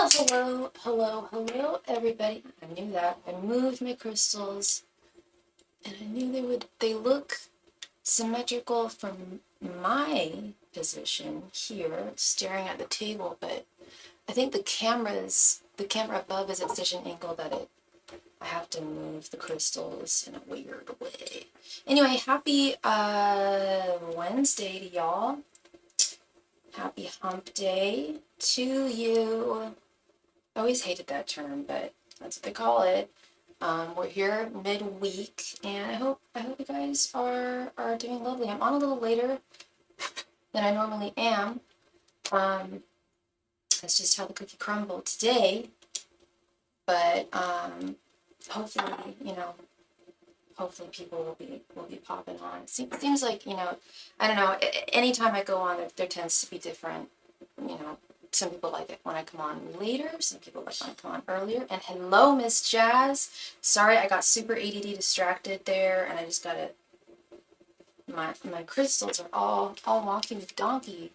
Well, hello, everybody. I knew that. I moved my crystals, and I knew they look symmetrical from my position here, staring at the table, but I think the camera above is at such an angle that I have to move the crystals in a weird way. Anyway, happy Wednesday to y'all. Happy hump day to you. I always hated that term, but that's what they call it. We're here midweek, and I hope you guys are doing lovely. I'm on a little later than I normally am. That's just how the cookie crumbled today. But hopefully, hopefully people will be popping on. Seems like, I don't know. Anytime I go on, there tends to be different, Some people like it when I come on later. Some people like when I come on earlier. And hello, Miss Jazz. Sorry, I got super ADD distracted there, and I just got it. My crystals are all walking with donkey.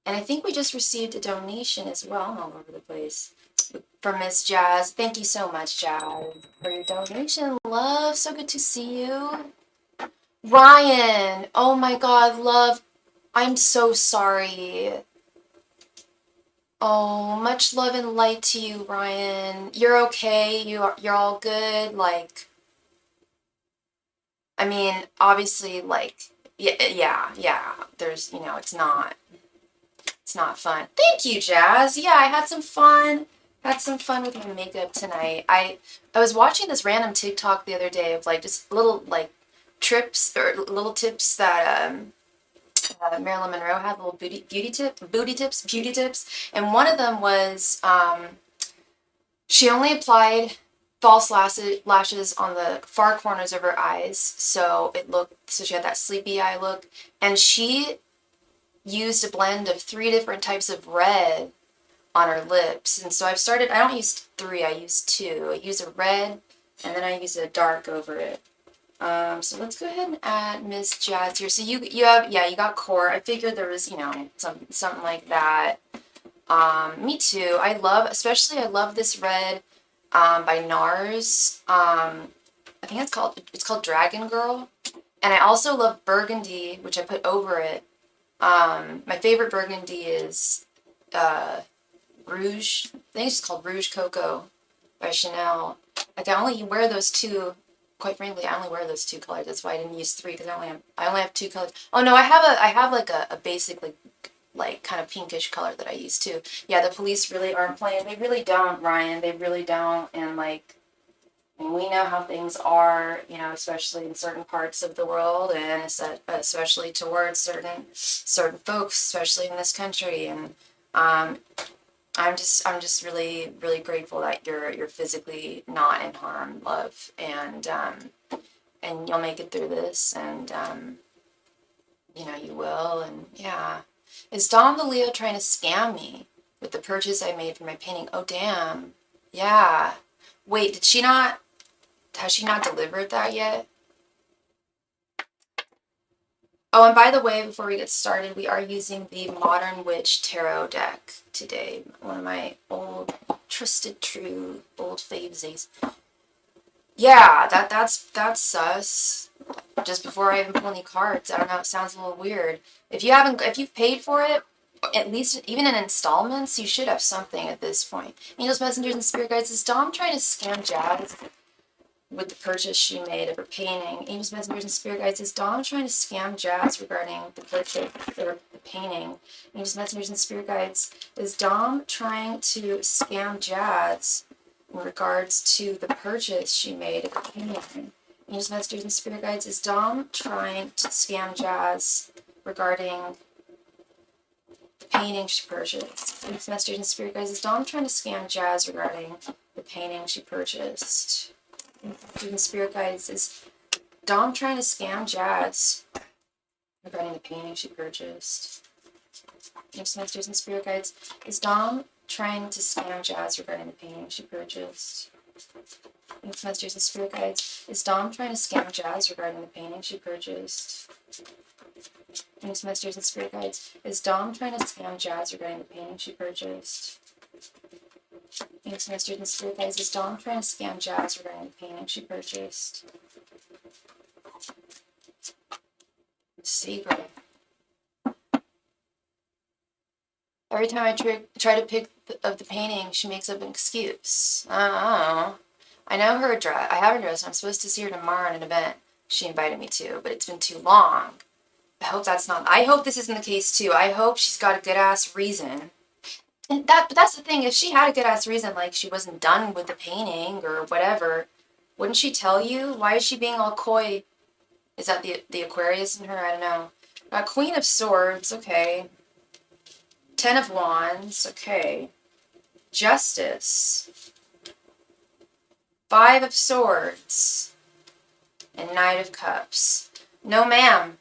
And I think we just received a donation as well. I'm all over the place. From Miss Jazz. Thank you so much, Jazz, for your donation. Love, so good to see you. Ryan, oh my God, love. I'm so sorry. Oh, much love and light to you, Ryan. You're okay. You're all good. Like, I mean, obviously, like, yeah. There's, it's not fun. Thank you, Jazz. Yeah, I had some fun. Had some fun with my makeup tonight. I was watching this random TikTok the other day of like just little like trips or little tips that Marilyn Monroe had, little beauty tips, and one of them was she only applied false lashes on the far corners of her eyes, so she had that sleepy eye look, and she used a blend of 3 different types of red on her lips. And so I don't use 3, I use 2. I use a red, and then I use a dark over it. So let's go ahead and add Miss Jazz here. So you got core. I figured there was, something like that. Me too. I love this red by NARS. I think it's called Dragon Girl. And I also love burgundy, which I put over it. My favorite burgundy is Rouge. I think it's called Rouge Coco by Chanel. Like, I only wear those 2. Quite frankly, I only wear those 2 colors. That's why I didn't use 3, because I only have 2 colors. Oh no, I have like a basic like kind of pinkish color that I use too. Yeah, the police really aren't playing. They really don't, Ryan. They really don't. And like, we know how things are, especially in certain parts of the world, and especially towards certain folks, especially in this country. And I'm just really, really grateful that you're physically not in harm, love, and you'll make it through this, and you will, and yeah. Is Dom the Leo trying to scam me with the purchase I made for my painting? Oh damn, yeah. Wait, has she not delivered that yet? Oh, and by the way, before we get started, we are using the Modern Witch Tarot deck today. One of my old, trusted, true, old favesies. Yeah, that's sus. Just before I even pull any cards, I don't know, it sounds a little weird. If you've paid for it, at least even in installments, you should have something at this point. Angels, messengers, and spirit guides, is Dom trying to scam Jazz with the purchase she made of her painting? Angels, messengers, and spirit guides, is Dom trying to scam Jazz regarding the purchase or the painting? Angels, messengers, and spirit guides, is Dom trying to scam Jazz in regards to the purchase she made of her painting? Angels, messengers, and spirit guides, is Dom trying to scam Jazz regarding the painting she purchased? Angels, messengers, and spirit guides, is Dom trying to scam Jazz regarding the painting she purchased? Student spirit guides, is Dom trying to scam Jazz regarding the painting she purchased? Masters and spirit guides, is Dom trying to scam Jazz regarding the painting she purchased? Masters and spirit guides, is Dom trying to scam Jazz regarding the painting she purchased? Masters and spirit guides, is Dom trying to scam Jazz regarding the painting she purchased? Thanks, Mr. and Spirit Guys. This Dawn trying to scam Jazz regarding the painting she purchased. Secret. Every time I try to pick up the painting, she makes up an excuse. Oh. I know her address. I have her address. I'm supposed to see her tomorrow at an event she invited me to, but it's been too long. I hope that's not. I hope this isn't the case too. I hope she's got a good ass reason. And but that's the thing. If she had a good ass reason, like she wasn't done with the painting or whatever, wouldn't she tell you? Why is she being all coy? Is that the Aquarius in her? I don't know. Queen of Swords. Okay. Ten of Wands. Okay. Justice. Five of Swords. And Knight of Cups. No, ma'am.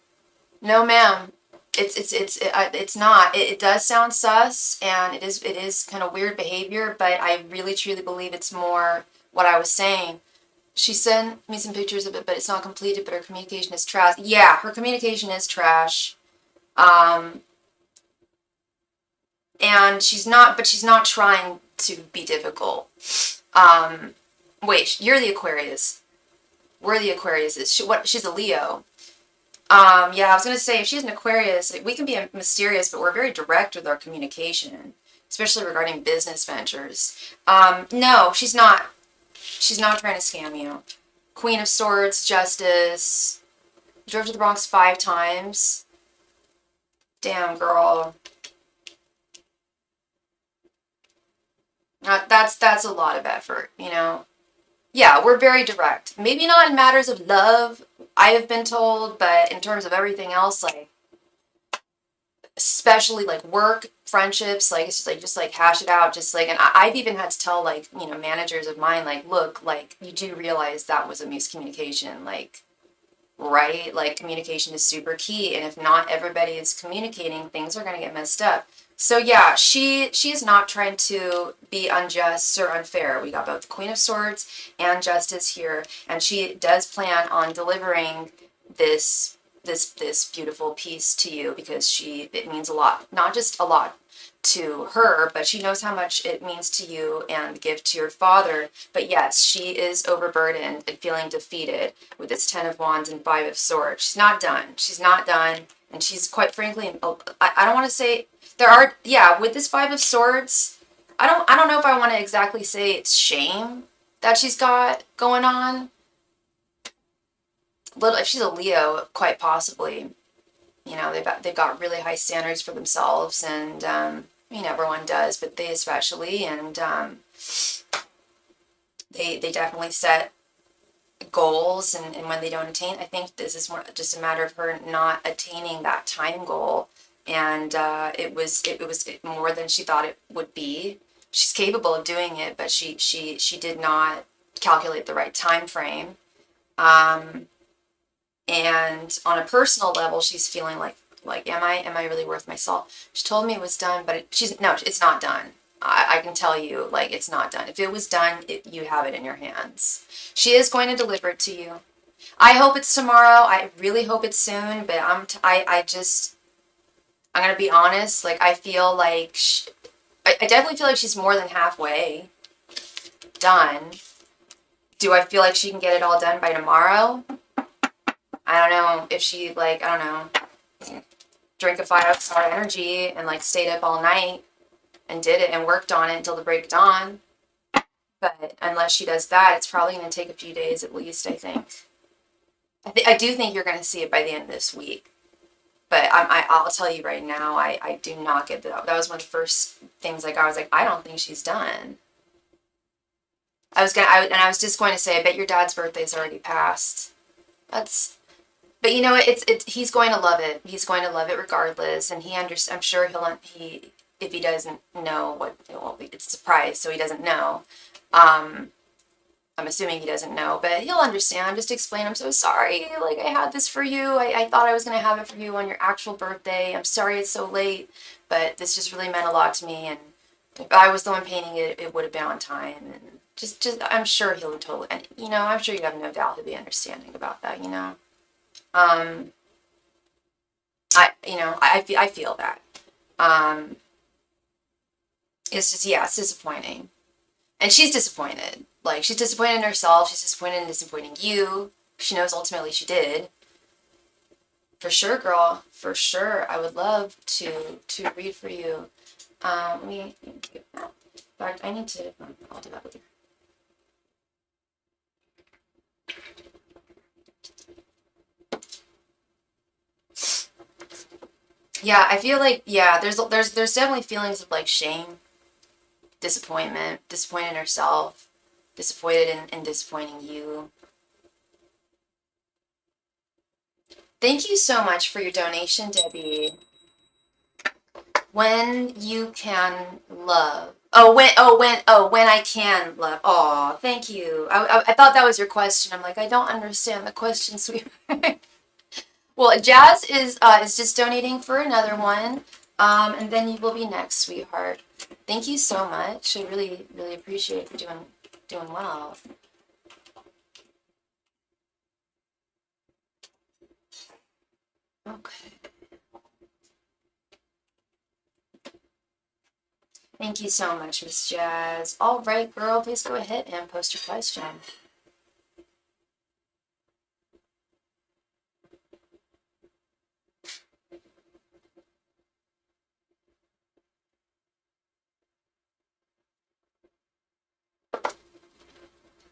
No, ma'am. It's not. It does sound sus, and it is kind of weird behavior, but I really truly believe it's more what I was saying. She sent me some pictures of it, but it's not completed, but her communication is trash. Yeah, her communication is trash. And she's not trying to be difficult. Wait, you're the Aquarius. We're the Aquariuses. She's a Leo. Yeah, I was gonna say, if she's an Aquarius, we can be mysterious, but we're very direct with our communication, especially regarding business ventures. No, she's not. She's not trying to scam you. Queen of Swords, Justice. Drove to the Bronx 5 times. Damn, girl. That's a lot of effort, you know? Yeah, we're very direct. Maybe not in matters of love, I have been told, but in terms of everything else, like, especially like work, friendships, like it's just like hash it out, just like, and I've even had to tell like, you know, managers of mine, like, look, like you do realize that was a miscommunication, like, right? Like communication is super key, and if not everybody is communicating, things are gonna get messed up. So yeah, she is not trying to be unjust or unfair. We got both the Queen of Swords and Justice here, and she does plan on delivering this beautiful piece to you because it means a lot. Not just a lot to her, but she knows how much it means to you and the gift to your father. But yes, she is overburdened and feeling defeated with this 10 of Wands and 5 of Swords. She's not done. She's not done. And she's quite frankly, I don't want to say, yeah, with this 5 of Swords, I don't know if I want to exactly say it's shame that she's got going on. If she's a Leo, quite possibly, you know, they've got really high standards for themselves, and I mean, everyone does, but they especially, and they definitely set goals, and when they don't attain, I think this is more just a matter of her not attaining that time goal, and it was more than she thought it would be. She's capable of doing it, but she did not calculate the right time frame. And on a personal level, she's feeling like, am I really worth my salt? She told me it was done, but it's not done. I can tell you, like, it's not done. If it was done, you have it in your hands. She is going to deliver it to you. I hope it's tomorrow. I really hope it's soon, but I'm going to be honest. Like, I feel like, I definitely feel like she's more than halfway done. Do I feel like she can get it all done by tomorrow? I don't know if she, like, I don't know, drank a 5-hour energy and, like, stayed up all night and did it and worked on it until the break of dawn. But unless she does that, it's probably going to take a few days at least, I think. I do think you're going to see it by the end of this week. But I'll tell you right now, I do not get that. That was one of the first things, like, I was like, I don't think she's done. I was just going to say, I bet your dad's birthday's already passed. But you know what? He's going to love it. He's going to love it regardless, and I'm sure if he doesn't know it's a surprise, so he doesn't know. I'm assuming he doesn't know, but he'll understand. Just explain, I'm so sorry. Like, I had this for you. I thought I was gonna have it for you on your actual birthday. I'm sorry it's so late, but this just really meant a lot to me. And if I was the one painting it, it would have been on time. And just I'm sure he'll totally. And you know, I'm sure you have no doubt he'll be understanding about that. You know. I feel that. It's just, yeah, it's disappointing. And she's disappointed. Like, she's disappointed in herself. She's disappointed in disappointing you. She knows ultimately she did. For sure, girl. For sure. I would love to read for you. Let me get that. In fact, I need to, I'll do that with you. Yeah, I feel like, yeah, there's definitely feelings of like shame, disappointment, disappointed in herself, disappointed in disappointing you. Thank you so much for your donation, Debbie. When you can love. When I can love. Oh, thank you. I thought that was your question. I'm like, I don't understand the question, sweetheart. Well, Jazz is just donating for another one. And then you will be next, sweetheart. Thank you so much. I really, really appreciate you doing well. Okay. Thank you so much, Miss Jazz. All right, girl, please go ahead and post your question.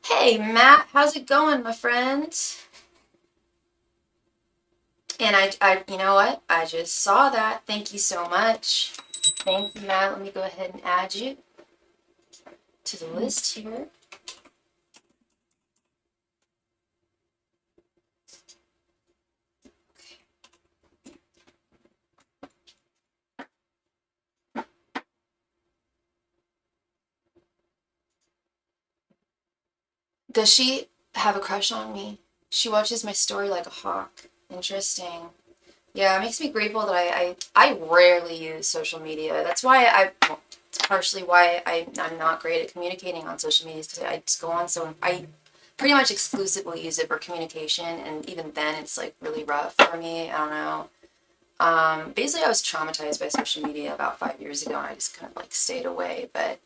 Hey, Matt, how's it going, my friend? And you know what? I just saw that. Thank you so much. Thank you, Matt. Let me go ahead and add you to the list here. Does she have a crush on me? She watches my story like a hawk. Interesting. Yeah, it makes me grateful that I rarely use social media. That's why well, it's partially why I'm not great at communicating on social media, because I just go on, so I pretty much exclusively use it for communication, and even then it's like really rough for me. I don't know. Basically I was traumatized by social media about 5 years ago, and I just kind of like stayed away. But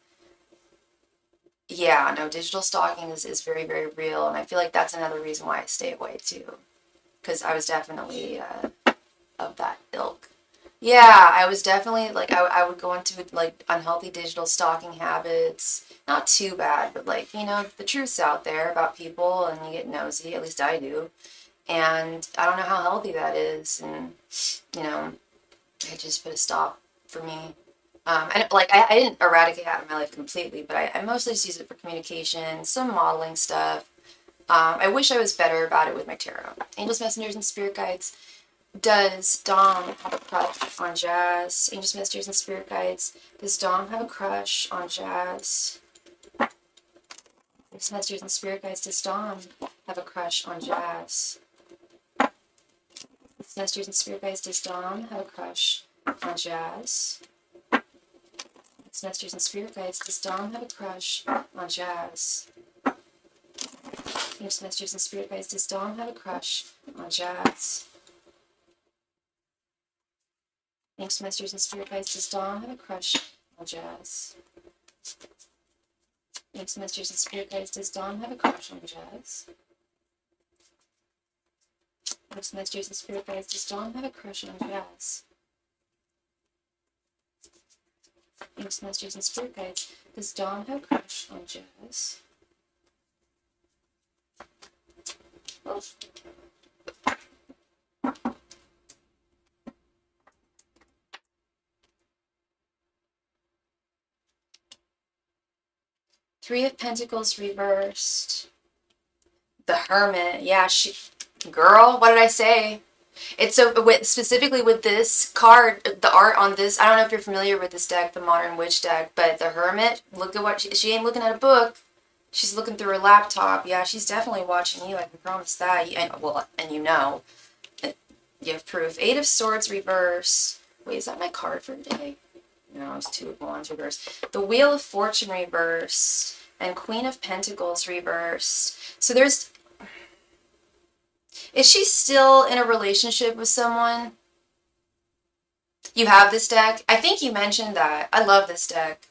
yeah, no, digital stalking is very, very real, and I feel like that's another reason why I stay away too, because I was definitely of that ilk. Yeah, I was definitely like I would go into like unhealthy digital stalking habits. Not too bad, but like, the truth's out there about people and you get nosy, at least I do. And I don't know how healthy that is, and you know, it just put a stop for me. And like I didn't eradicate it out of my life completely, but I mostly just use it for communication, some modeling stuff. I wish I was better about it with my tarot. Angels, messengers, and spirit guides. Does Dom have a crush on Jazz? Angels, messengers, and spirit guides. Does Dom have a crush on Jazz? Angels, messengers, and spirit guides. Does Dom have a crush on Jazz? Angels, messengers, and spirit guides. Does Dom have a crush on Jazz? Angels, messengers, and spirit guides. Does Dom have a crush on Jazz? Angels, messengers, and spirit guides. Does Dom have a crush on Jazz? Thanks, messengers and spirit guides. Does Dom have a crush on Jazz? Thanks, messengers and spirit guides. Does Dom have a crush on Jazz? Thanks, messengers and spirit guides. Does Dom have a crush on Jazz? Thanks, messengers and spirit guides. Does Dom have a crush on Jazz? Oh. Three of Pentacles reversed. The Hermit. Yeah, girl, what did I say? It's so, specifically with this card, the art on this, I don't know if you're familiar with this deck, the Modern Witch deck, but the Hermit, look at what, she ain't looking at a book. She's looking through her laptop. Yeah, she's definitely watching you, I can promise that. And you know. You have proof. Eight of Swords reverse. Wait, is that my card for today? No, it's Two of Wands reverse. The Wheel of Fortune reversed. And Queen of Pentacles reversed. So there's... Is she still in a relationship with someone? You have this deck? I think you mentioned that. I love this deck.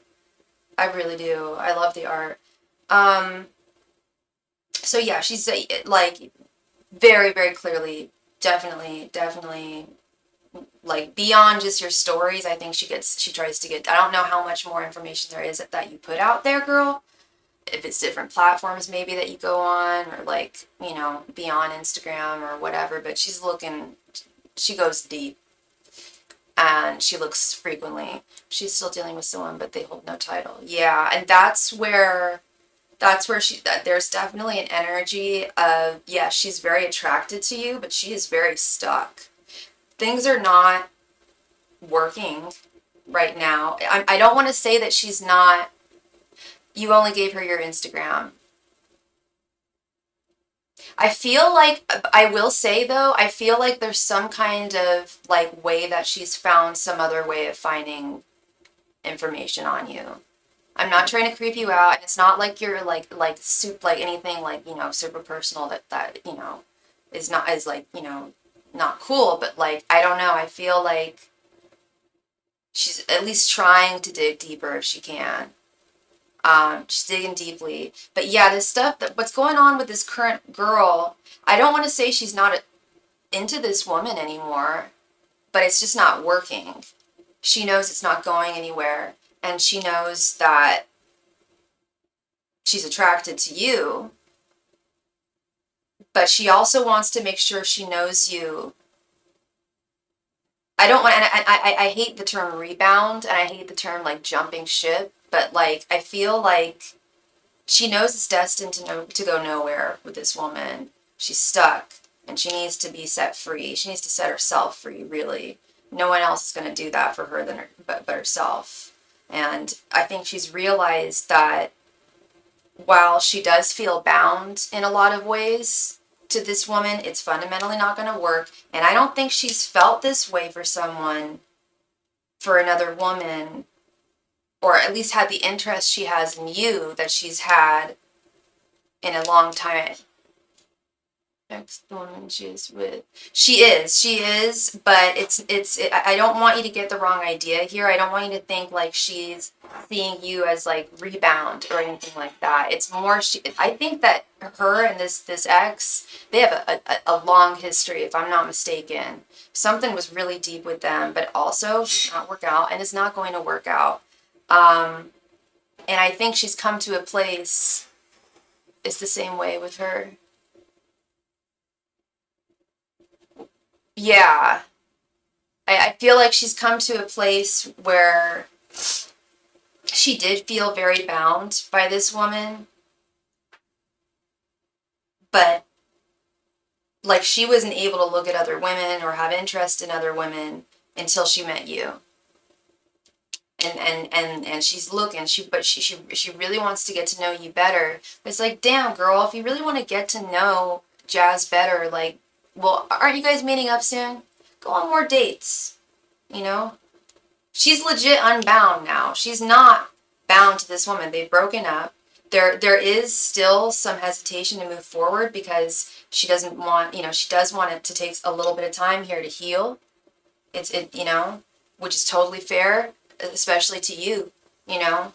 I really do. I love the art. Um, so yeah, she's like very, very clearly, definitely like beyond just your stories. I think she tries to get, I don't know how much more information there is that you put out there, girl. If it's different platforms maybe that you go on, or like, you know, beyond Instagram or whatever, but she goes deep, and she looks frequently. She's still dealing with someone, but they hold no title. Yeah, and there's definitely an energy of, yeah, she's very attracted to you, but she is very stuck. Things are not working right now. I don't want to say that she's not, you only gave her your Instagram. I feel like, I will say though, I feel like there's some kind of like way that she's found some other way of finding information on you. I'm not trying to creep you out, and it's not like you're like anything like, you know, super personal that you know is like, you know, not cool, but like, I don't know, I feel like she's at least trying to dig deeper if she can. She's digging deeply. But yeah, this stuff, that what's going on with this current girl, I don't want to say she's not into this woman anymore, but it's just not working. She knows it's not going anywhere, and she knows that she's attracted to you, but she also wants to make sure she knows you. I don't want, and I hate the term rebound, and I hate the term like jumping ship, but like, I feel like she knows it's destined to go nowhere with this woman. She's stuck, and she needs to be set free. She needs to set herself free, really. No one else is going to do that for her but herself. And I think she's realized that while she does feel bound in a lot of ways to this woman, it's fundamentally not going to work. And I don't think she's felt this way for another woman, or at least had the interest she has in you that she's had in a long time. Next woman she is with. She is, but I don't want you to get the wrong idea here. I don't want you to think like she's seeing you as like rebound or anything like that. It's more, I think that her and this ex, they have a long history, if I'm not mistaken. Something was really deep with them, but also did not work out, and is not going to work out. And I think she's come to a place, it's the same way with her. Yeah, I feel like she's come to a place where she did feel very bound by this woman, but like she wasn't able to look at other women or have interest in other women until she met you. And she's looking, she really wants to get to know you better. It's like, damn girl, if you really want to get to know Jazz better, like, well, aren't you guys meeting up soon? Go on more dates, you know? She's legit unbound now. She's not bound to this woman. They've broken up. There is still some hesitation to move forward because she doesn't want, you know, she does want it to take a little bit of time here to heal. You know, which is totally fair, especially to you, you know.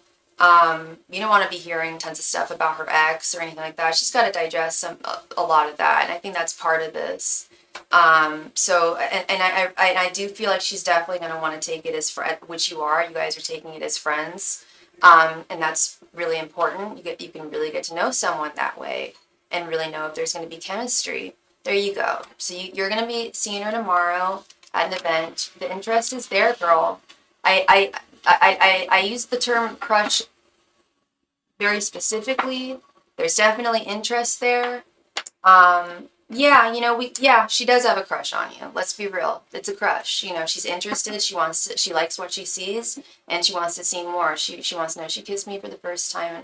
You don't want to be hearing tons of stuff about her ex or anything like that. She's got to digest a lot of that, and I think that's part of this. So, and I do feel like she's definitely going to want to take it as which you are. You guys are taking it as friends, and that's really important. You can really get to know someone that way, and really know if there's going to be chemistry. There you go. So you're going to be seeing her tomorrow at an event. The interest is there, girl. I use the term crush very specifically. There's definitely interest there. Yeah, you know, she does have a crush on you. Let's be real. It's a crush. You know, she's interested. She likes what she sees, and she wants to see more. She wants to know, she kissed me for the first time.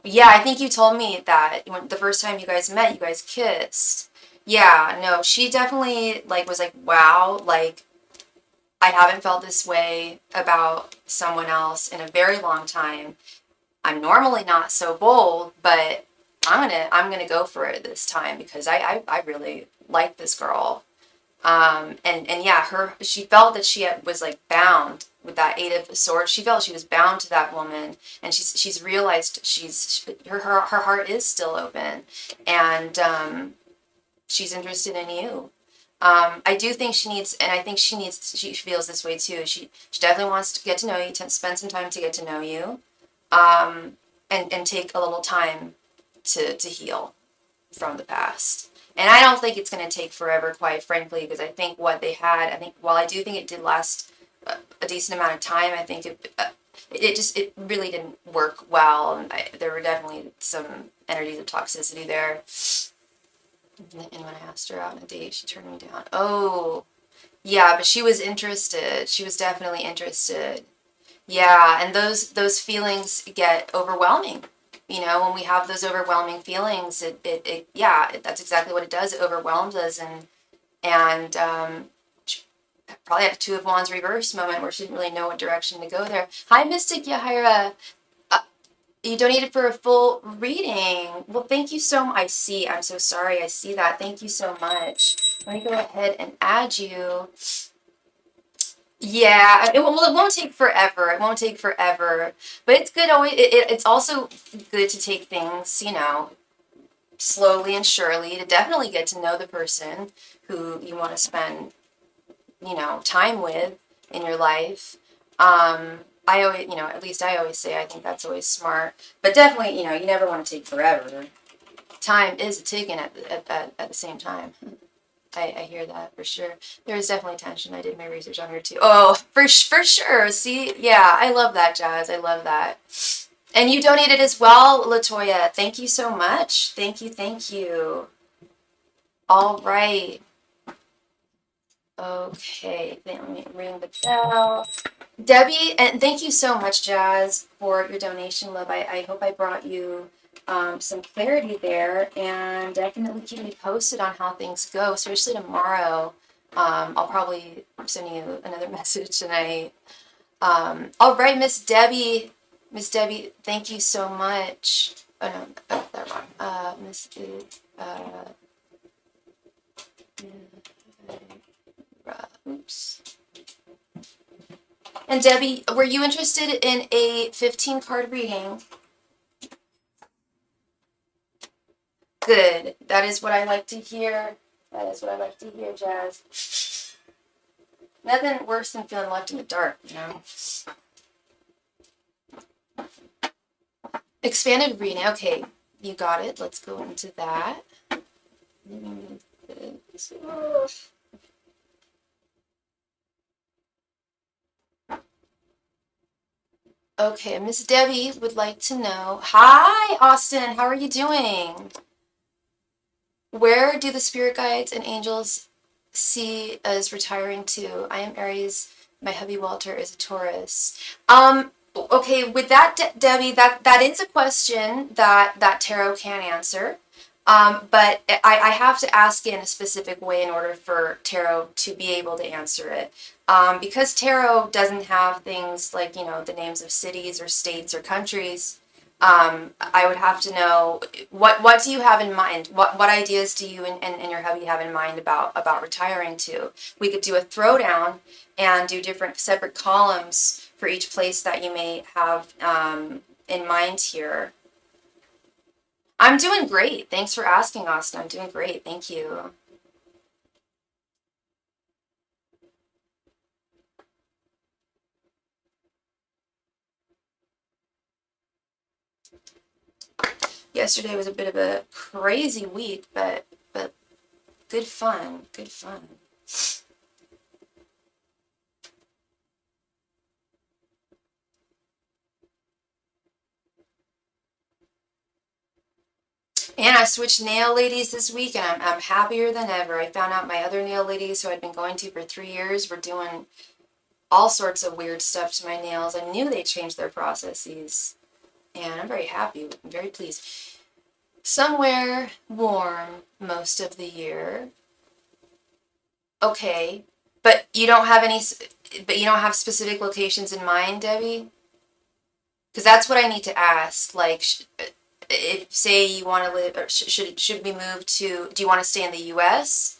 Yeah, I think you told me that when the first time you guys met, you guys kissed. Yeah, no, she definitely like was like, wow, like I haven't felt this way about someone else in a very long time. I'm normally not so bold, but I'm gonna go for it this time because I really like this girl. And yeah, she felt that was like bound with that Eight of Swords. She felt she was bound to that woman, and she's realized her heart is still open, and she's interested in you. I do think she needs, and I think she feels this way too. She definitely wants to get to know you, to spend some time to get to know you, and take a little time to heal from the past. And I don't think it's going to take forever, quite frankly, because I think what they had, while I do think it did last a decent amount of time, I think it really didn't work well. And there were definitely some energies of toxicity there. And when I asked her out on a date, she turned me down. Oh, yeah, but she was interested. She was definitely interested. Yeah, and those feelings get overwhelming. You know, when we have those overwhelming feelings, that's exactly what it does. It overwhelms us, and probably had a Two of Wands reverse moment where she didn't really know what direction to go there. Hi, Mystic Yahira. You donated for a full reading. Well, thank you so much. I see. I'm so sorry. I see that. Thank you so much. Let me go ahead and add you. Yeah, it won't take forever. It won't take forever. But it's good always. It's also good to take things, you know, slowly and surely to definitely get to know the person who you want to spend, you know, time with in your life. I always, you know, at least I always say I think that's always smart. But definitely, you know, you never want to take forever. Time is a ticking at the same time. I hear that for sure. There is definitely tension. I did my research on her too. Oh, for sure. See, yeah, I love that, Jazz. I love that. And you donated as well, Latoya. Thank you so much. Thank you. All right. Okay, let me ring the bell. Debbie, and thank you so much, Jazz, for your donation, love. I hope I brought you some clarity there, and definitely keep me posted on how things go, especially tomorrow. I'll probably send you another message tonight. All right, Miss Debbie, thank you so much. Oh no, I got that wrong. Oops. And Debbie, were you interested in a 15 card reading? Good. That is what I like to hear. Jazz. Nothing worse than feeling left in the dark, you know? Expanded reading. Okay, you got it. Let's go into that. Okay, Miss Debbie would like to know. Hi, Austin. How are you doing? Where do the spirit guides and angels see us retiring to? I am Aries. My hubby Walter is a Taurus. Okay, with that, Debbie, that is a question that tarot can answer. But I have to ask in a specific way in order for tarot to be able to answer it. Because tarot doesn't have things like, you know, the names of cities or states or countries, I would have to know what do you have in mind? What ideas do you and your hubby have in mind about retiring to? We could do a throwdown and do different separate columns for each place that you may have in mind here. I'm doing great. Thanks for asking, Austin. I'm doing great. Thank you. Yesterday was a bit of a crazy week, but good fun. And I switched nail ladies this week, and I'm happier than ever. I found out my other nail ladies who I'd been going to for 3 years were doing all sorts of weird stuff to my nails. I knew they changed their processes, and I'm very happy. I'm very pleased. Somewhere warm most of the year. Okay, but you don't have specific locations in mind, Debbie? Because that's what I need to ask. Like, if say you want to live, or should we move to? Do you want to stay in the U.S.?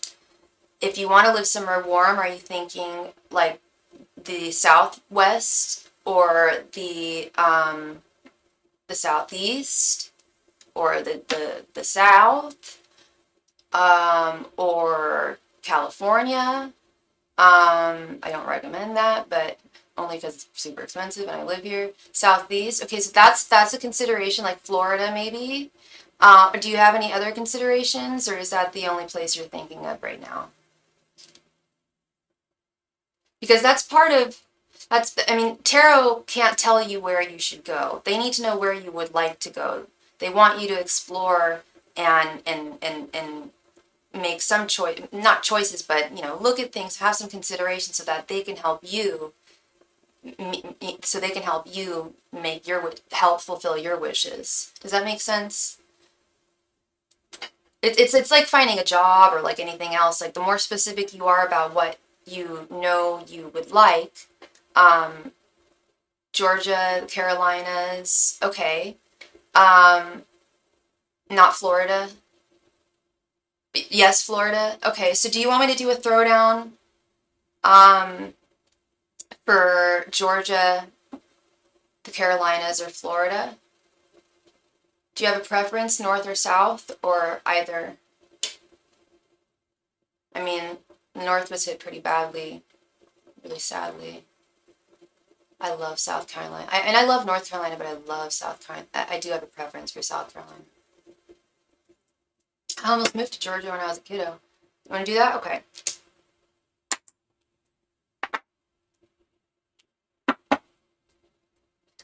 If you want to live somewhere warm, are you thinking like the southwest or the southeast or the south, or California. I don't recommend that, but only because it's super expensive and I live here. Southeast. Okay, so that's a consideration, like Florida maybe. Do you have any other considerations, or is that the only place you're thinking of right now? Because I mean, tarot can't tell you where you should go. They need to know where you would like to go. They want you to explore and make some choice, not choices, but, look at things, have some consideration so that they can help you, help fulfill your wishes. Does that make sense? It's like finding a job or like anything else. Like the more specific you are about what you would like, Georgia, Carolinas, okay. Not Florida. Yes, Florida. Okay, so do you want me to do a throwdown for Georgia, the Carolinas, or Florida? Do you have a preference, north or south, or either? I mean, north was hit pretty badly, really sadly. I love South Carolina. And I love North Carolina, but I love South Carolina. I do have a preference for South Carolina. I almost moved to Georgia when I was a kiddo. You want to do that? Okay.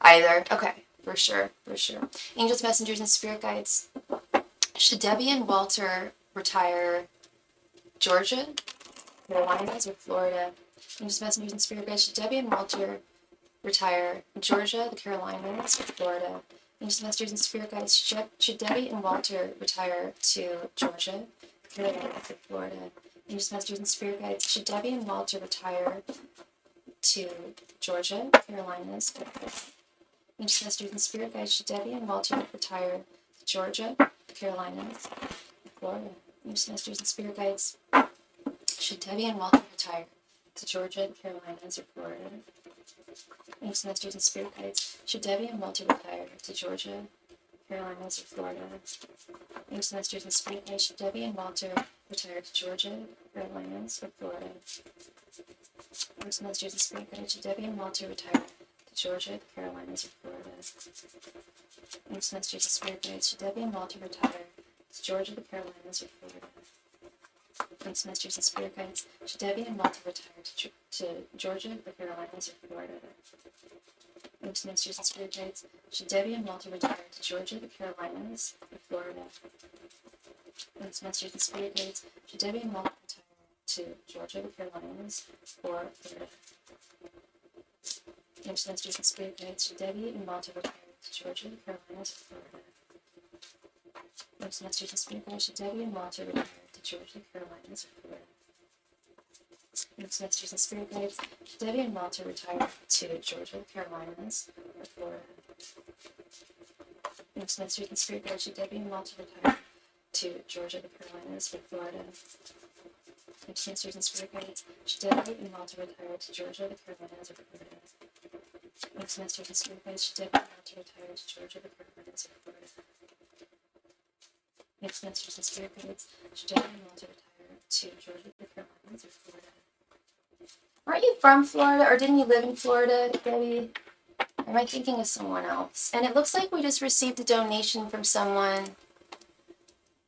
Either. Okay. For sure. For sure. Angels, messengers, and spirit guides. Should Debbie and Walter retire Georgia, Carolinas, or Florida? Angels, messengers, and spirit guides. Should Debbie and Walter retire Georgia, the Carolinas, or Florida? Angels, messengers, and spirit guides. Should Debbie and Walter retire to Georgia, the Carolinas, or Florida? Angels, messengers, and spirit guides. Should Debbie and Walter retire to Georgia, Carolinas, or Florida? Angels, messengers, and spirit guides. Should Debbie and Walter retire to Georgia, Carolinas, or Florida? Angels, messengers, and spirit guides. Should Debbie and Walter retire to Georgia, Carolinas, or Florida? Angels, messengers, and spirit guides. Should Debbie and Walter retire to Georgia, Carolinas, or Florida? Angels, messengers, and spirit guides. Should Debbie and Walter retire to Georgia, Carolinas, or Florida? Angels, messengers, and spirit guides. Should Debbie and Walter retire to Georgia, Carolinas, or Florida? Angels, messengers, and spirit guides. Should Debbie and Walter retire to Georgia, the Carolinas, or Florida? Angels, messengers, and spirit guides. Should Debbie and Walter retire to Georgia, the Carolinas, or Florida? Angels, messengers, and spirit guides. Should Debbie and Walter retire to Georgia, the Carolinas, or Florida? Angels, messengers, and spirit guides. Should Debbie and Walter retire to Georgia, the Carolinas, or Florida? Angels, messengers, and spirit guides. Should Debbie and Walter retire to Georgia, the Carolinas, or Florida? Angels, messengers, and spirit guides. Should Debbie and Walter retire to Georgia, Carolinas, or Florida? Angels, messengers, and spirit guides. Should Debbie and Walter retire to Georgia, Carolinas, or Florida? Angels, messengers, and spirit guides. Should Debbie and Walter retire to Georgia, the Carolinas, or Florida? Angels, messengers, and spirit guides. Should Debbie and Walter retire to Georgia, the Carolinas, or Florida? Angels, messengers, and spirit guides. Should Debbie and Walter retire to Georgia, the Carolinas, or Florida? Angels, messengers, and spirit guides. Should Debbie and Walter retire to Georgia, the Carolinas, or Florida? Aren't you from Florida, or didn't you live in Florida, Debbie? Or am I thinking of someone else? And it looks like we just received a donation from someone.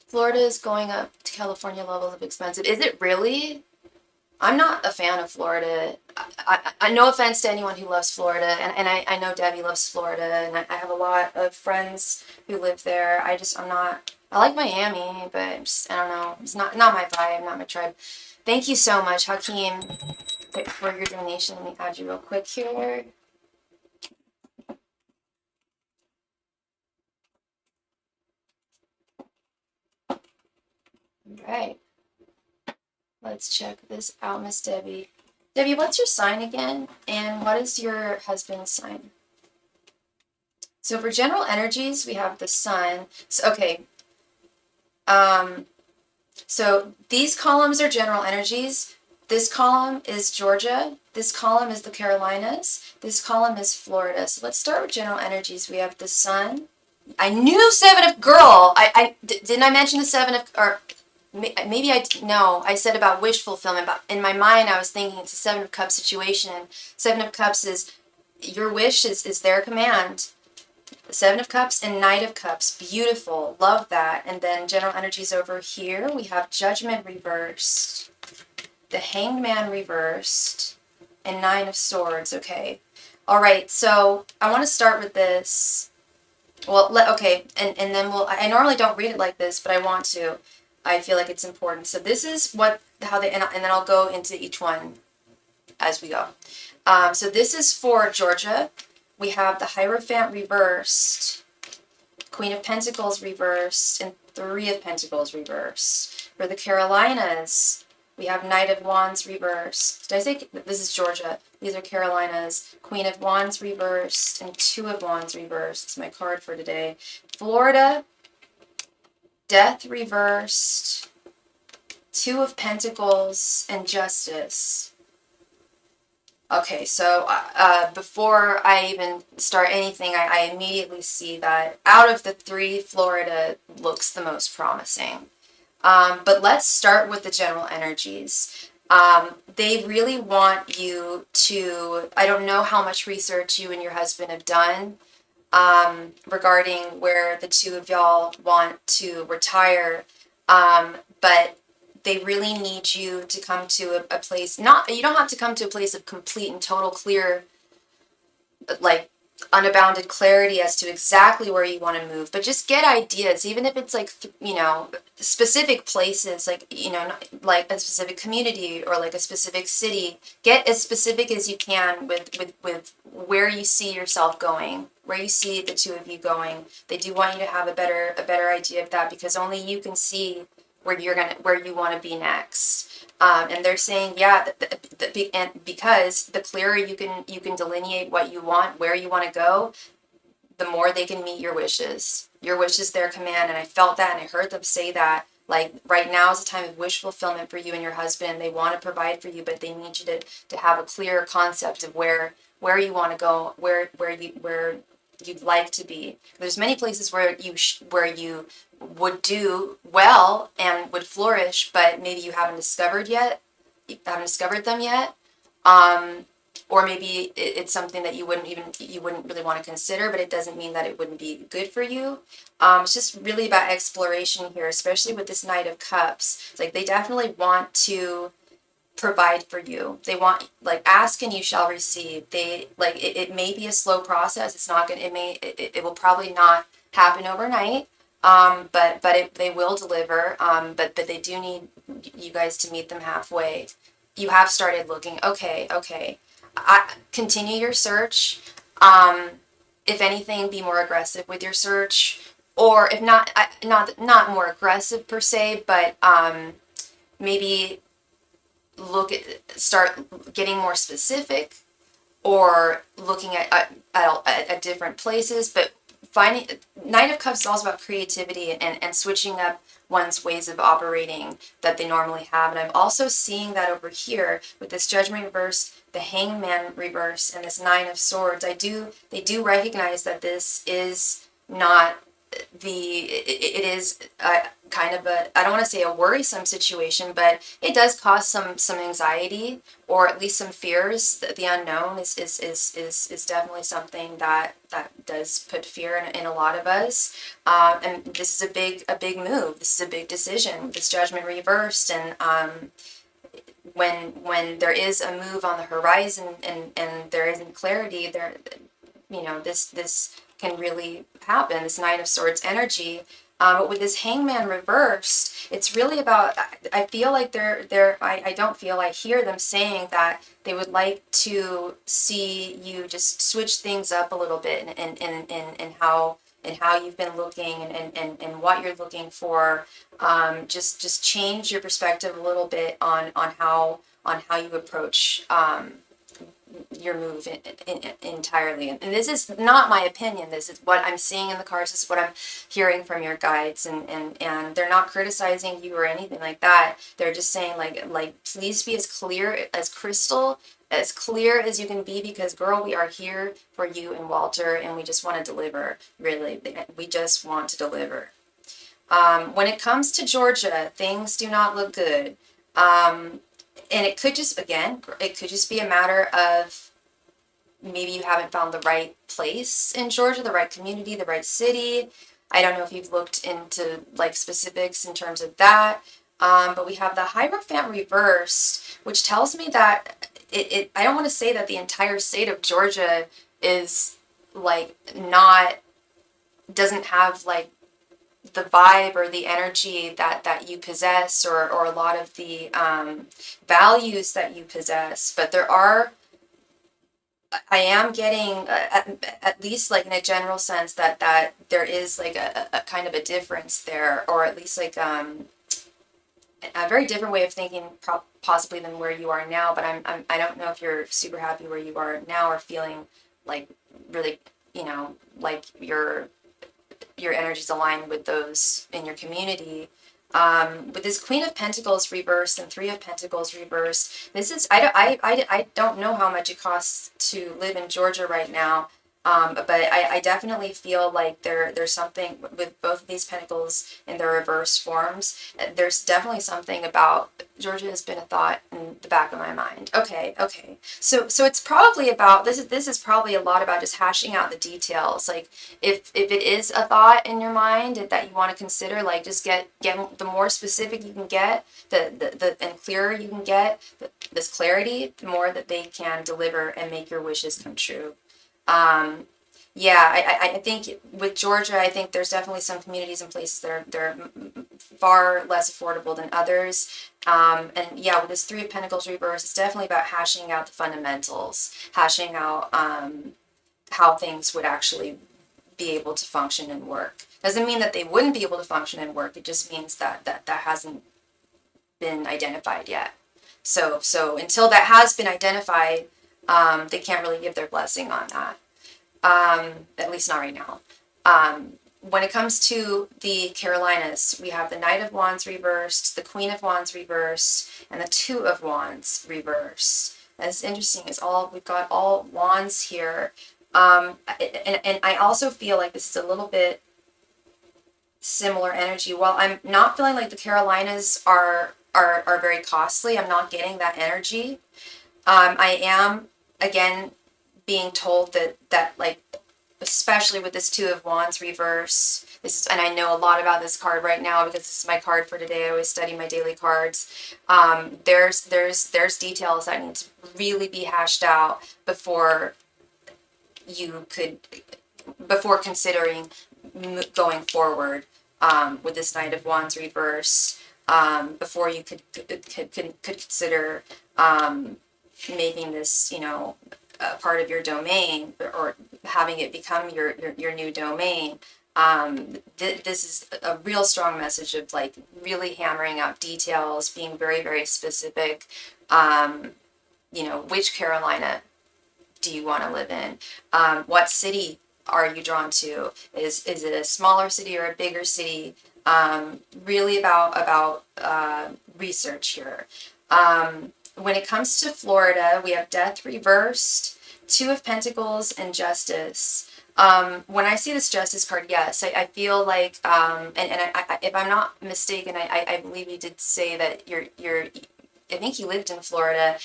Florida is going up to California levels of expensive. Is it really? I'm not a fan of Florida. I no offense to anyone who loves Florida, and I know Debbie loves Florida, and I have a lot of friends who live there. I'm not. I like Miami, but I don't know. It's not my vibe, not my tribe. Thank you so much, Hakeem, for your donation. Let me add you real quick here. All right. Let's check this out, Miss Debbie. Debbie, what's your sign again? And what is your husband's sign? So for general energies, we have the sun. So, okay. So these columns are general energies. This column is Georgia. This column is the Carolinas. This column is Florida. So let's start with general energies. We have the sun. I knew seven of girl. Didn't I mention the seven of, or maybe I said about wish fulfillment, but in my mind I was thinking it's a seven of cups situation. Seven of cups is your wish is their command. Seven of Cups and Knight of Cups. Beautiful. Love that. And then general energies over here. We have Judgment reversed. The Hanged Man reversed. And Nine of Swords. Okay. All right. So I want to start with this. Well, okay. And then I normally don't read it like this, but I want to. I feel like it's important. So this is how they, and then I'll go into each one as we go. So this is for Georgia. We have the Hierophant reversed, Queen of Pentacles reversed, and Three of Pentacles reversed. For the Carolinas, we have Knight of Wands reversed. Did I say this is Georgia? These are Carolinas. Queen of Wands reversed and Two of Wands reversed. It's my card for today. Florida, Death reversed, Two of Pentacles, and Justice. Okay, so before I even start anything, I immediately see that out of the three, Florida looks the most promising. But let's start with the general energies. They really want you to, I don't know how much research you and your husband have done regarding where the two of y'all want to retire, but they really need you to come to a place, you don't have to come to a place of complete and total clear, like unbounded clarity as to exactly where you want to move, but just get ideas, even if it's like, specific places, like, like a specific community or like a specific city. Get as specific as you can with where you see yourself going, where you see the two of you going. They do want you to have a better idea of that, because only you can see where you want to be next. And they're saying, yeah, and because the clearer you can delineate what you want, where you want to go, the more they can meet your wishes. Your wish is their command, and I felt that, and I heard them say that. Like, right now is a time of wish fulfillment for you and your husband. They want to provide for you, but they need you to have a clear concept of where you want to go, where you'd like to be. There's many places where you would do well and would flourish, but maybe you haven't discovered them yet. Or maybe it's something that you wouldn't really want to consider, but it doesn't mean that it wouldn't be good for you. It's just really about exploration here, especially with this Knight of Cups. It's like they definitely want to provide for you. They want, like, ask and you shall receive. They like it may be a slow process. It's not gonna. It will probably not happen overnight. But they will deliver. But they do need you guys to meet them halfway. You have started looking. Okay. Continue your search. If anything, be more aggressive with your search, or if not more aggressive per se, but maybe start getting more specific, or looking at different places. But finding Knight of Cups is also about creativity and switching up one's ways of operating that they normally have. And I'm also seeing that over here with this Judgment reverse, the Hangman reverse, and this Nine of Swords. They do recognize that this is not it is kind of I don't want to say a worrisome situation, but it does cause some anxiety, or at least some fears. The unknown is definitely something that does put fear in a lot of us. And this is a big move. This is a big decision. This Judgment reversed, and when there is a move on the horizon and there isn't clarity, this can really happen, this Nine of Swords energy. But with this Hangman reversed, it's really about, I feel like I hear them saying that they would like to see you just switch things up a little bit in how you've been looking and what you're looking for. Just change your perspective a little bit on how you approach your move entirely. And this is not my opinion. This is what I'm seeing in the cards. This is what I'm hearing from your guides, and they're not criticizing you or anything like that. They're just saying like please be as clear as crystal, as clear as you can be, because girl, we are here for you and Walter, and we just want to deliver. Really, we just want to deliver. When it comes to Georgia, things do not look good. And it could just, again, it could just be a matter of maybe you haven't found the right place in Georgia, the right community, the right city. I don't know if you've looked into like specifics in terms of that. But we have the Hierophant reversed, which tells me that I don't want to say that the entire state of Georgia is like doesn't have like the vibe or the energy that you possess, or a lot of the values that you possess. But I am getting at least like in a general sense that there is like a kind of a difference there, or at least like a very different way of thinking possibly than where you are now. But I don't know if you're super happy where you are now, or feeling like really, like your energies align with those in your community. With this Queen of Pentacles reversed and Three of Pentacles reversed, this is, I don't know how much it costs to live in Georgia right now. But I definitely feel like there's something with both of these pentacles in their reverse forms. There's definitely something about Georgia has been a thought in the back of my mind. Okay. So it's probably about this is probably a lot about just hashing out the details. Like if it is a thought in your mind that you want to consider, like just get the more specific you can get, the and clearer you can get, this clarity, the more that they can deliver and make your wishes come true. I think with Georgia, I think there's definitely some communities and places that are far less affordable than others. And yeah, with this Three of Pentacles reverse, it's definitely about hashing out the fundamentals, hashing out how things would actually be able to function and work. Doesn't mean that they wouldn't be able to function and work. It just means that hasn't been identified yet. So until that has been identified, they can't really give their blessing on that. At least not right now. When it comes to the Carolinas, we have the Knight of Wands reversed, the Queen of Wands reversed, and the Two of Wands reversed. That's interesting. We've got all wands here. And I also feel like this is a little bit similar energy. While I'm not feeling like the Carolinas are very costly, I'm not getting that energy. I am, again, being told that like, especially with this Two of Wands reverse, and I know a lot about this card right now because this is my card for today. I always study my daily cards. There's details that need to really be hashed out before considering going forward with this Knight of Wands reverse. Before you could consider making this, part of your domain, or having it become your new domain. This is a real strong message of like really hammering out details, being very, very specific. Which Carolina do you want to live in? What city are you drawn to? Is it a smaller city or a bigger city? Really about research here. When it comes to Florida, we have Death reversed, Two of Pentacles, and Justice. When I see this Justice card, yes, I feel like, and if I'm not mistaken, I believe you did say that I think you lived in Florida.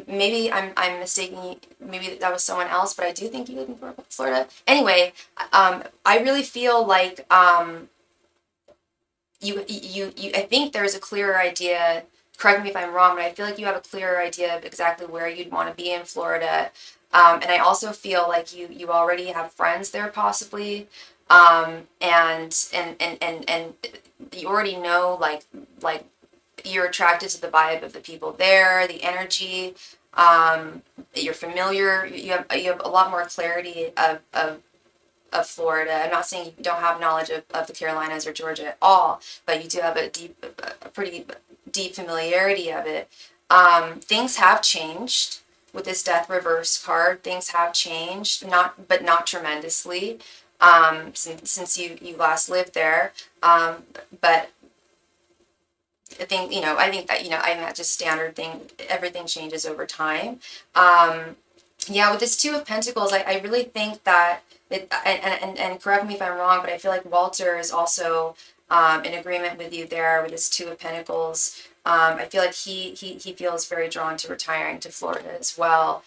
Maybe I'm mistaken. Maybe that was someone else, but I do think you live in Florida. Anyway, I really feel like I think there's a clearer idea. Correct me if I'm wrong, but I feel like you have a clearer idea of exactly where you'd want to be in Florida. And I also feel like you already have friends there possibly. And you already know like you're attracted to the vibe of the people there, the energy. You're familiar. You have a lot more clarity of Florida. I'm not saying you don't have knowledge of the Carolinas or Georgia at all, but you do have a pretty deep familiarity of it. Things have changed. with this death reverse card, things have changed, but not tremendously, since you last lived there. But I think that, I think that's just standard thing. Everything changes over time. Yeah, with this Two of Pentacles, I really think that and correct me if I'm wrong, but I feel like Walter is also in agreement with you there with this Two of Pentacles. I feel like he feels very drawn to retiring to Florida as well.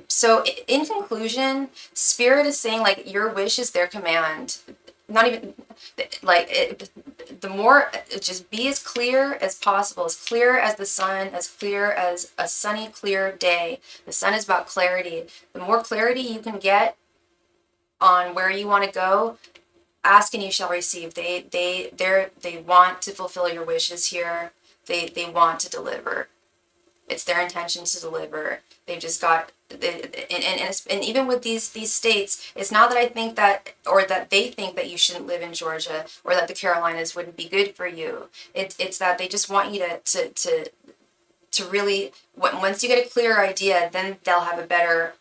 So in conclusion, Spirit is saying like your wish is their command. Not even like the more, just be as clear as possible, as clear as the sun, as clear as a sunny, clear day. The sun is about clarity. The more clarity you can get on where you want to go, ask and you shall receive. They want to fulfill your wishes here. They want to deliver. It's their intention to deliver. They've just got, and even with these states, it's not that I think that, or that they think that you shouldn't live in Georgia, or that the Carolinas wouldn't be good for you. It's that they just want you to really, once you get a clearer idea, then they'll have a better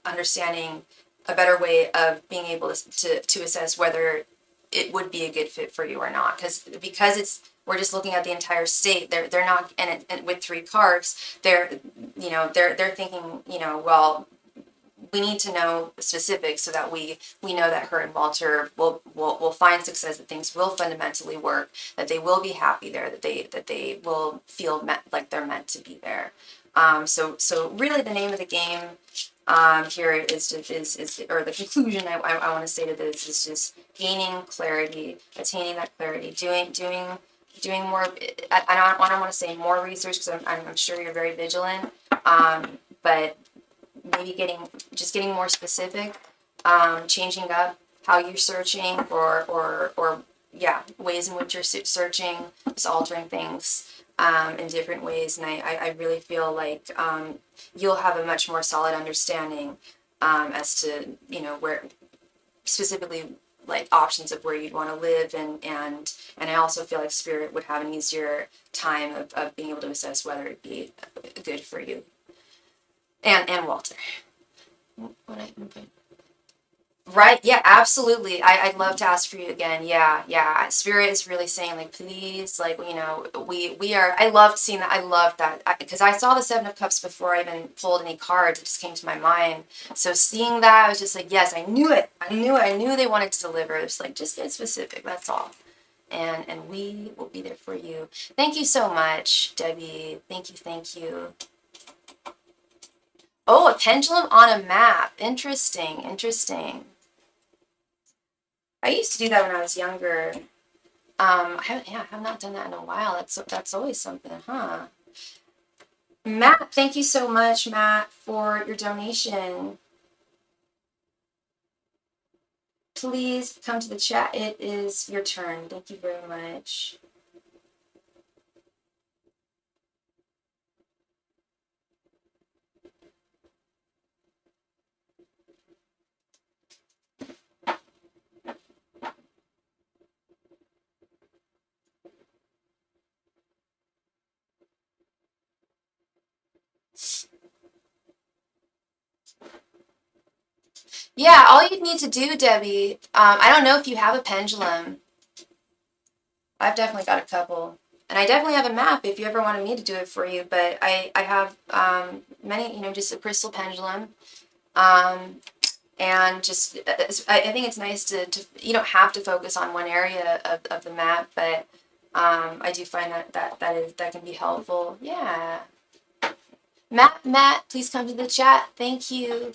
understanding, a better way of being able to assess whether it would be a good fit for you or not. Because we're just looking at the entire state. They're not, and with 3 cards, they're thinking, well, we need to know specifics so that we know that her and Walter will find success, that things will fundamentally work, that they will be happy there, that they will feel like they're meant to be there. So really the name of the game here is or the conclusion I want to say to this is just gaining clarity, attaining that clarity, doing more. I don't want to say more research, because I'm sure you're very vigilant, but maybe getting more specific, changing up how you're searching, or yeah, ways in which you're searching, just altering things in different ways. And I really feel like you'll have a much more solid understanding as to, where specifically, like, options of where you'd want to live, and I also feel like Spirit would have an easier time of being able to assess whether it'd be good for you and Walter. Right, yeah, absolutely. I'd love to ask for you again. Yeah. Spirit is really saying, like, please, like, we are, I loved seeing that. I loved that, because I saw the Seven of Cups before I even pulled any cards. It just came to my mind. So seeing that, I was just like, yes, I knew it. I knew they wanted to deliver. It's like, just get specific, that's all. And we will be there for you. Thank you so much, Debbie. Thank you. Oh, a pendulum on a map. Interesting. I used to do that when I was younger. I have not done that in a while. That's always something, huh? Matt, thank you so much, Matt, for your donation. Please come to the chat. It is your turn. Thank you very much. Yeah, all you need to do, Debbie, I don't know if you have a pendulum. I've definitely got a couple. And I definitely have a map if you ever wanted me to do it for you. But I have many, just a crystal pendulum. And just, I think it's nice to you don't have to focus on one area of the map, but I do find that can be helpful. Yeah. Matt, please come to the chat. Thank you.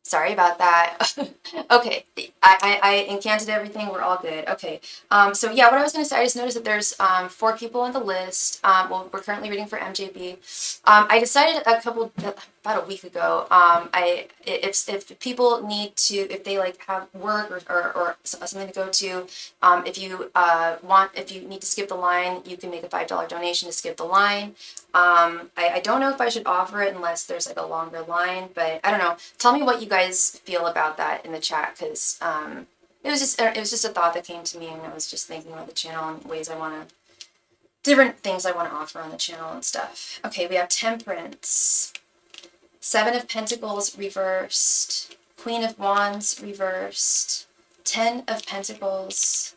Sorry about that. Okay, I incanted everything. We're all good. Okay. So yeah, what I was going to say, I just noticed that there's 4 people on the list. Well, we're currently reading for MJB. I decided about a week ago. If people need to, if they like have work or something to go to, if you need to skip the line, you can make a $5 donation to skip the line. I don't know if I should offer it unless there's like a longer line, but I don't know. Tell me what you guys feel about that in the chat, because it was just a thought that came to me, and I was just thinking about the channel and ways I want to, different things I want to offer on the channel and stuff. Okay, we have Temperance, 7 of Pentacles reversed, Queen of Wands reversed, 10 of Pentacles,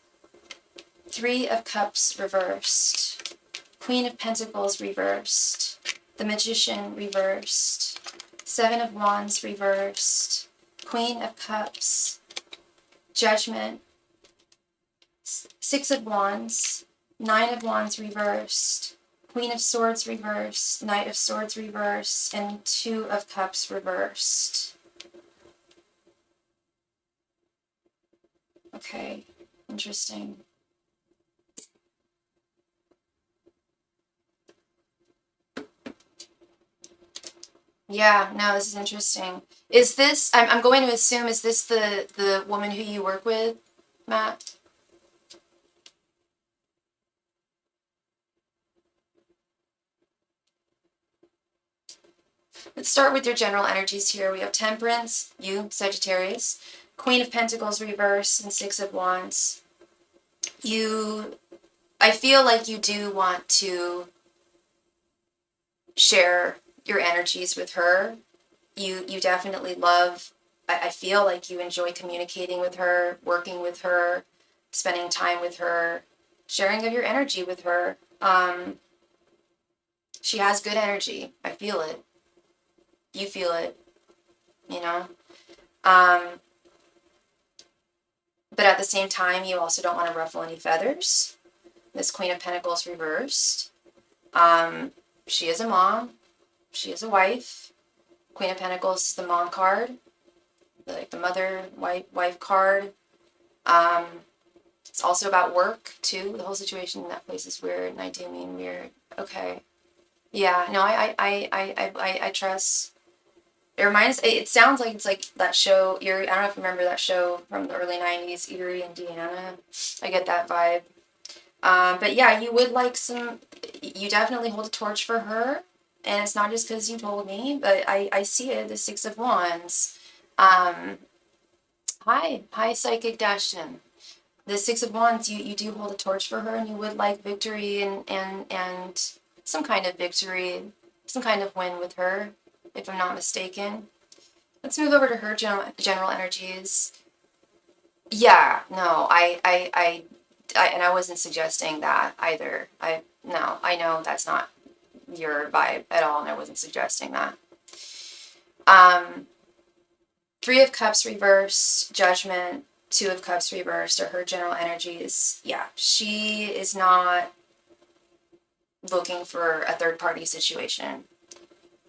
3 of Cups reversed, Queen of Pentacles reversed, the Magician reversed, 7 of Wands reversed, Queen of Cups, Judgment, 6 of Wands, 9 of Wands reversed, Queen of Swords reversed, Knight of Swords reversed, and 2 of Cups reversed. Okay, interesting. Yeah, no, this is interesting. Is this, I'm going to assume, is this the woman who you work with, Matt? Let's start with your general energies here. We have Temperance, you, Sagittarius, Queen of Pentacles reversed, and 6 of Wands. I feel like you do want to share your energies with her. You definitely love, I feel like you enjoy communicating with her, working with her, spending time with her, sharing of your energy with her. She has good energy. I feel it. You feel it, you know? But at the same time, you also don't want to ruffle any feathers. This Queen of Pentacles reversed. She is a mom. She is a wife. Queen of Pentacles is the mom card, like the mother, wife card. It's also about work, too. The whole situation in that place is weird, and I do mean weird. Okay. Yeah, no, I trust. It sounds like it's like that show, I don't know if you remember that show from the early 90s, Erie, Indiana. I get that vibe. But yeah, you would like you definitely hold a torch for her. And it's not just because you told me, but I see it, the 6 of Wands. Hi, Psychic Dashin. The 6 of Wands, you do hold a torch for her, and you would like victory and some kind of victory, some kind of win with her, if I'm not mistaken. Let's move over to her general energies. Yeah, no, and I wasn't suggesting that either. No, I know that's not your vibe at all, and I wasn't suggesting that. 3 of Cups reversed, Judgment, 2 of Cups reversed are her general energies. Yeah, she is not looking for a third-party situation.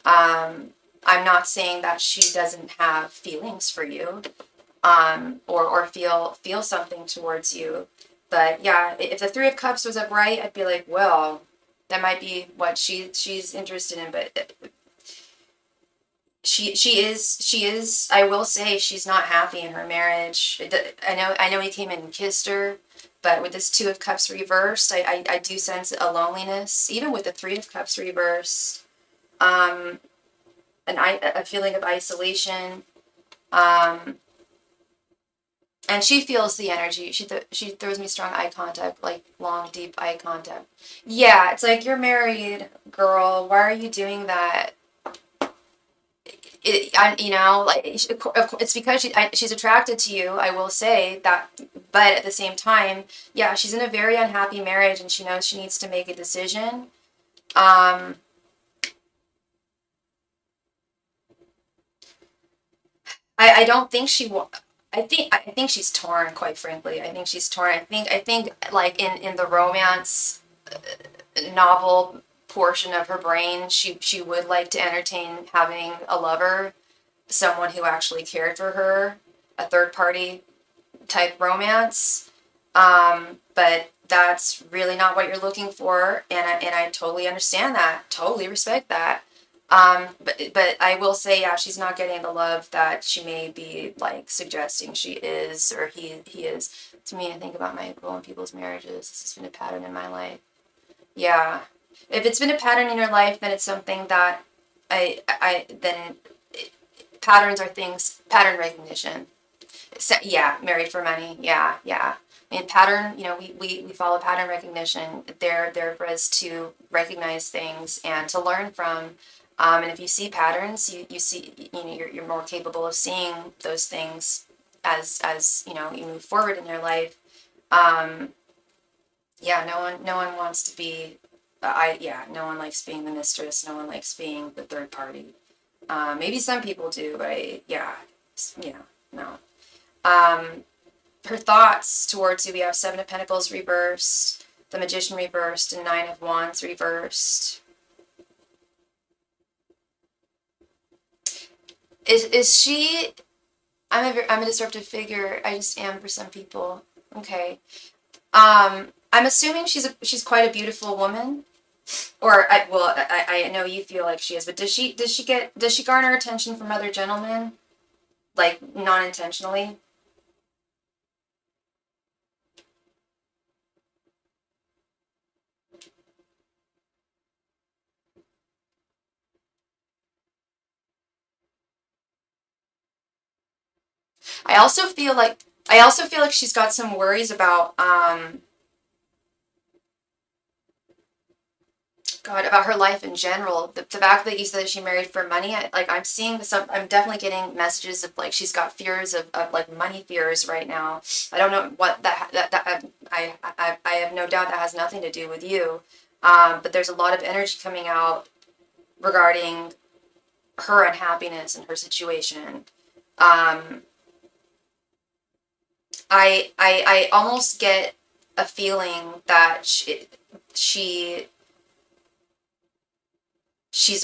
I'm not saying that she doesn't have feelings for you, or feel something towards you. But yeah, if the 3 of Cups was upright, I'd be like, well, that might be what she's interested in. But she is, I will say, she's not happy in her marriage. I know he came in and kissed her, but with this 2 of Cups reversed, I do sense a loneliness, even with the 3 of Cups reversed. A feeling of isolation. And she feels the energy. She throws me strong eye contact, like long, deep eye contact. Yeah, it's like, you're married, girl. Why are you doing that? It's because she's attracted to you. I will say that, but at the same time, yeah, she's in a very unhappy marriage, and she knows she needs to make a decision. I don't think I think she's torn, quite frankly. I think she's torn. I think like in the romance novel portion of her brain, she would like to entertain having a lover, someone who actually cared for her, a third party type romance. But that's really not what you're looking for, and I totally understand that, totally respect that. But I will say, yeah, she's not getting the love that she may be like suggesting she is, or he is. To me, I think about my role in people's marriages. This has been a pattern in my life. Yeah, if it's been a pattern in your life, then it's something that then patterns are things, pattern recognition. So, yeah, married for money. Yeah, yeah. I mean, pattern, we follow pattern recognition. They're there for us to recognize things and to learn from. And if you see patterns, you see, you're more capable of seeing those things as you move forward in your life. Um, yeah, no one wants to be, no one likes being the mistress. No one likes being the third party. Maybe some people do, but no. Um, Her thoughts towards you, we have Seven of Pentacles reversed, the Magician reversed, and Nine of Wands reversed. Is she? I'm a disruptive figure. I just am for some people. Okay. I'm assuming she's quite a beautiful woman, or I know you feel like she is, but does she garner attention from other gentlemen, like non-intentionally? I also feel like she's got some worries about God, about her life in general. The fact that you said that she married for money, I'm seeing some. I'm definitely getting messages of like she's got fears of like money fears right now. I don't know what I have no doubt that has nothing to do with you. But there's a lot of energy coming out regarding her unhappiness and her situation. Um, I almost get a feeling that she's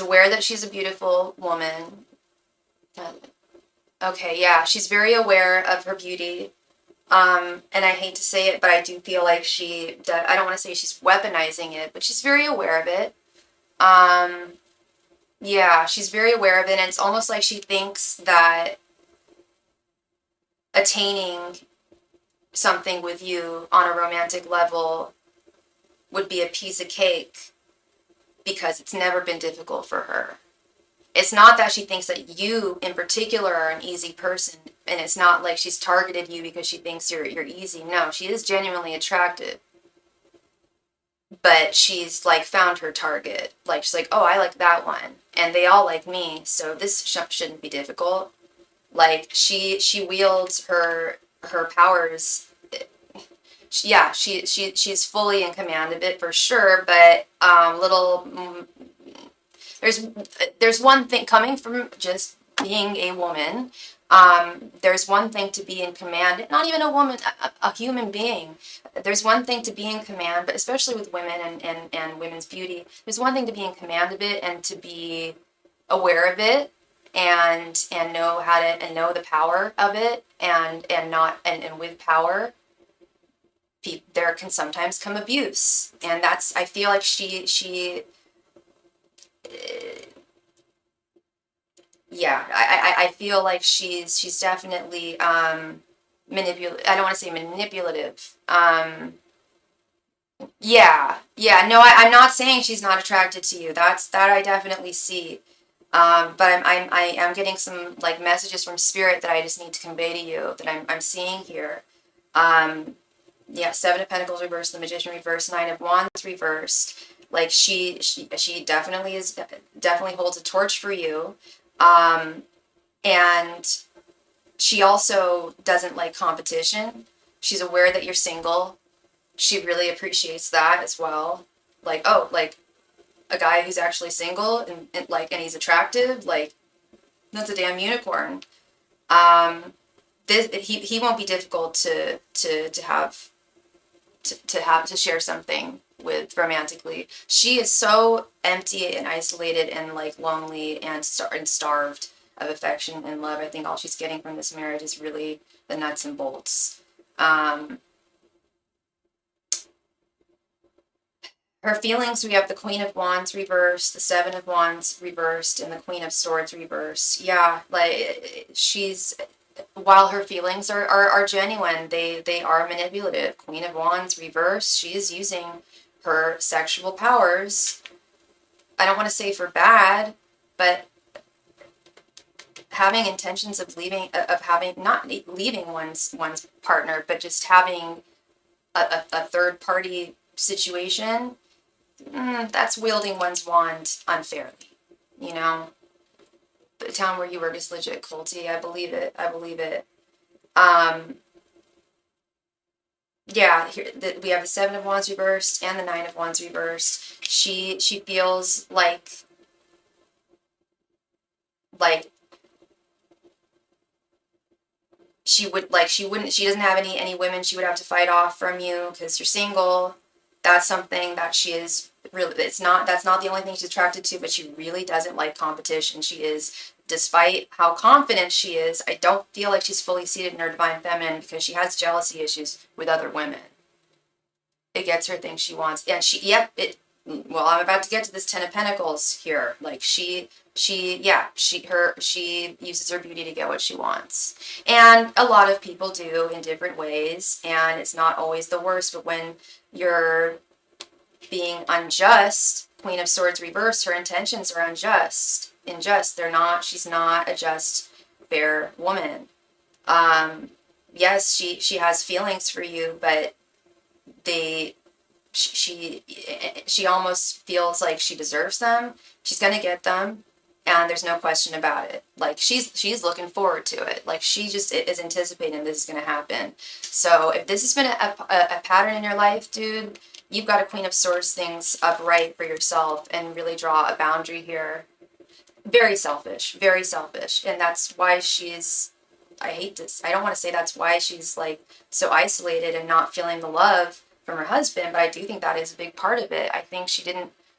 aware that she's a beautiful woman. Okay, yeah, she's very aware of her beauty. And I hate to say it, but I do feel like I don't want to say she's weaponizing it, but she's very aware of it. Um, yeah, she's very aware of it, and it's almost like she thinks that attaining something with you on a romantic level would be a piece of cake because it's never been difficult for her. It's not that she thinks that you in particular are an easy person, and it's not like she's targeted you because she thinks you're easy. No, she is genuinely attractive, but she's like found her target. Like she's like, oh, I like that one, and they all like me, so this shouldn't be difficult. Like she wields her powers. Yeah, she's fully in command of it for sure, but there's there's one thing coming from just being a woman. There's one thing to be in command, not even a woman, a human being. There's one thing to be in command, but especially with women and women's beauty, there's one thing to be in command of it and to be aware of it and know how to and know the power of it and with power there can sometimes come abuse, and that's I feel like she yeah, I feel like she's definitely I don't want to say manipulative. Yeah, no, I'm not saying she's not attracted to you. That I definitely see. But I am getting some like messages from spirit that I just need to convey to you that I'm seeing here. Yeah, Seven of Pentacles reversed, the Magician reversed, Nine of Wands reversed. Like she definitely holds a torch for you. And she also doesn't like competition. She's aware that you're single. She really appreciates that as well. Like, oh, like a guy who's actually single and he's attractive, like that's a damn unicorn. He won't be difficult to share something with romantically. She is so empty and isolated and like lonely and starved. of affection and love. I think all she's getting from this marriage is really the nuts and bolts. Her feelings, we have the Queen of Wands reversed, the Seven of Wands reversed, and the Queen of Swords reversed. Yeah, like while her feelings are genuine, they are manipulative. Queen of Wands reversed, she is using her sexual powers. I don't want to say for bad, but having intentions of not leaving one's partner, but just having a third party situation, that's wielding one's wand unfairly, you know. The town where you work is legit culty. I believe it. Yeah, here we have the Seven of Wands reversed and the Nine of Wands reversed. She feels like she doesn't have any women she would have to fight off from you because you're single. That's something that she is really, that's not the only thing she's attracted to, but she really doesn't like competition. She is, despite how confident she is, I don't feel like she's fully seated in her divine feminine because she has jealousy issues with other women. It gets her things she wants. And well, I'm about to get to this Ten of Pentacles here. Like she uses her beauty to get what she wants. And a lot of people do in different ways, and it's not always the worst, but when you're being unjust, Queen of Swords reversed, her intentions are unjust. She's not a just, fair woman. Yes, she has feelings for you, but she almost feels like she deserves them. She's gonna get them, and there's no question about it. Like she's looking forward to it. Like she just is anticipating this is gonna happen. So if this has been a pattern in your life, dude, you've got to Queen of Swords things upright for yourself and really draw a boundary here. Very selfish, and that's why she's. I hate this. I don't want to say that's why she's like so isolated and not feeling the love from her husband, but I do think that is a big part of it. I think she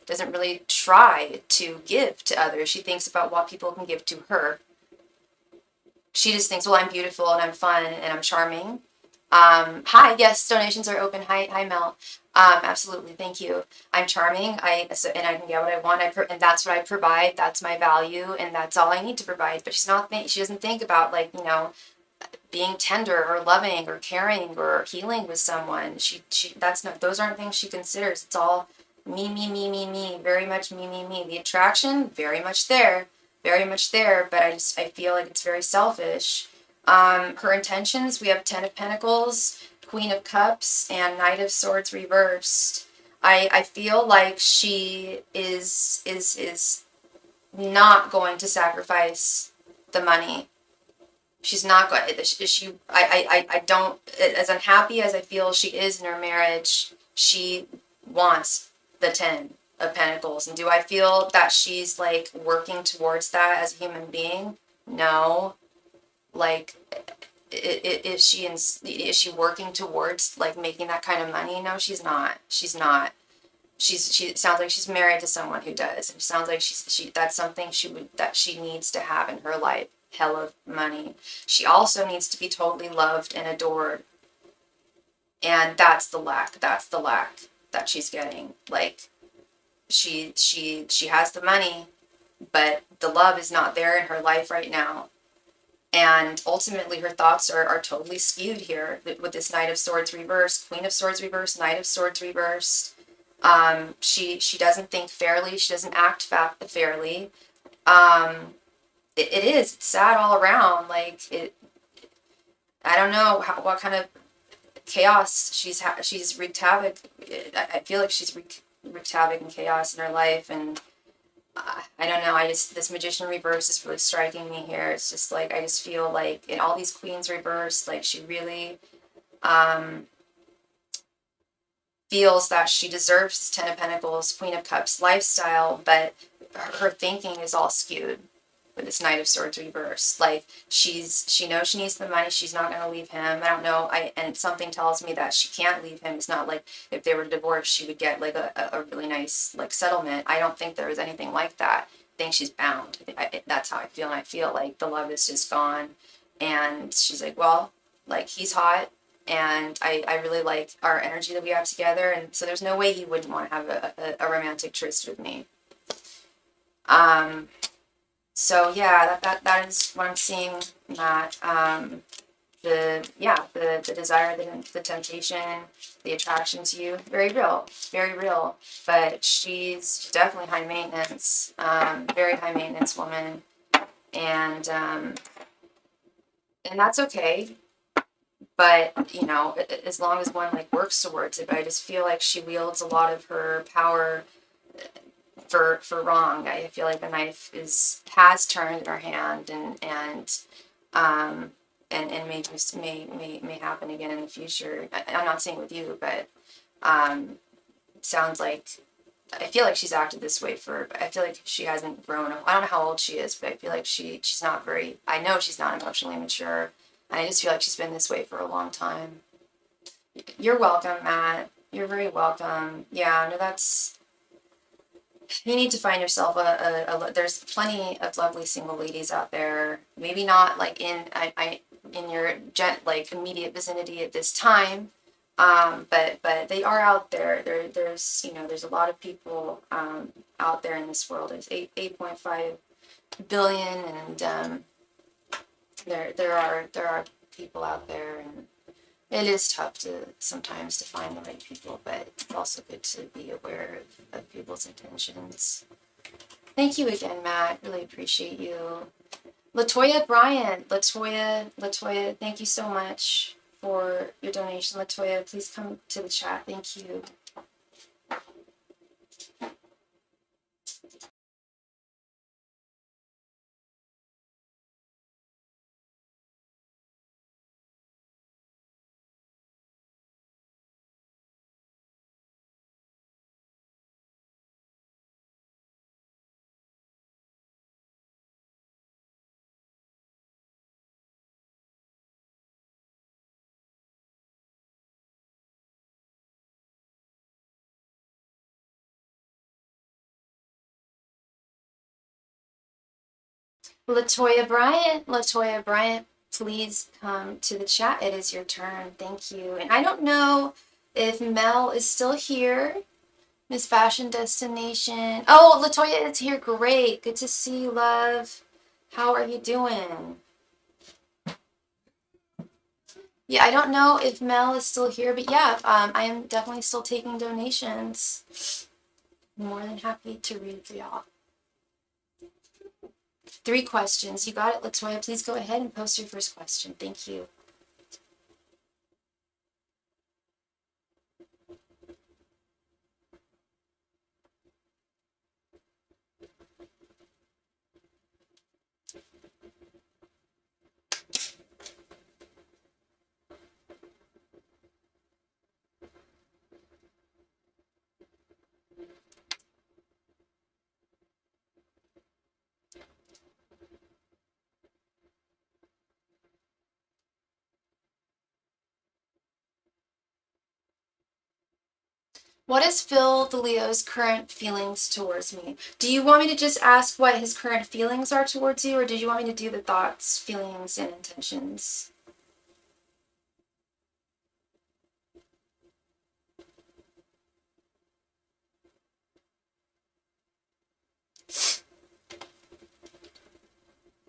doesn't really try to give to others. She thinks about what people can give to her. She just thinks, well, I'm beautiful and I'm fun and I'm charming. Hi, yes, donations are open. Hi, Mel. Absolutely, thank you. I'm charming. And I can get what I want. And that's what I provide. That's my value, and that's all I need to provide. But she doesn't think about being tender or loving or caring or healing with someone. Those aren't things she considers. It's all me, very much me. The attraction, very much there, but I feel like it's very selfish. Her intentions, we have Ten of Pentacles, Queen of Cups, and Knight of Swords reversed. I feel like she is not going to sacrifice the money. She's not going. I don't. As unhappy as I feel she is in her marriage, she wants the Ten of Pentacles. And do I feel that she's like working towards that as a human being? No. Like, is she working towards like making that kind of money? No, she's not. She sounds like she's married to someone who does. It sounds like that's something she needs to have in her life. Hell of money. She also needs to be totally loved and adored. And that's the lack that she's getting. Like she has the money, but the love is not there in her life right now. And ultimately her thoughts are totally skewed here with this Knight of Swords reversed, Queen of Swords reversed, Knight of Swords reversed. She doesn't think fairly. She doesn't act fairly. It's sad all around. Like I don't know what kind of chaos she's wreaked havoc. I feel like she's wreaked havoc and chaos in her life, and I don't know. This Magician reverse is really striking me here. It's just like I just feel like in all these Queens reversed, like she really feels that she deserves this Ten of Pentacles, Queen of Cups lifestyle, but her thinking is all skewed with this Knight of Swords reverse. Like she knows she needs the money. She's not going to leave him. I don't know. And something tells me that she can't leave him. It's not like if they were divorced, she would get like a really nice like settlement. I don't think there was anything like that. think she's bound. That's how I feel. And I feel like the love is just gone. And she's like, well, like, he's hot. And I really like our energy that we have together. And so there's no way he wouldn't want to have a romantic tryst with me. So yeah, that is what I'm seeing, Matt. The desire, the temptation, the attraction to you, very real, very real. But she's definitely high maintenance, very high maintenance woman, and that's okay. But you know, as long as one like works towards it. But I just feel like she wields a lot of her power for wrong. I feel like the knife has turned in her hand, and may happen again in the future. I'm not saying with you, but sounds like, I feel like she's acted this way I feel like she hasn't grown up. I don't know how old she is, but I feel like she's not very, I know she's not emotionally mature. And I just feel like she's been this way for a long time. You're welcome, Matt. You're very welcome. Yeah, no, you need to find yourself there's plenty of lovely single ladies out there. Maybe not like in your like immediate vicinity at this time, but they are out there. There's there's a lot of people out there in this world. There's 8.5 billion, and there are people out there, and it is tough sometimes to find the right people, but it's also good to be aware of people's intentions. Thank you again, Matt. Really appreciate you. Latoya Bryant. Latoya, thank you so much for your donation. Latoya, please come to the chat. Thank you. Latoya Bryant, please come to the chat. It is your turn. Thank you. And I don't know if Mel is still here. Miss Fashion Destination. Oh, Latoya is here. Great. Good to see you, love. How are you doing? Yeah, I don't know if Mel is still here, but yeah, I am definitely still taking donations. More than happy to read for y'all. 3 questions. You got it, Latoya. Please go ahead and post your first question. Thank you. What is Phil the Leo's current feelings towards me? Do you want me to just ask what his current feelings are towards you, or did you want me to do the thoughts, feelings, and intentions?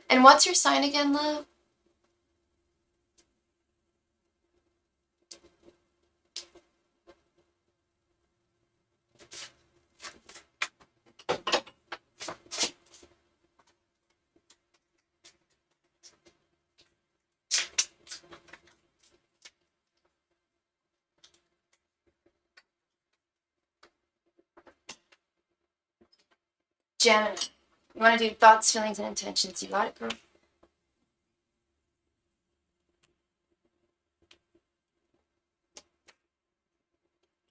And what's your sign again, love? Gemini. You want to do thoughts, feelings, and intentions. You got it, girl.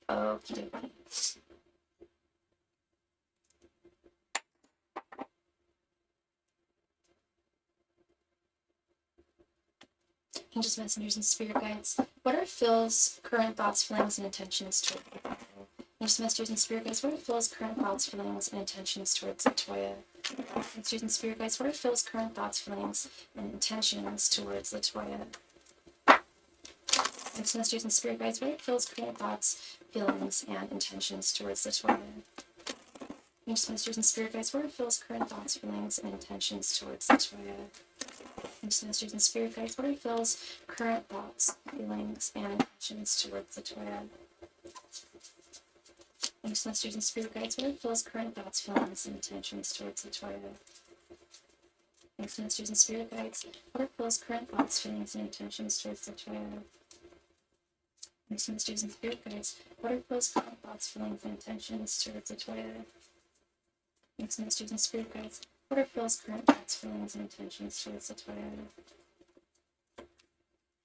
Okay. Angels, messengers, and spirit guides. What are Phil's current thoughts, feelings, and intentions toward you? Mixed messages and spirit guides, what are Phil's current thoughts, feelings, and intentions towards Latoya? Mixed and spirit guides, what are Phil's current thoughts, feelings, and intentions towards Latoya? Mixed messages and spirit guides, what are Phil's current thoughts, feelings, and intentions towards Latoya? Mixed messages and spirit guides, what are Phil's current thoughts, feelings, and intentions towards Latoya? Mixed messages and spirit guides, what are Phil's current thoughts, feelings, and intentions towards Latoya? Mixed messages and spirit guides, what are Phil's current thoughts, feelings, and intentions towards Latoya? Mixed messages and spirit guides, what are Phil's current thoughts, feelings, and intentions towards Latoya? Mixed messages and spirit guides, what are Phil's current thoughts, feelings, and intentions towards Latoya? Mixed messages and spirit guides, what are Phil's current thoughts, feelings, and intentions towards Latoya?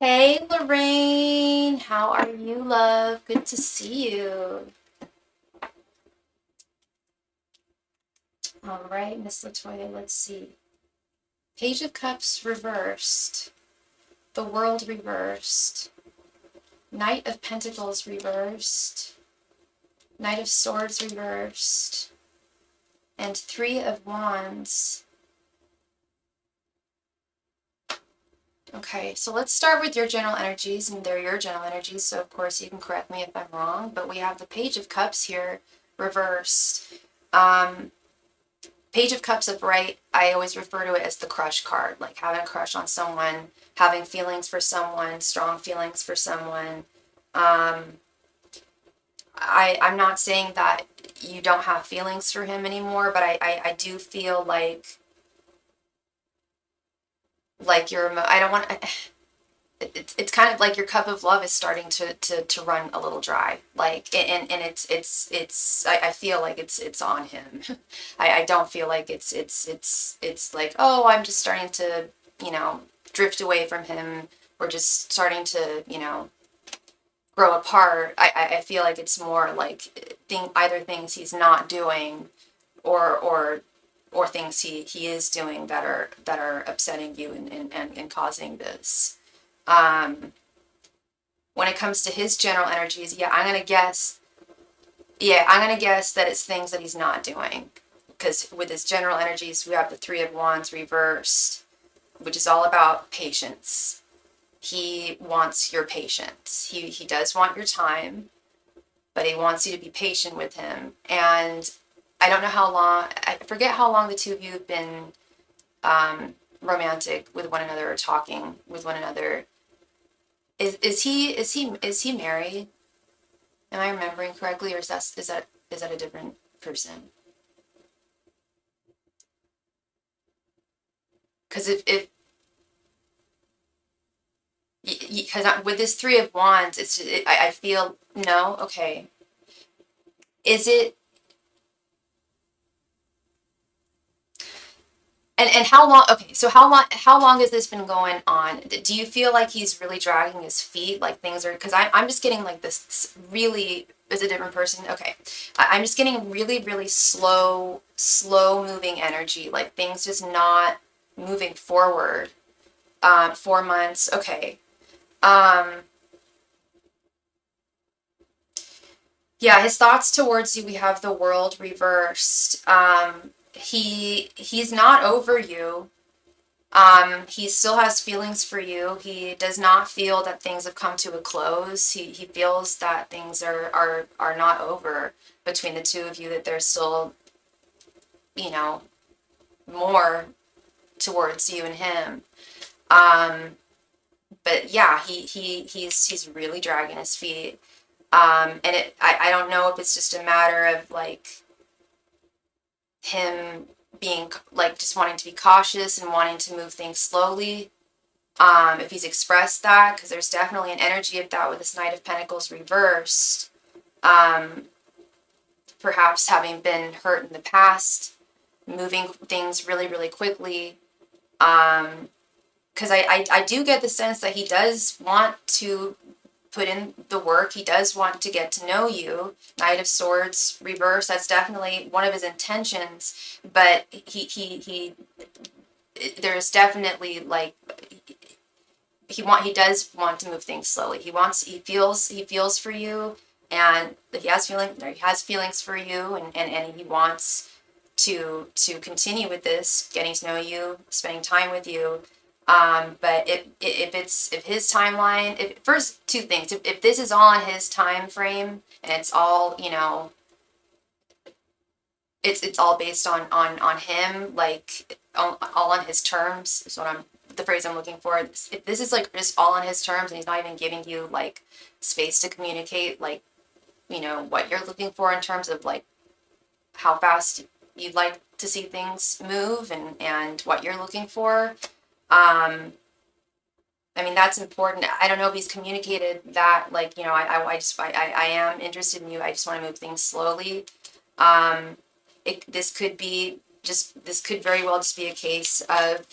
Hey, Lorraine, how are you, love? Good to see you. All right, Miss Latoya, let's see. Page of Cups reversed. The World reversed. Knight of Pentacles reversed. Knight of Swords reversed. And Three of Wands. Okay, so let's start with your general energies, and they're your general energies, so of course you can correct me if I'm wrong, but we have the Page of Cups here reversed. Page of Cups upright, I always refer to it as the crush card, like having a crush on someone, having feelings for someone, strong feelings for someone. I'm not saying that you don't have feelings for him anymore, but I do feel like you're, I don't want, it's kind of like your cup of love is starting to run a little dry, like, and it's I feel like it's on him. I don't feel like it's like, oh, I'm just starting to, drift away from him. We're just starting to, grow apart. I feel like it's more like either things he's not doing or things he is doing that are upsetting you and causing this. When it comes to his general energies, I'm gonna guess that it's things that he's not doing, because with his general energies we have the Three of Wands reversed, which is all about patience. He wants your patience. He does want your time, but he wants you to be patient with him. And I don't know how long, I forget how long the two of you have been romantic with one another or talking with one another. Is he married? Am I remembering correctly, or is that a different person? Because because with this Three of Wands, I feel, no, okay. Is it? And how long? Okay, so how long has this been going on? Do you feel like he's really dragging his feet? Like things are, because I'm just getting like this really is a different person. Okay, I'm just getting really slow moving energy. Like things just not moving forward. 4 months. Okay. Yeah, his thoughts towards you. We have the World reversed. He's not over you. He still has feelings for you. He does not feel that things have come to a close. He feels that things are not over between the two of you, that there's still, more towards you and him. But yeah, he's really dragging his feet. And I don't know if it's just a matter of like him being like just wanting to be cautious and wanting to move things slowly. If he's expressed that, because there's definitely an energy of that with this Knight of Pentacles reversed. Perhaps having been hurt in the past, moving things really quickly. Because I do get the sense that he does want to put in the work. He does want to get to know you. Knight of Swords reverse, that's definitely one of his intentions, but he there's definitely like he does want to move things slowly. He feels for you, and he has feelings for you, and he wants to continue with this, getting to know you, spending time with you. But if his timeline, first two things, if this is all on his time frame and it's all, you know, it's all based on him, like all on his terms is the phrase I'm looking for. If this is like just all on his terms and he's not even giving you like space to communicate, like, you know, what you're looking for in terms of like how fast you'd like to see things move, and what you're looking for. I mean, that's important. I don't know if he's communicated that, like, you know, I am interested in you. I just want to move things slowly. This could very well just be a case of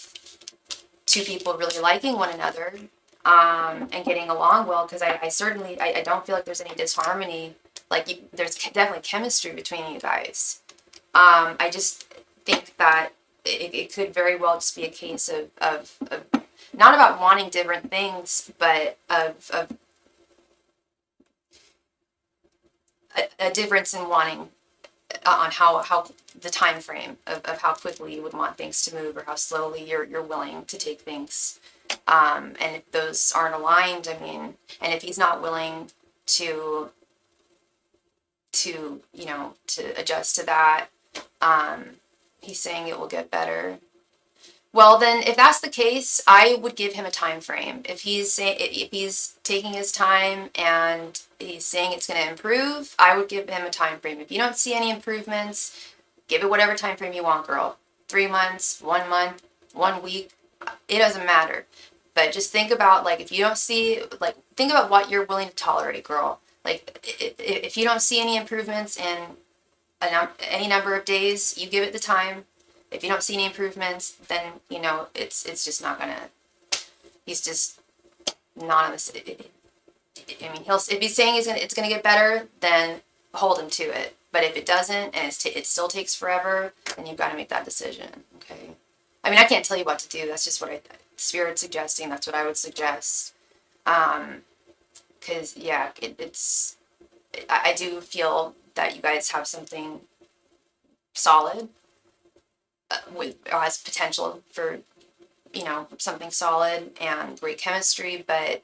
two people really liking one another, and getting along well, because I don't feel like there's any disharmony. Like, there's definitely chemistry between you guys. I just think that it could very well just be a case of not about wanting different things, but of a difference in wanting, on how the time frame of how quickly you would want things to move, or how slowly you're willing to take things. And if those aren't aligned, I mean, and if he's not willing to you know, to adjust to that, he's saying it will get better. Well, then, if that's the case, I would give him a time frame. If he's taking his time and he's saying it's going to improve, I would give him a time frame. If you don't see any improvements, give it whatever time frame you want, girl. 3 months, 1 month, 1 week, it doesn't matter. But just think about, like, if you don't see, like, think about what you're willing to tolerate, girl. Like, if you don't see any improvements in any number of days, you give it the time. If you don't see any improvements, then, you know, it's just not gonna, he's just not on this. I mean, if he's saying it's gonna get better, then hold him to it. But if it doesn't, and it still takes forever, then you've got to make that decision. Okay. I mean, I can't tell you what to do. That's just what Spirit's suggesting. That's what I would suggest. Because yeah, I do feel that you guys have something solid, has potential for, you know, something solid and great chemistry, but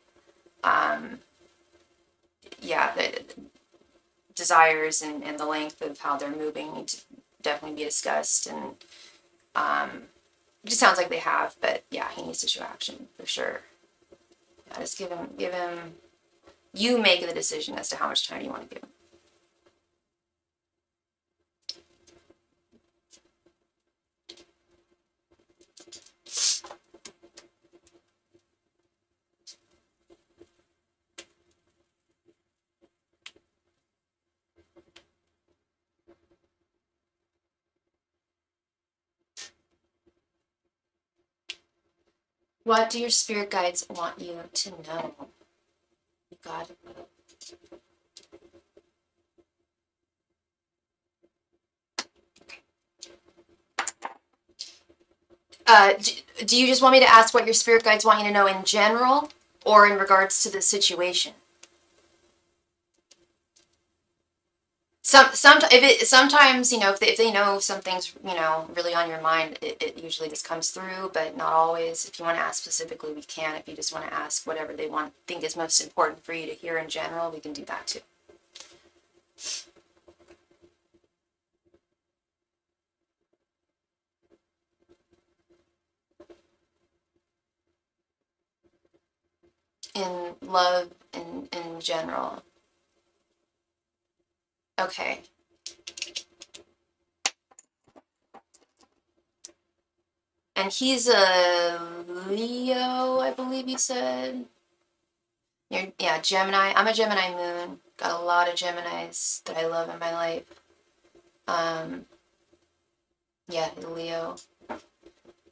yeah, the desires and the length of how they're moving need to definitely be discussed, and it just sounds like they have, but yeah, he needs to show action for sure. Yeah, just give him, you make the decision as to how much time you want to give him. What do your spirit guides want you to know? You got it. Do you just want me to ask what your spirit guides want you to know in general, or in regards to the situation? Sometimes, you know, if they know something's, you know, really on your mind, it usually just comes through, but not always. If you want to ask specifically, we can. If you just want to ask whatever they think is most important for you to hear in general, we can do that too. In love, in general. Okay. And he's a Leo, I believe you said. Yeah, Gemini. I'm a Gemini moon. Got a lot of Geminis that I love in my life. Yeah, Leo.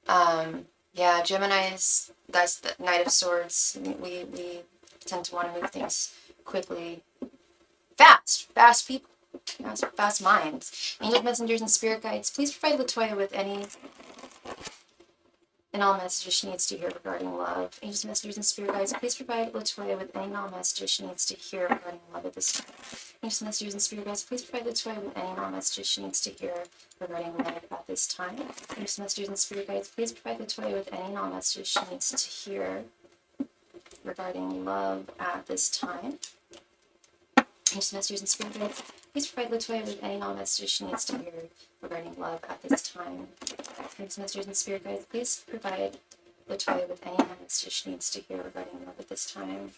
Yeah, Geminis, that's the Knight of Swords. We tend to want to move things quickly. Fast people. Fast minds. Angels, messengers, and spirit guides, please provide Latoya with any and all messages she needs to hear regarding love. Angels, messengers, and spirit guides, please provide Latoya with any and all messages she needs to hear regarding love at this time. Angels, messengers, and spirit guides, please provide Latoya with any and all messages she needs to hear regarding love at this time. Angels, messengers, and spirit guides, please provide Latoya with any and all messages she needs to hear regarding love at this time. Angels, messengers, and spirit guides, please provide Latoya with any and all messages she needs to hear regarding love at this time. Angels, messengers, and spirit guides, please provide Latoya with any and all messages she needs to hear regarding love at this time.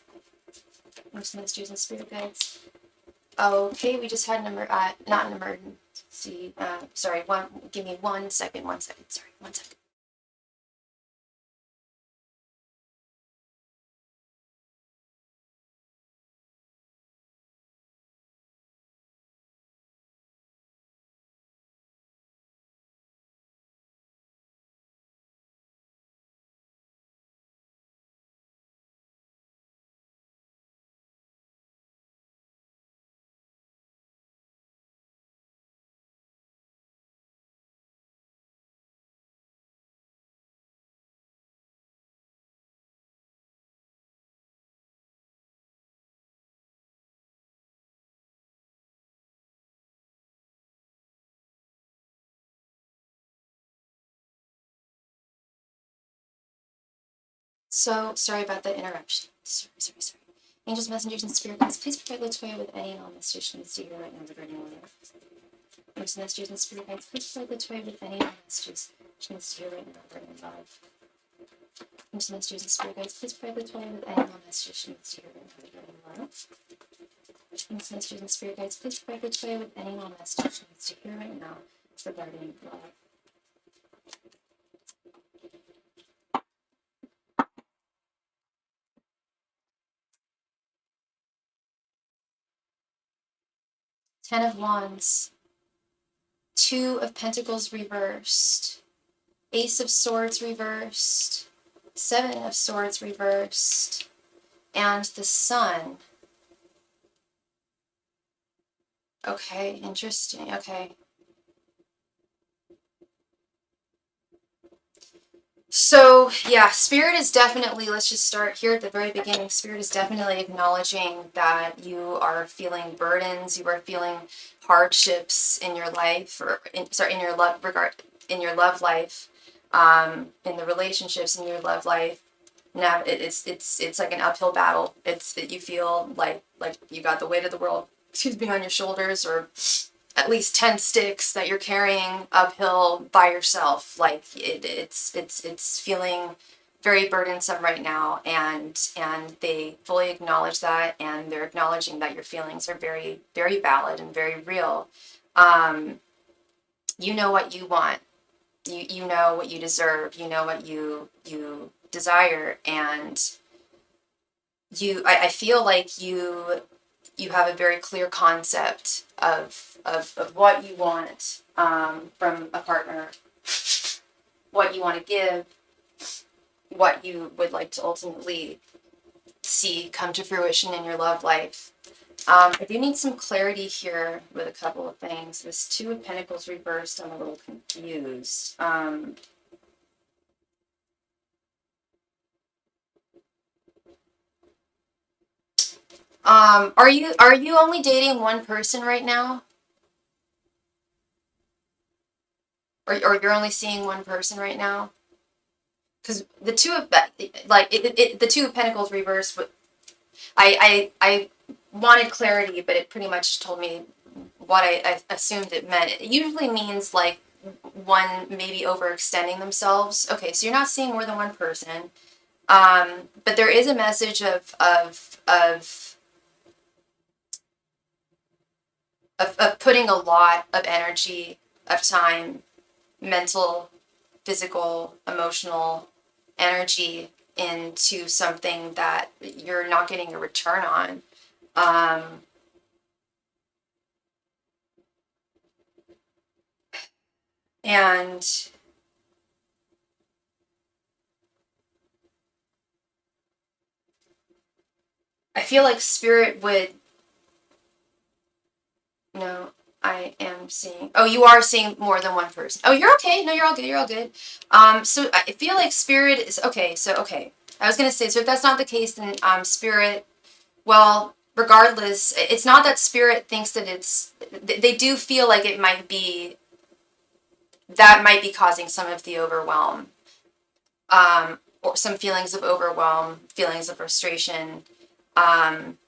Angels, messengers, and spirit guides. Okay, we just had not an emergency. Sorry, give me 1 second. Sorry, 1 second. So, sorry about the interruption. Sorry. Angels, messengers, and spirit guides, please provide Latoya with any and all messages she needs to hear right now regarding love. Angels, messengers, and spirit guides, please provide Latoya with any and all messages she needs to hear right now regarding love. Angels, messengers, and spirit guides, please provide Latoya with any and all messages she needs to hear right now regarding love. Angels, messengers, and spirit guides, please provide Latoya with any and all messages she needs to hear right now regarding love. 10 of Wands, 2 of Pentacles reversed, Ace of Swords reversed, 7 of Swords reversed, and the Sun. Okay, interesting. Okay. So, yeah, Spirit is definitely, let's just start here at the very beginning. Spirit is definitely acknowledging that you are feeling burdens, you are feeling hardships in your life, or in your love life, in the relationships in your love life. Now it's like an uphill battle. It's that you feel like you got the weight of the world, on your shoulders, or at least 10 sticks that you're carrying uphill by yourself. Like it's feeling very burdensome right now, and they fully acknowledge that, and they're acknowledging that your feelings are very, very valid and very real. You know what you want. You know what you deserve. You know what you desire, and I feel like you have a very clear concept of what you want from a partner, what you want to give, what you would like to ultimately see come to fruition in your love life. I do need some clarity here with a couple of things. This 2 of Pentacles reversed, I'm a little confused. Are you only dating one person right now? Or you're only seeing one person right now? Because the 2 of the 2 of Pentacles reversed, but I wanted clarity, but it pretty much told me what I assumed it meant. It usually means like one maybe overextending themselves. Okay, so you're not seeing more than one person, but there is a message of putting a lot of energy, of time, mental, physical, emotional energy into something that you're not getting a return on. And I feel like Spirit would, you know, I I am seeing. Oh, you are seeing more than one person. Oh, you're okay. No, you're all good. You're all good. So I feel like spirit is okay. So okay, I was gonna say, so if that's not the case, then spirit. Well, regardless, it's not that spirit thinks that it's. They do feel like it might be. That might be causing some of the overwhelm, or some feelings of overwhelm, feelings of frustration. Um,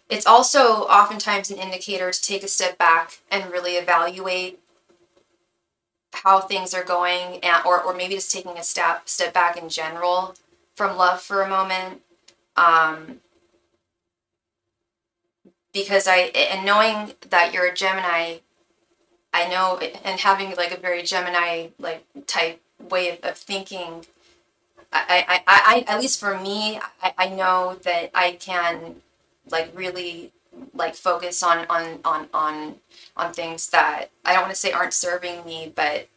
It's also oftentimes an indicator to take a step back and really evaluate how things are going, and, or maybe just taking a step back in general from love for a moment. Um, because and knowing that you're a Gemini, I know, and having like a very Gemini like type way of thinking, at least for me, I know that I can like really like focus on things that I don't want to say aren't serving me, but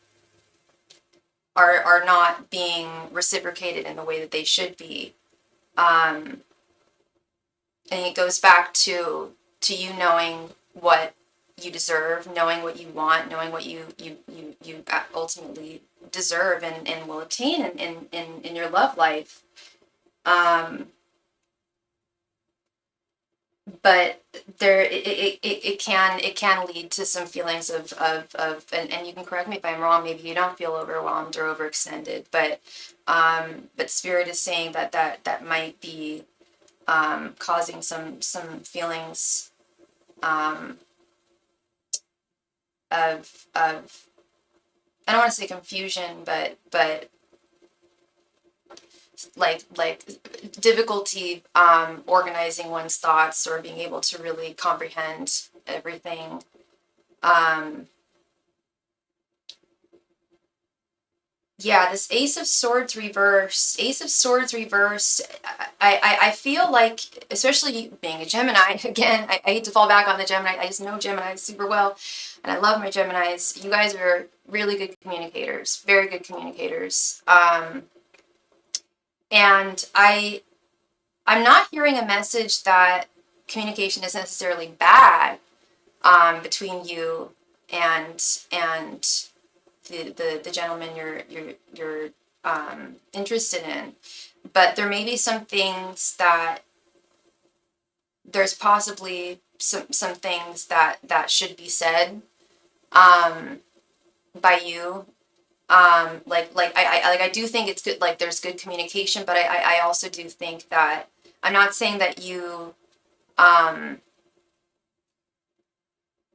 are not being reciprocated in the way that they should be. And it goes back to you knowing what you deserve, knowing what you want, knowing what you ultimately deserve and will obtain in your love life. But there it can lead to some feelings of and you can correct me if I'm wrong, maybe you don't feel overwhelmed or overextended, but spirit is saying that might be causing some feelings of I don't want to say confusion, but like difficulty organizing one's thoughts or being able to really comprehend everything. Yeah, this Ace of Swords reversed. I feel like, especially being a Gemini, again, I hate to fall back on the Gemini. I just know Gemini super well, and I love my Geminis. You guys are really good communicators, very good communicators. And I'm not hearing a message that communication is necessarily bad between you and the gentleman you're interested in, but there may be some things that there's possibly some things that should be said by you. I do think it's good, like there's good communication, but I also do think that I'm not saying that you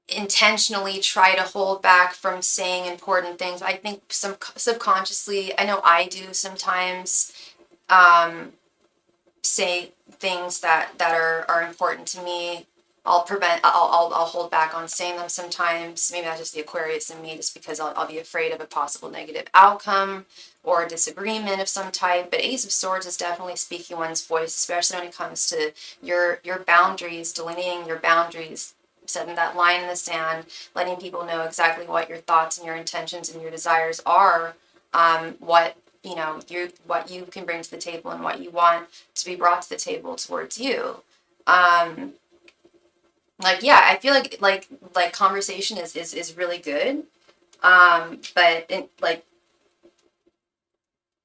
intentionally try to hold back from saying important things. I think some subconsciously, I know I do sometimes say things that are important to me. I'll hold back on saying them sometimes. Maybe that's just the Aquarius in me, just because I'll be afraid of a possible negative outcome or a disagreement of some type. But Ace of Swords is definitely speaking one's voice, especially when it comes to your boundaries, delineating your boundaries, setting that line in the sand, letting people know exactly what your thoughts and your intentions and your desires are, what what you can bring to the table and what you want to be brought to the table towards you. Yeah, I feel like conversation is really good. But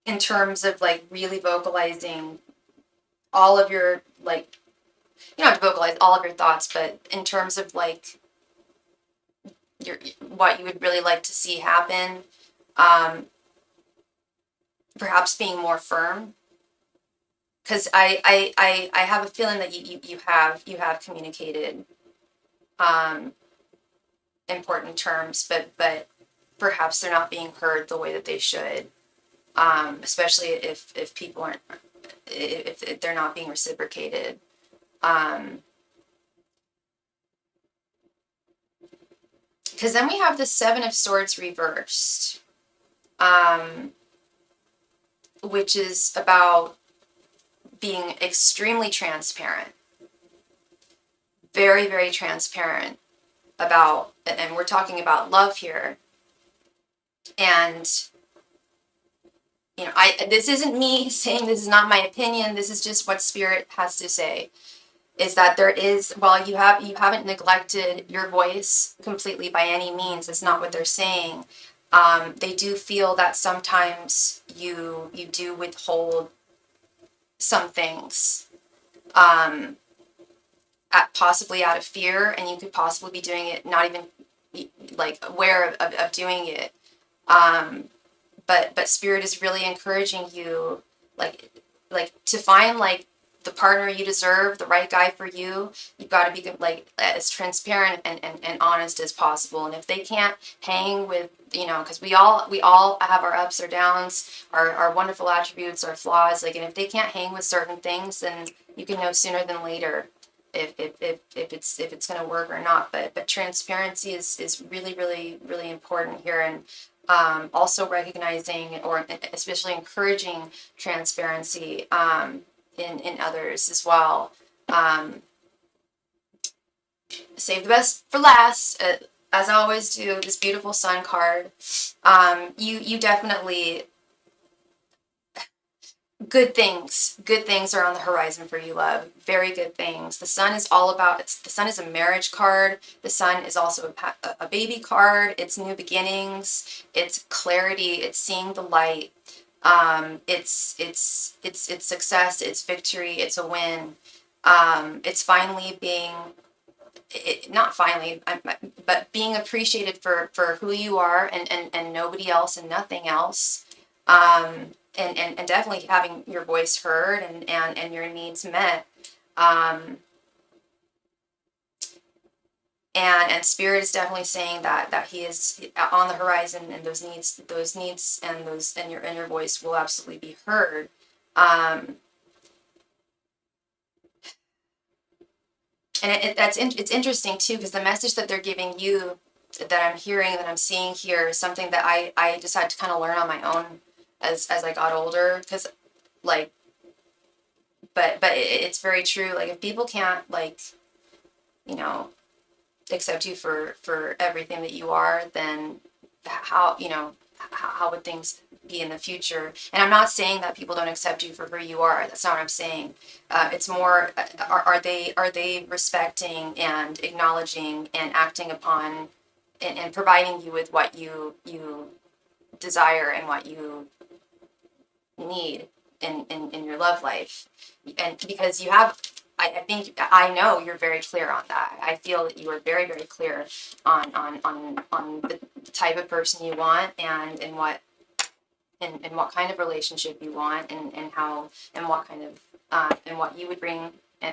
in terms of like really vocalizing all of your like, you don't have to vocalize all of your thoughts, but in terms of like what you would really like to see happen, perhaps being more firm, because I have a feeling that you have communicated important terms, but perhaps they're not being heard the way that they should, especially if people aren't, if they're not being reciprocated. Because then we have the Seven of Swords reversed, which is about being extremely transparent, very, very transparent about, and we're talking about love here. And, this isn't me saying, this is not my opinion, this is just what Spirit has to say. is that there is, while you haven't neglected your voice completely by any means, it's not what they're saying. They do feel that sometimes you do withhold some things, um, possibly out of fear, and you could possibly be doing it not even like aware of doing it. Um, but Spirit is really encouraging you, like to find like the partner you deserve, the right guy for you. You've got to be like as transparent and honest as possible. And if they can't hang with, because we all have our ups or downs, our wonderful attributes, our flaws, like, and if they can't hang with certain things, then you can know sooner than later if it's going to work or not. But transparency is really, really, really important here. And also recognizing, or especially encouraging, transparency in others as well. Save the best for last, as I always do. This beautiful Sun card. You definitely, good things are on the horizon for you, love. Very good things. The Sun is all about, the Sun is a marriage card. The Sun is also a baby card. It's new beginnings. It's clarity. It's seeing the light. It's success. It's victory. It's a win. It's finally being, not finally, but being appreciated for who you are, and nobody else and nothing else. And definitely having your voice heard, and your needs met. And Spirit is definitely saying that he is on the horizon, and those needs and your voice will absolutely be heard. And it's interesting too, because the message that they're giving you, that I'm hearing, that I'm seeing here, is something that I just had to kind of learn on my own as I got older. Because like, but it's very true. Like, if people can't, like, accept you for everything that you are, then how would things be in the future? And I'm not saying that people don't accept you for who you are. That's not what I'm saying. It's more, are they respecting and acknowledging and acting upon, and providing you with what you desire and what you need in your love life. And because you have, I know you're very clear on that. I feel that you are very, very clear on the type of person you want, and what kind of relationship you want, and how, and what kind of and what you would bring,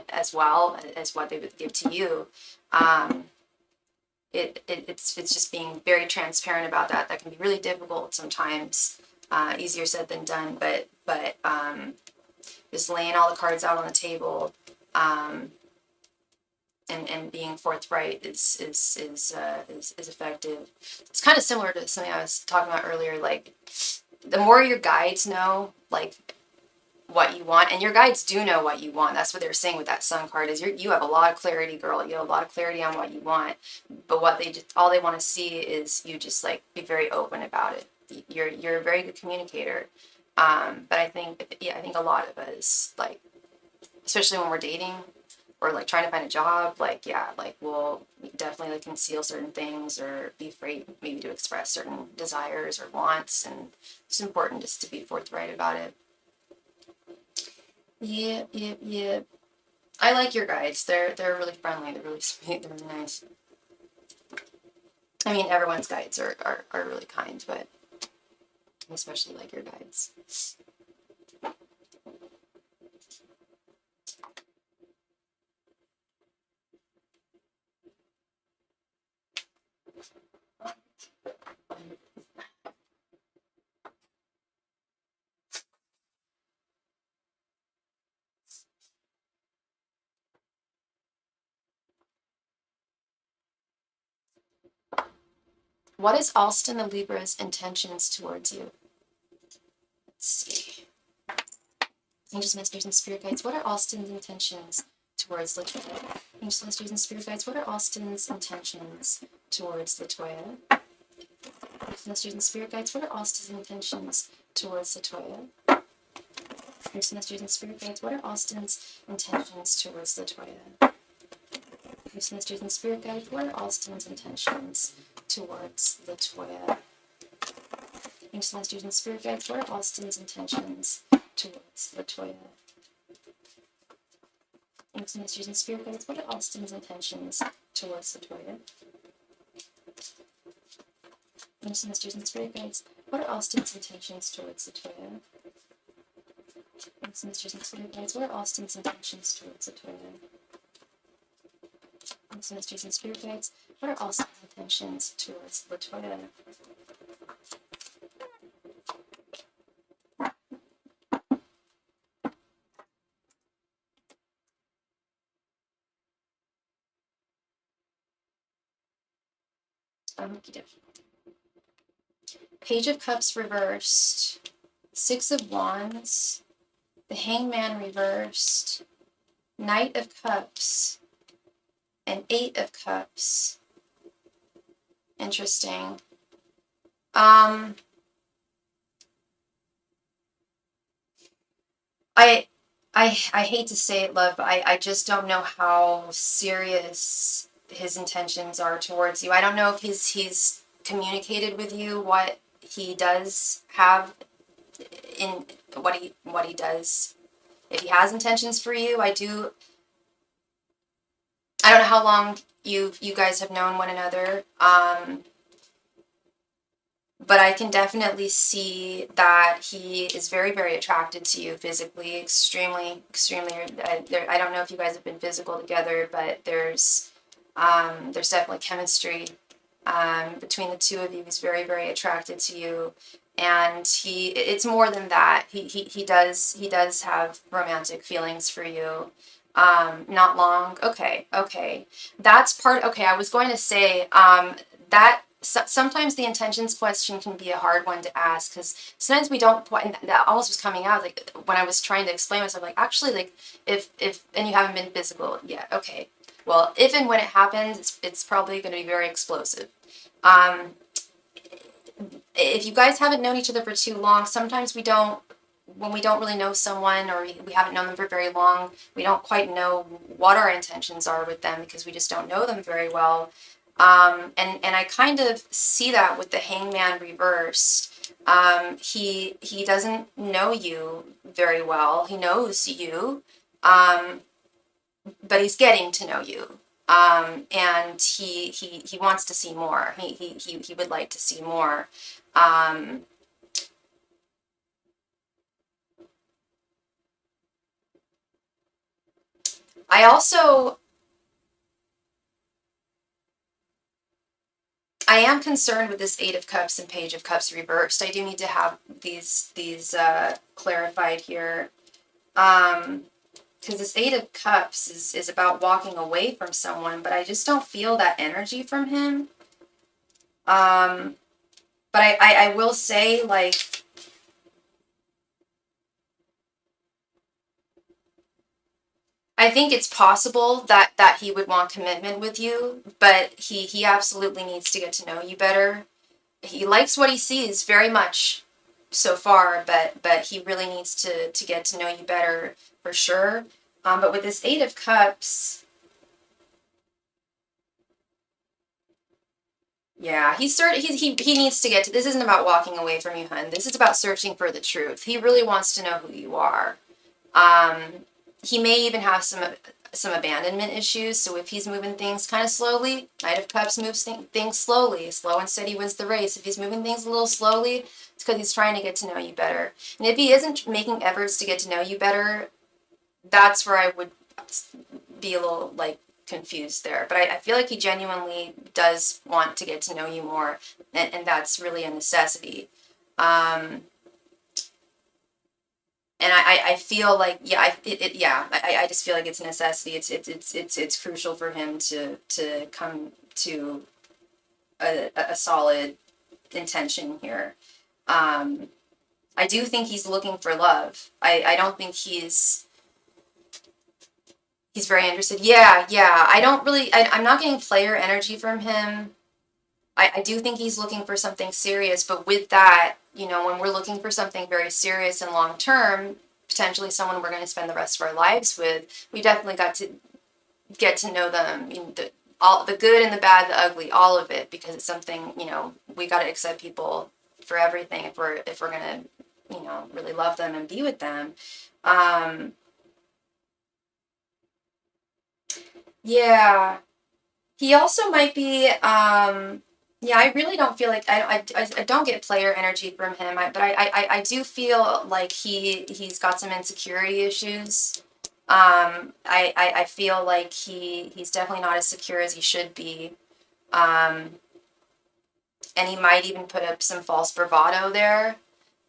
as well as what they would give to you. It's just being very transparent about that. That can be really difficult sometimes. Easier said than done, but just laying all the cards out on the table, and being forthright is effective. It's kind of similar to something I was talking about earlier. Like, the more your guides know, like, what you want, and your guides do know what you want. That's what they're saying with that Sun card, is you have a lot of clarity, girl. You have a lot of clarity on what you want, but what all they want to see is you just, like, be very open about it. You're a very good communicator. But I think a lot of us, like, especially when we're dating or, like, trying to find a job, like, yeah, like, we'll definitely, like, conceal certain things, or be afraid maybe to express certain desires or wants, and it's important just to be forthright about it. Yep. I like your guides. They're really friendly. They're really sweet. They're really nice. I mean, everyone's guides are really kind, but I especially like your guides. What is Alston the Libra's intentions towards you? Let's see. Angels, Masters, and Spirit Guides. What are Alston's intentions towards Latoya? Angels, Masters, and Spirit Guides. What are Alston's intentions towards Latoya? Angels, Masters, and Spirit Guides. What are Alston's intentions towards Latoya? Houston messages and spirit guides, what are Austin's intentions towards Latoya? Houston messages and spirit guides, what are Austin's intentions towards Latoya? Houston messages and spirit guides, what are Austin's intentions towards Latoya? Houston messages and spirit guides, what are Austin's intentions towards Latoya? Houston messages and spirit guides, what are Austin's intentions towards Latoya? Houston messages and spirit guides, what are Austin's intentions towards Latoya? Houston messages and spirit guides, what are Austin's intentions towards Latoya? Page of Cups reversed, Six of Wands, the Hangman reversed, Knight of Cups, and Eight of Cups. Interesting. I hate to say it, love, but I just don't know how serious his intentions are towards you. I don't know if he's communicated with you what he does have in what he does. If he has intentions for you, I don't know how long you guys have known one another. But I can definitely see that he is very, very attracted to you physically, extremely, extremely. I don't know if you guys have been physical together, but there's definitely chemistry between the two of you. He's very, very attracted to you, and it's more than that. He does have romantic feelings for you. Not long. Okay. That's part. Okay, I was going to say that. So, sometimes the intentions question can be a hard one to ask because sometimes we don't quite, that almost was coming out like when I was trying to explain myself, like actually like if and you haven't been physical yet, okay, well, if and when it happens, it's probably going to be very explosive. If you guys haven't known each other for too long, sometimes when we don't really know someone or we haven't known them for very long, we don't quite know what our intentions are with them because we just don't know them very well. And I kind of see that with the Hangman reversed. He doesn't know you very well. He knows you, but he's getting to know you. And he wants to see more. He would like to see more. I am concerned with this Eight of Cups and Page of Cups reversed. I do need to have these clarified here. Because this Eight of Cups is about walking away from someone, but I just don't feel that energy from him. But I will say, like, I think it's possible that he would want commitment with you, but he absolutely needs to get to know you better. He likes what he sees very much so far, but he really needs to get to know you better for sure. But with this Eight of Cups, yeah, he needs to get to, this isn't about walking away from you, hun. This is about searching for the truth. He really wants to know who you are. He may even have some abandonment issues, so if he's moving things kind of slowly, Knight of Cups moves things slowly. Slow and steady wins the race. If he's moving things a little slowly, it's because he's trying to get to know you better. And if he isn't making efforts to get to know you better, that's where I would be a little, like, confused there. But I feel like he genuinely does want to get to know you more, and that's really a necessity. And I feel like, yeah, I just feel like it's a necessity. It's crucial for him to come to a solid intention here. I do think he's looking for love. I don't think he's very interested. Yeah. I'm not getting player energy from him. I do think he's looking for something serious, but with that, when we're looking for something very serious and long term, potentially someone we're going to spend the rest of our lives with, we definitely got to get to know them, all the good and the bad, the ugly, all of it, because it's something, we got to accept people for everything if we're going to, really love them and be with them. Yeah. He also might be, I really don't feel like, I don't get player energy from him, but I do feel like he's got some insecurity issues. I feel like he's definitely not as secure as he should be. And he might even put up some false bravado there.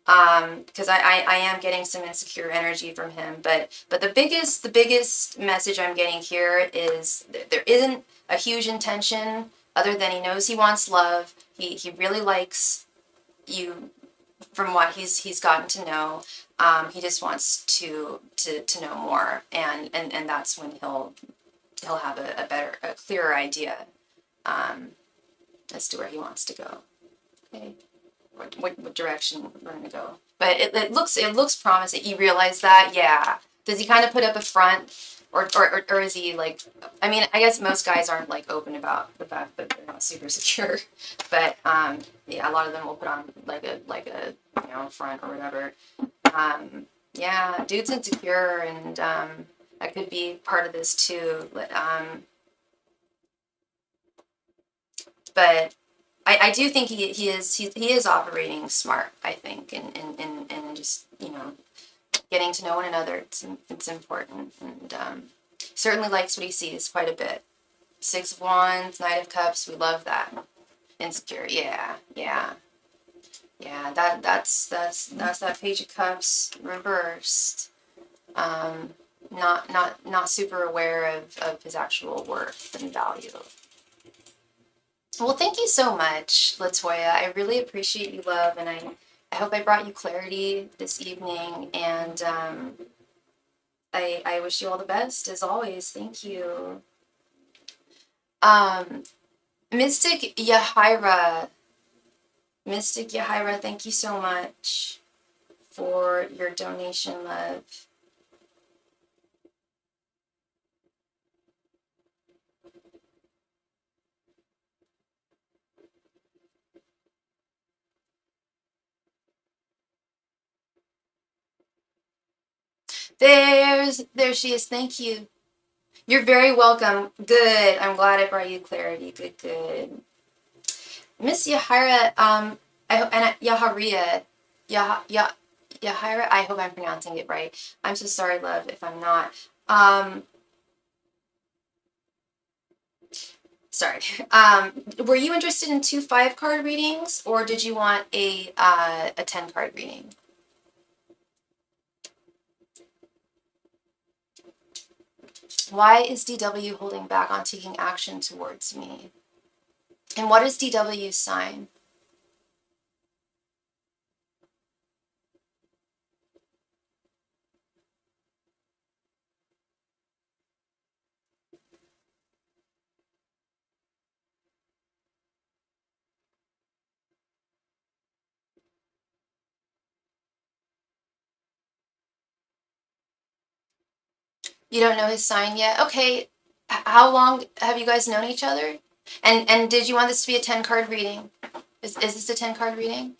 Because I am getting some insecure energy from him, but the biggest message I'm getting here is there isn't a huge intention other than he knows he wants love. He really likes you from what he's gotten to know. He just wants to know more, and that's when he'll have a clearer idea as to where he wants to go. Okay. What direction we're going to go. But it looks promising. You realize that? Yeah. Does he kind of put up a front? Or is he like, I mean, I guess most guys aren't like open about the fact that they're not super secure. But yeah, a lot of them will put on like a front or whatever. Yeah, dude's insecure, and that could be part of this too. But I do think he is operating smart, I think, and just, getting to know one another. It's important, and certainly likes what he sees quite a bit. 6 of Wands, Knight of Cups, we love that. Insecure, yeah. That's that Page of Cups reversed. Not super aware of his actual worth and value. Well, thank you so much, Latoya. I really appreciate you, love, and I hope I brought you clarity this evening, and I wish you all the best, as always. Thank you. Mystic Yahira, thank you so much for your donation, love. There she is. Thank you. You're very welcome. Good. I'm glad I brought you clarity. Good. Miss Yahira, Yahira, I hope I'm pronouncing it right. I'm so sorry, love, if I'm not. Sorry. Were you interested in 2 5-card readings, or did you want a 10-card reading? Why is DW holding back on taking action towards me? And what is DW's sign? You don't know his sign yet? Okay. How long have you guys known each other? And did you want this to be a 10-card reading? Is this a 10-card reading?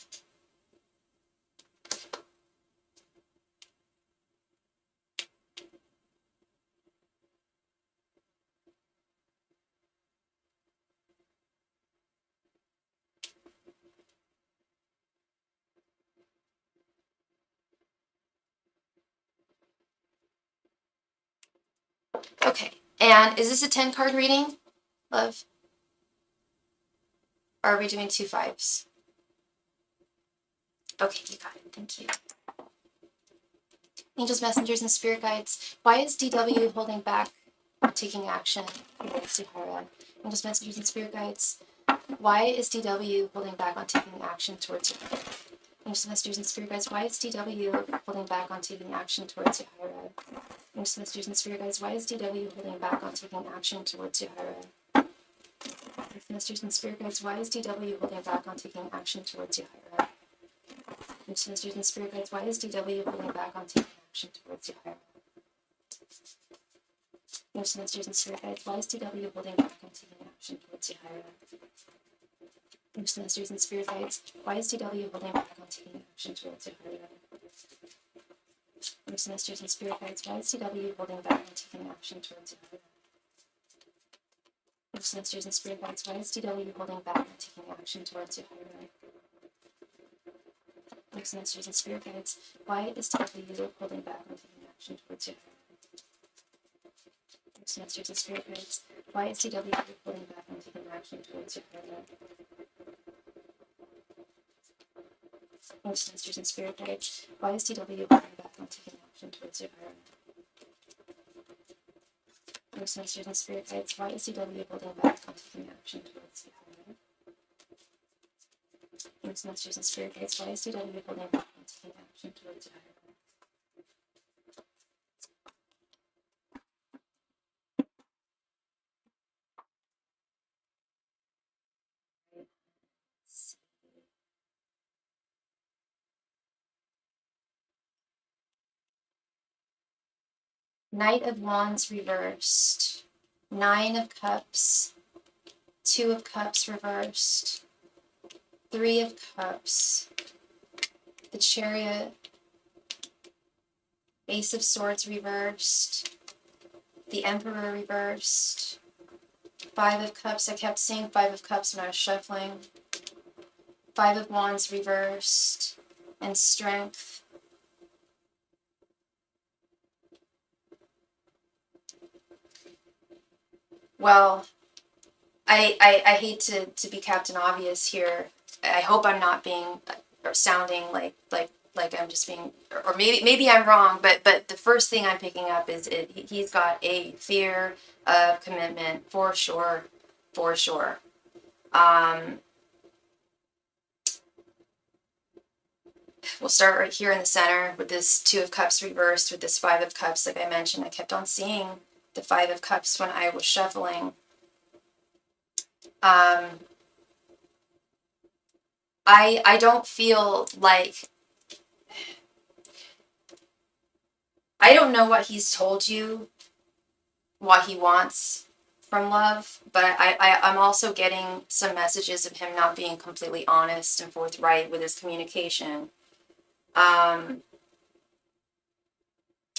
Okay. And is this a 10-card reading, love? Or are we doing 2 5s? Okay, you got it. Thank you. Angels, messengers, and spirit guides. Why is DW holding back taking action? Angels, messengers, and spirit guides. Why is DW holding back on taking action towards you? Angels, messengers, and spirit guides. Why is DW holding back on taking action towards Yahira? Angels, messengers, and spirit guides. Why is DW holding back on taking action towards Yahira? Messengers and spirit guides. Why is DW holding back on taking action towards Yahira? Messengers and spirit guides. Why is DW holding back on taking action towards your higher Most masters and spirit guides, why is TW holding back on taking action towards your higher Most masters and spirit guides, why is TW holding back on taking action towards your higher Most masters and spirit guides, why is TW holding back on taking action towards your higher Most masters and spirit guides, why is TW holding back on taking action towards your higher Most masters and spirit guides, why is TW holding back on taking action towards your higher Masters and spirit guides, why is TW holding back on taking action towards your higher Most masters and spirit guides, why is TW holding back on taking action towards your higher Most masters and spirit guides, why is TW holding back on taking action towards your higher Most masters and spirit guides, why is TW holding back on taking action towards your higher Knight of Wands reversed, 9 of Cups, 2 of Cups reversed, 3 of Cups, the Chariot, Ace of Swords reversed, the Emperor reversed, 5 of Cups. I kept seeing 5 of Cups when I was shuffling. 5 of Wands reversed, and Strength. Well, I hate to be Captain Obvious here. I hope I'm not being or sounding like I'm just being, or maybe I'm wrong, but the first thing I'm picking up is he's got a fear of commitment for sure, for sure. We'll start right here in the center with this 2 of Cups reversed with this 5 of Cups. Like I mentioned, I kept on seeing the 5 of Cups when I was shuffling. I don't feel like, I don't know what he's told you, what he wants from love, but I'm also getting some messages of him not being completely honest and forthright with his communication.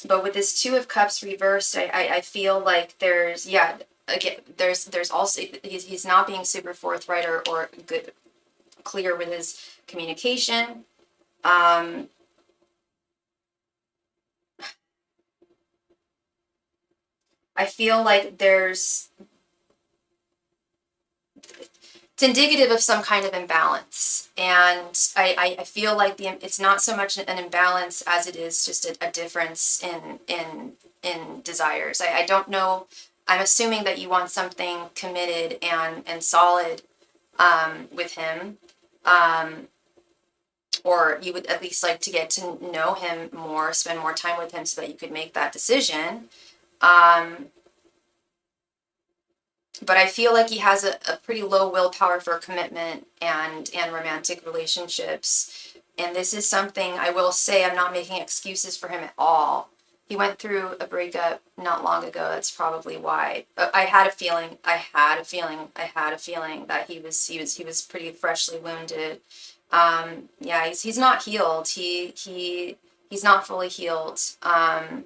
But with this 2 of Cups reversed, I feel like there's, yeah, again, there's also, he's not being super forthright or good, clear with his communication. I feel like it's indicative of some kind of imbalance, and I feel like it's not so much an imbalance as it is just a difference in desires. I don't know. I'm assuming that you want something committed and solid with him, or you would at least like to get to know him more, spend more time with him so that you could make that decision. But I feel like he has a pretty low willpower for commitment and romantic relationships. And this is something I will say, I'm not making excuses for him at all. He went through a breakup not long ago. That's probably why. But I had a feeling that he was pretty freshly wounded. Yeah, he's not healed. He's not fully healed. And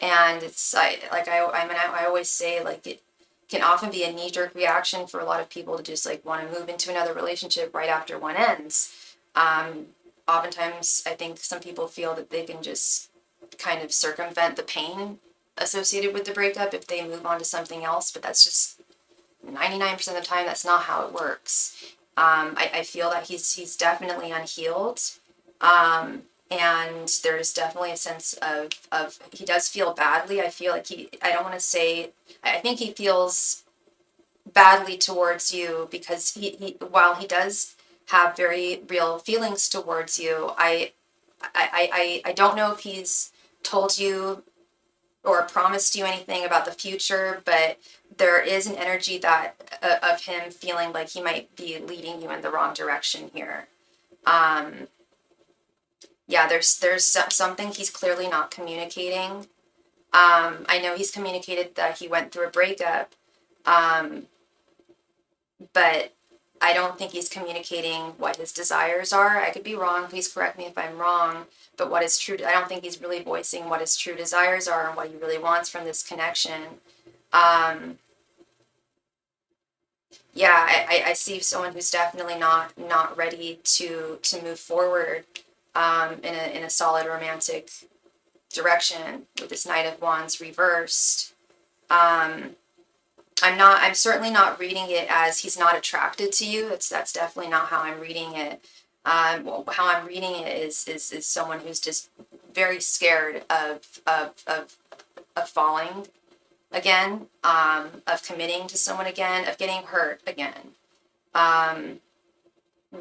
it's I always say, like, it can often be a knee-jerk reaction for a lot of people to just like want to move into another relationship right after one ends. Oftentimes I think some people feel that they can just kind of circumvent the pain associated with the breakup if they move on to something else, but that's just 99% of the time that's not how it works. I feel that he's definitely unhealed. And there's definitely a sense of he does feel badly. I feel like I don't want to say, I think he feels badly towards you because he while he does have very real feelings towards you, I don't know if he's told you or promised you anything about the future, but there is an energy that of him feeling like he might be leading you in the wrong direction here. Yeah, there's something he's clearly not communicating. I know he's communicated that he went through a breakup, um, but I don't think he's communicating what his desires are. I could be wrong. Please correct me if I'm wrong. But what is true, I don't think he's really voicing what his true desires are and what he really wants from this connection. Um, yeah, I see someone who's definitely not ready to move forward in a solid romantic direction with this Knight of Wands reversed. Um, I'm certainly not reading it as he's not attracted to you. That's definitely not how I'm reading it. How I'm reading it is someone who's just very scared of falling again, of committing to someone again, of getting hurt again. Um,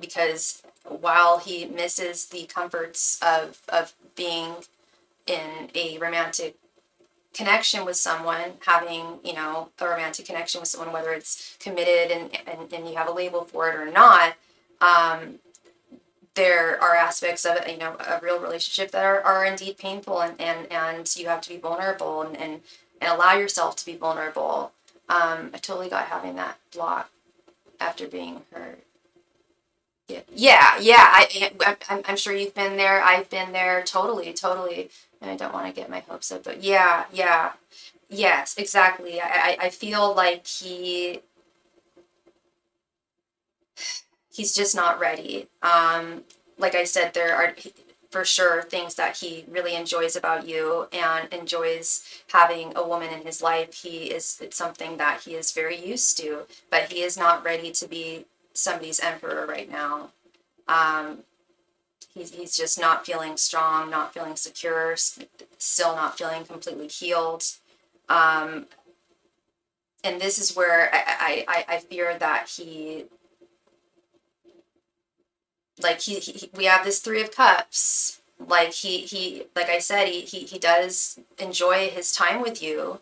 because while he misses the comforts of being in a romantic connection with someone, having, a romantic connection with someone, whether it's committed and you have a label for it or not, um, there are aspects of it, a real relationship that are indeed painful, and you have to be vulnerable and allow yourself to be vulnerable. I totally got having that block after being hurt. Yeah. I'm sure you've been there. I've been there. Totally. And I don't want to get my hopes up, but yeah. Yes, exactly. I feel like he's just not ready. Like I said, there are for sure things that he really enjoys about you and enjoys having a woman in his life. It's something that he is very used to, but he is not ready to be somebody's emperor right now. Um, he's just not feeling strong, not feeling secure, still not feeling completely healed. Um, and this is where I fear that we have this Three of Cups. Like like I said, he does enjoy his time with you.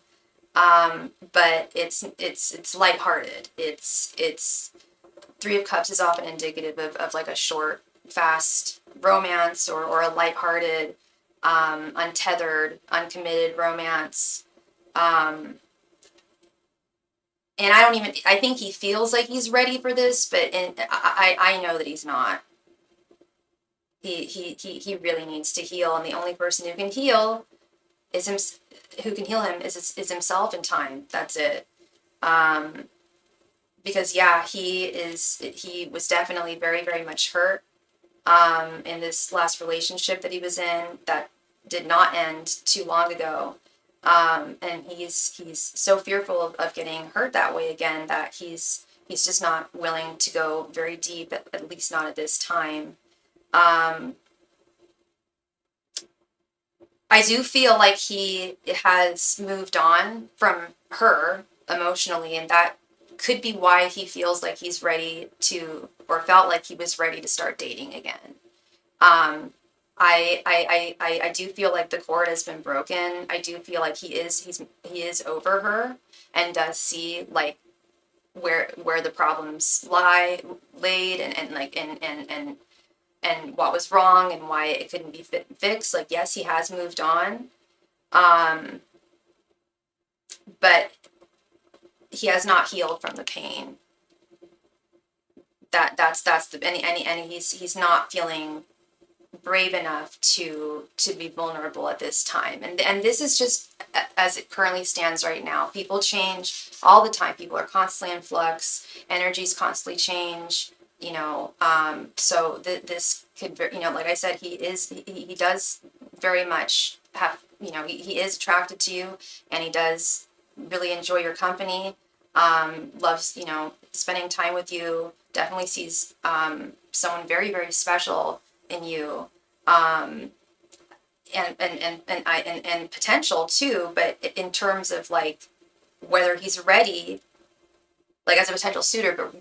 But it's lighthearted. It's Three of Cups is often indicative of like a short, fast romance or a lighthearted, untethered, uncommitted romance. Um, and I think he feels like he's ready for this, but I know that he's not. He really needs to heal, and the only person who can heal is him, who can heal him is himself in time. That's it. Um, because yeah, he was definitely very, very much hurt in this last relationship that he was in that did not end too long ago. And he's so fearful of getting hurt that way again that he's just not willing to go very deep, at least not at this time. Um, I do feel like he has moved on from her emotionally, and that could be why he feels like he's ready to, or felt like he was ready to start dating again. Um, I do feel like the cord has been broken. I do feel like he is over her and does see like where the problems laid and what was wrong and why it couldn't be fixed. Like, yes, he has moved on, um, but he has not healed from the pain. That's the and he's not feeling brave enough to be vulnerable at this time. And this is just as it currently stands right now. People change all the time. People are constantly in flux. Energies constantly change. So this could, like I said, he does very much have, he is attracted to you, and he does really enjoy your company. Loves, spending time with you. Definitely sees someone very, very special in you, and potential too. But in terms of like whether he's ready, like as a potential suitor,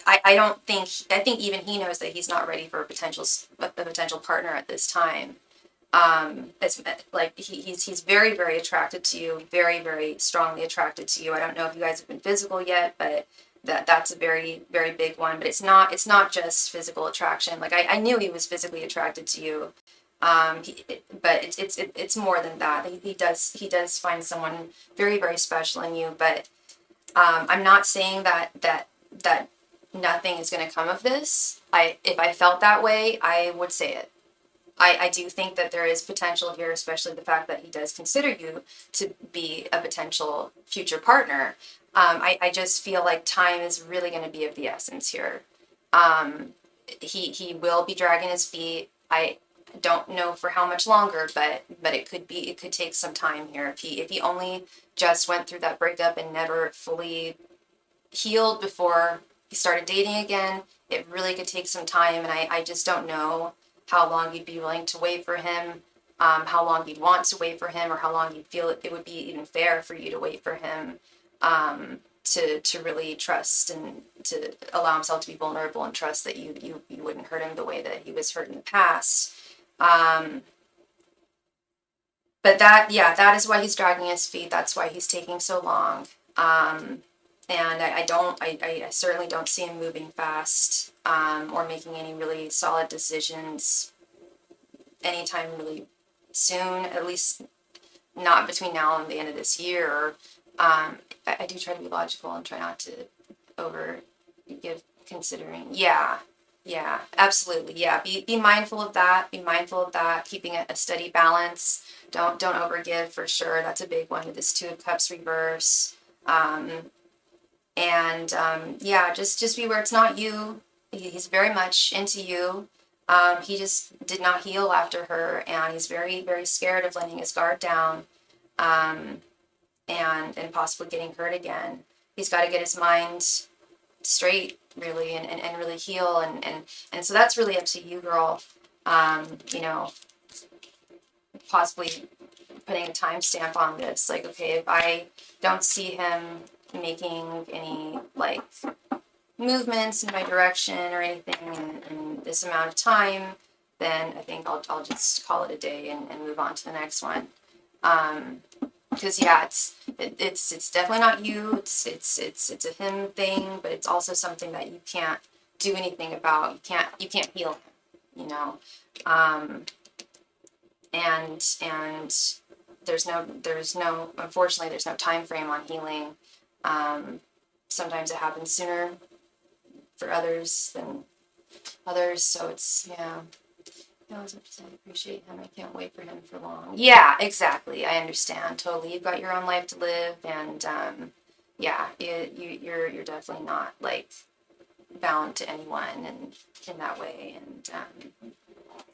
I don't think, I think even he knows that he's not ready for a potential partner at this time. It's like he's very, very attracted to you, very, very strongly attracted to you. I don't know if you guys have been physical yet, but That's a very, very big one, but it's not just physical attraction. Like I knew he was physically attracted to you. But it's more than that. He does find someone very, very special in you, but I'm not saying that nothing is going to come of this. If I felt that way, I would say it. I do think that there is potential here, especially the fact that he does consider you to be a potential future partner. I just feel like time is really going to be of the essence here. He will be dragging his feet. I don't know for how much longer, but it could take some time here. If he only just went through that breakup and never fully healed before he started dating again, it really could take some time, and I just don't know how long you'd be willing to wait for him, how long you'd want to wait for him, or how long you'd feel it would be even fair for you to wait for him, to really trust and to allow himself to be vulnerable and trust that you wouldn't hurt him the way that he was hurt in the past. But that is why he's dragging his feet. That's why he's taking so long. And I certainly don't see him moving fast, or making any really solid decisions anytime really soon, at least not between now and the end of this year. I do try to be logical and try not to over give considering. Yeah, absolutely. Yeah, be mindful of that. Be mindful of that. Keeping a steady balance. Don't overgive for sure. That's a big one with this Two of Cups reverse. Yeah, just be aware it's not you. He's very much into you. He just did not heal after her, and he's very, very scared of letting his guard down, and possibly getting hurt again. He's got to get his mind straight, really, and really heal, and so that's really up to you, girl. Possibly putting a timestamp on this, like, okay, if I don't see him making any like movements in my direction or anything in this amount of time, then I think I'll just call it a day and move on to the next one. Because yeah, it's definitely not you. It's a him thing, but it's also something that you can't do anything about. You can't heal him, and there's no unfortunately there's no time frame on healing. Sometimes it happens sooner for others than others, so it's, yeah. I appreciate him. I can't wait for him for long. Yeah, exactly. I understand totally. You've got your own life to live, and yeah, you're definitely not like bound to anyone and in that way,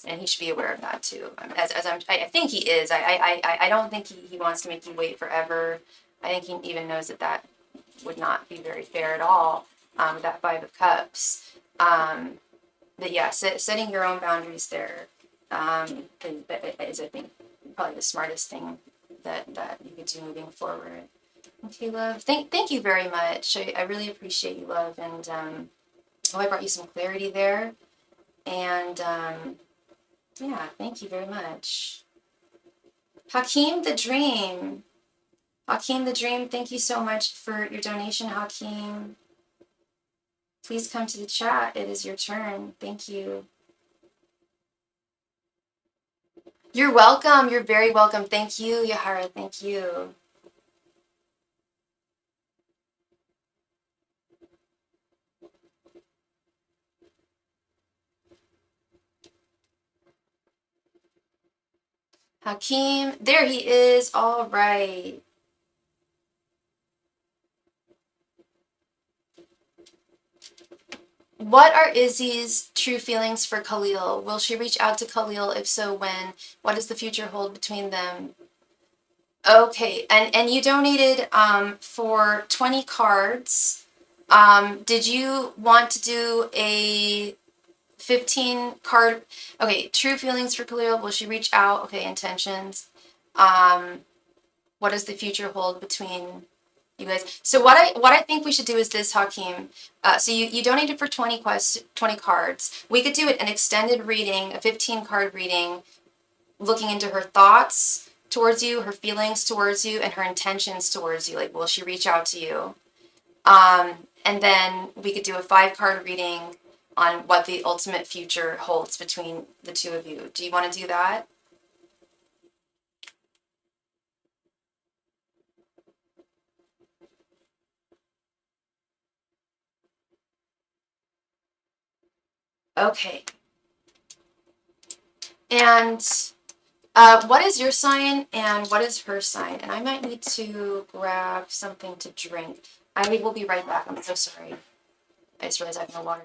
and he should be aware of that too. I think he is. I don't think he wants to make you wait forever. I think he even knows that would not be very fair at all, with that Five of Cups. But yeah, setting your own boundaries there, is I think probably the smartest thing that you could do moving forward. Okay, love. Thank you very much. I really appreciate you, love, and I brought you some clarity there, and yeah, thank you very much. Hakeem the Dream. Hakeem the Dream, thank you so much for your donation, Hakeem. Please come to the chat. It is your turn. Thank you. You're welcome. You're very welcome. Thank you, Yahara. Thank you. Hakeem, there he is. All right. What are Izzy's true feelings for Khalil? Will she reach out to Khalil? If so, when? What does the future hold between them? Okay, and you donated for 20 cards. Did you want to do a 15 card? Okay, true feelings for Khalil. Will she reach out? Okay, intentions. What does the future hold between you guys? So what I think we should do is this, Hakeem. So you donated for 20 cards. We could do an extended reading, a 15 card reading, looking into her thoughts towards you, her feelings towards you, and her intentions towards you. Like, will she reach out to you? And then we could do a 5-card reading on what the ultimate future holds between the two of you. Do you want to do that? Okay. And what is your sign and what is her sign? And I might need to grab something to drink. I will be right back. I'm so sorry. I just realized I have no water.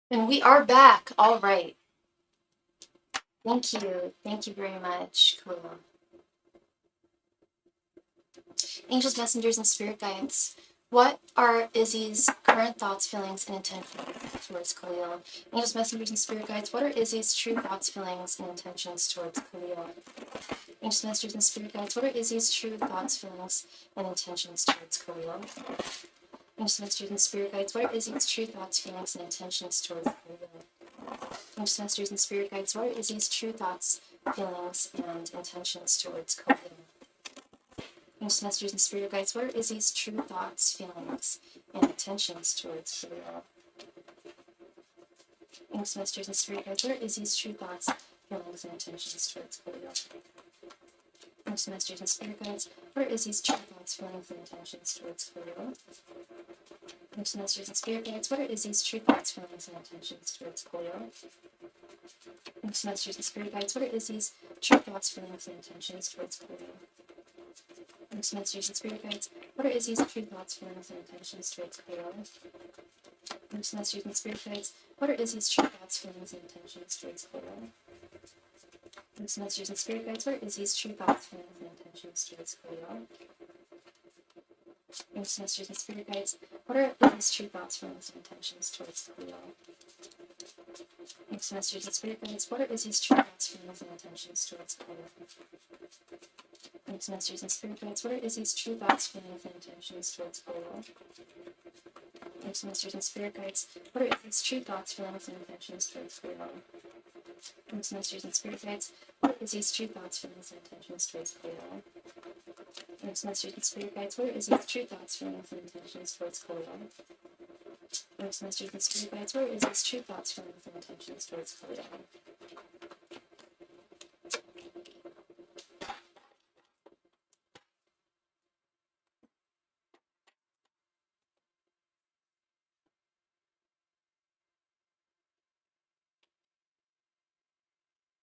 And we are back. All right. Thank you. Thank you very much. Cool. Angels, messengers, and spirit guides. What are Izzy's current thoughts, feelings, and intentions towards Khalil? Angels, messengers, and spirit guides. What are Izzy's true thoughts, feelings, and intentions towards Khalil? Angels, messengers, and spirit guides. What are Izzy's true thoughts, feelings, and intentions towards Khalil? Angels, messengers, and spirit guides. What are Izzy's true thoughts, feelings, and intentions towards Khalil? Angels, messengers, and spirit guides. What are Izzy's true thoughts, feelings, and intentions towards Khalil? Angels, messengers, and spirit guides. What are Izzy's true thoughts, feelings, and intentions towards Khalil? Angels, messengers, and spirit guides. What are Izzy's true thoughts, feelings, and intentions towards Khalil? Angels, messengers, and spirit guides. What are Izzy's true thoughts, feelings, and intentions towards Khalil? Angels, messengers, and spirit guides. What are Izzy's true thoughts, feelings, and intentions towards Khalil? Angels, messengers, and spirit guides. What are Izzy's true thoughts, feelings, and intentions towards Khalil? Angels, messengers, and spirit guides. What are Izzy's true thoughts, feelings, and intentions towards Khalil? Angels, messengers, and spirit guides. What are Izzy's true thoughts, feelings, and intentions towards Khalil? Angels, messengers, and spirit guides. What are Izzy's true thoughts, feelings, and intentions towards Khalil? Angels, messengers, and spirit guides. What are Izzy's true thoughts, feelings, and intentions towards Khalil? Angels, messengers, and spirit guides. What are Izzy's true thoughts, feelings, and intentions towards Khalil? Angels, messengers, and spirit guides. What are Izzy's true thoughts, feelings, and intentions towards Khalil? Angels, messengers, and spirit guides. What are Izzy's true thoughts, feelings, and intentions towards Khalil? Angels, messengers, and spirit guides. What are Izzy's true thoughts, feelings, and intentions towards Khalil? Angels, messengers, and spirit guides. What are Izzy's true thoughts, feelings, and intentions towards Khalil? Angels, messengers, and spirit guides. What are Izzy's true thoughts, feelings, and intentions towards Khalil?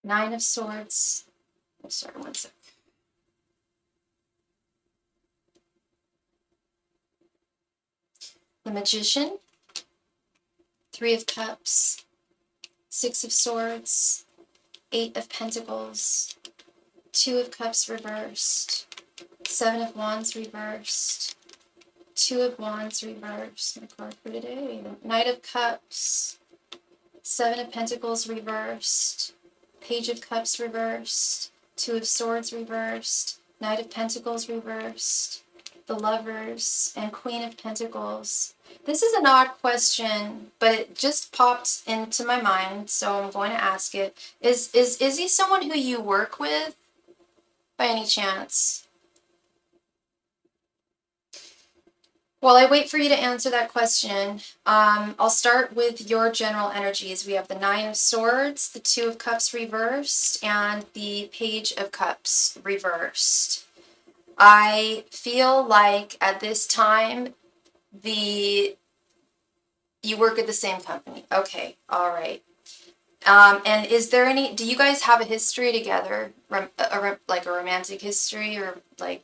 Nine of Swords. Oh, sorry, one sec. The Magician. Three of Cups, Six of Swords, Eight of Pentacles, Two of Cups reversed, Seven of Wands reversed, Two of Wands reversed, my card for today, Knight of Cups, Seven of Pentacles reversed, Page of Cups reversed, Two of Swords reversed, Knight of Pentacles reversed, the Lovers, and Queen of Pentacles. This is an odd question, but it just popped into my mind, so I'm going to ask it. Is he someone who you work with by any chance? While I wait for you to answer that question, I'll start with your general energies. We have the Nine of Swords, the Two of Cups reversed, and the Page of Cups reversed. I feel like at this time, you work at the same company. Okay, all right. And is there any, do you guys have a history together? Like a romantic history or like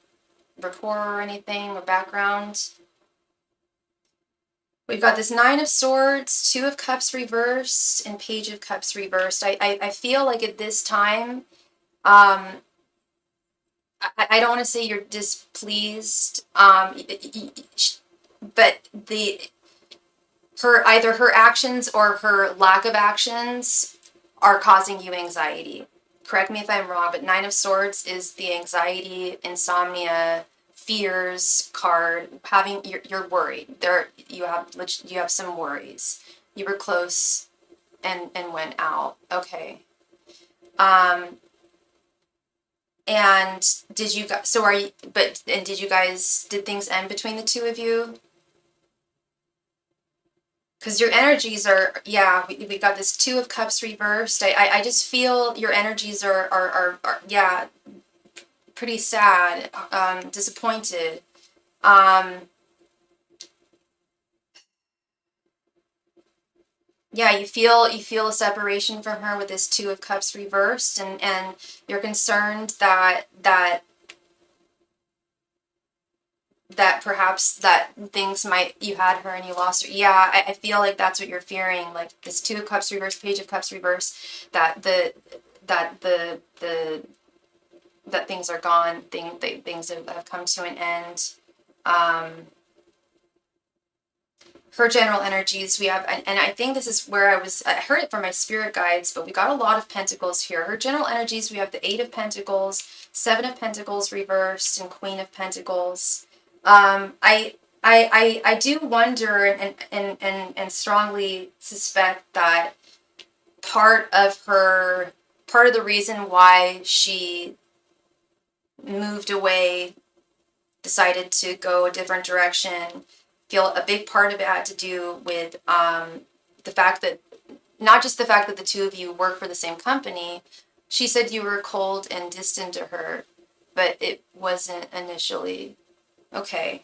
rapport or anything or background? We've got this Nine of Swords, Two of Cups reversed, and Page of Cups reversed. I feel like at this time, I don't want to say you're displeased, but either her actions or her lack of actions are causing you anxiety. Correct me if I'm wrong, but Nine of Swords is the anxiety, insomnia, fears card. You're worried. You have some worries. You were close and went out. Okay. And did you guys, did things end between the two of you? Because your energies are, yeah, we got this Two of Cups reversed. I just feel your energies are yeah, pretty sad, disappointed. Yeah, you feel a separation from her with this Two of Cups reversed, and you're concerned that perhaps that things you had her and you lost her. Yeah, I feel like that's what you're fearing. Like this Two of Cups reversed, Page of Cups reversed, that things are gone, things have come to an end. Her general energies, we have, and I think this is where I heard it from my spirit guides, but we got a lot of pentacles here. Her general energies, we have the Eight of Pentacles, Seven of Pentacles reversed, and Queen of Pentacles. I do wonder and strongly suspect that part of the reason why she moved away, decided to go a different direction, feel a big part of it had to do with the fact that, not just the fact that the two of you work for the same company. She said you were cold and distant to her, but it wasn't initially. Okay.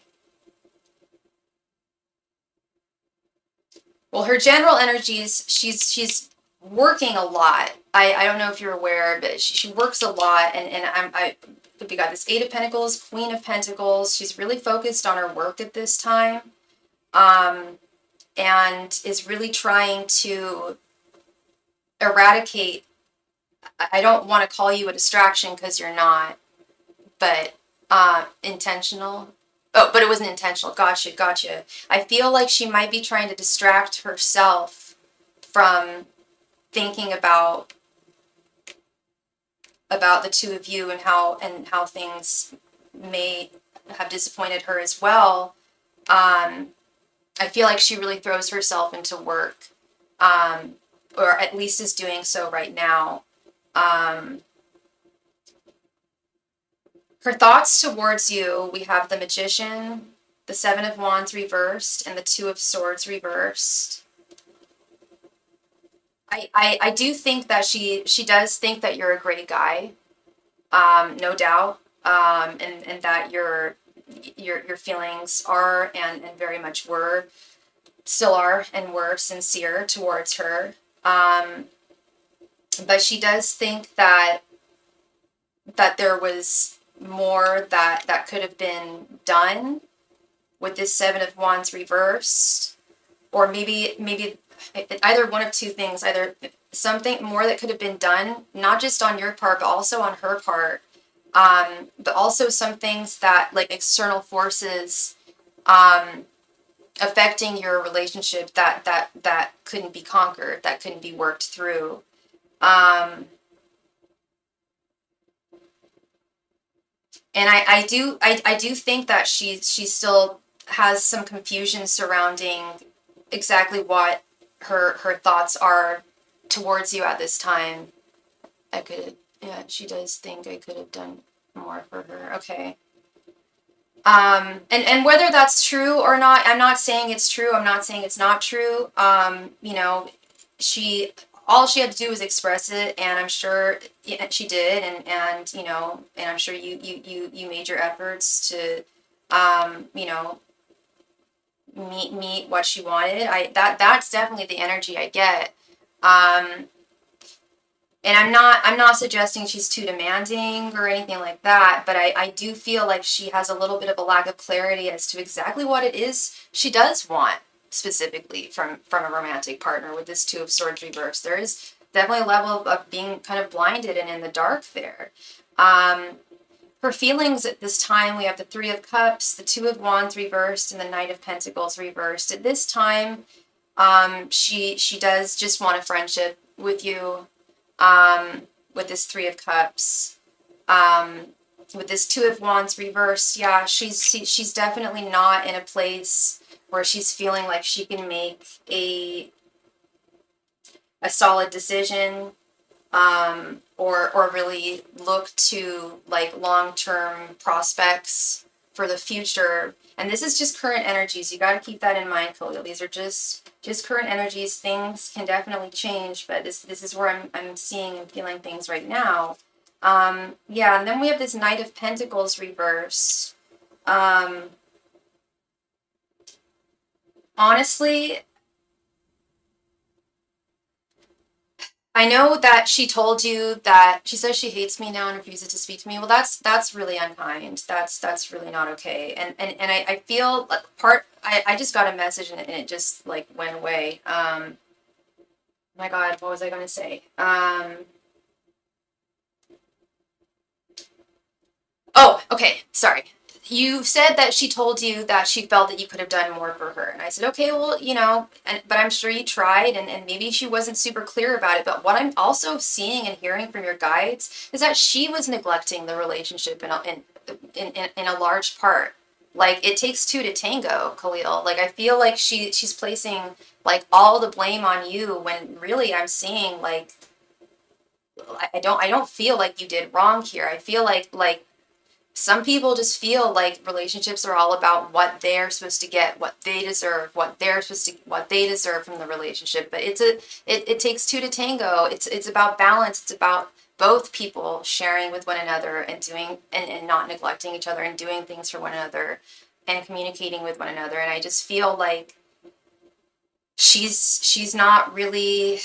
Well, her general energies, she's working a lot. I don't know if you're aware, but she works a lot, and we got this Eight of Pentacles, Queen of Pentacles. She's really focused on her work at this time, and is really trying to eradicate. I don't want to call you a distraction because you're not, but intentional. Oh, but it wasn't intentional. Gotcha. I feel like she might be trying to distract herself from thinking about the two of you and how things may have disappointed her as well. I feel like she really throws herself into work, or at least is doing so right now. Her thoughts towards you, we have the Magician, the Seven of Wands reversed, and the Two of Swords reversed. I do think that she does think that you're a great guy, no doubt, and that your feelings are and very much still are and were sincere towards her. But she does think that there was more that could have been done with this Seven of Wands reversed, or maybe either one of two things, either something more that could have been done, not just on your part, but also on her part. But also some things that like external forces, affecting your relationship that couldn't be conquered, that couldn't be worked through. Um, and I do think that she still has some confusion surrounding exactly what her thoughts are towards you at this time. I could, yeah, she does think I could have done more for her. Okay. And whether that's true or not, I'm not saying it's true. I'm not saying it's not true. You know, she, all she had to do was express it, and I'm sure she did, and you know, and I'm sure you made your efforts to, you know, meet what she wanted. That's definitely the energy I get. Um, and I'm not suggesting she's too demanding or anything like that, but I do feel like she has a little bit of a lack of clarity as to exactly what it is she does want specifically from a romantic partner with this Two of Swords reverse. There is definitely a level of being kind of blinded and in the dark there. Um, Her feelings at this time, we have the Three of Cups, the Two of Wands reversed, and the Knight of Pentacles reversed. At this time, she does just want a friendship with you, with this Three of Cups. With this Two of Wands reversed, yeah, she's definitely not in a place where she's feeling like she can make a solid decision, or really look to like long-term prospects for the future. And this is just current energies. You got to keep that in mind, Khalil. These are just current energies. Things can definitely change, but this is where I'm seeing and feeling things right now. Yeah, and then we have this Knight of Pentacles reverse. Honestly, I know that she told you that she says she hates me now and refuses to speak to me. Well, that's really unkind. That's really not okay. And I feel like I just got a message and it just like went away. My God, what was I gonna say? Oh, okay, sorry. You said that she told you that she felt that you could have done more for her. And I said, okay, well, you know, but I'm sure you tried, and maybe she wasn't super clear about it. But what I'm also seeing and hearing from your guides is that she was neglecting the relationship in a large part. Like, it takes two to tango, Khalil. Like, I feel like she's placing like all the blame on you when really I'm seeing like I don't feel like you did wrong here. I feel like some people just feel like relationships are all about what they're supposed to get, what they deserve, what they deserve from the relationship. But it takes two to tango. It's about balance. It's about both people sharing with one another and doing and not neglecting each other and doing things for one another and communicating with one another. And I just feel like she's not really,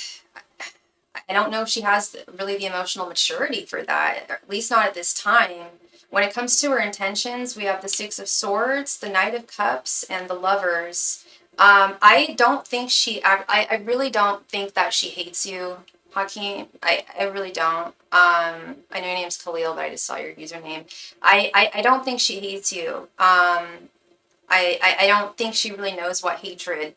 I don't know if she has really the emotional maturity for that, or at least not at this time. When it comes to her intentions, we have the Six of Swords, the Knight of Cups, and the Lovers. I don't think I really don't think that she hates you, Hakeem. I really don't. I know your name's Khalil, but I just saw your username. I don't think she hates you. I don't think she really knows what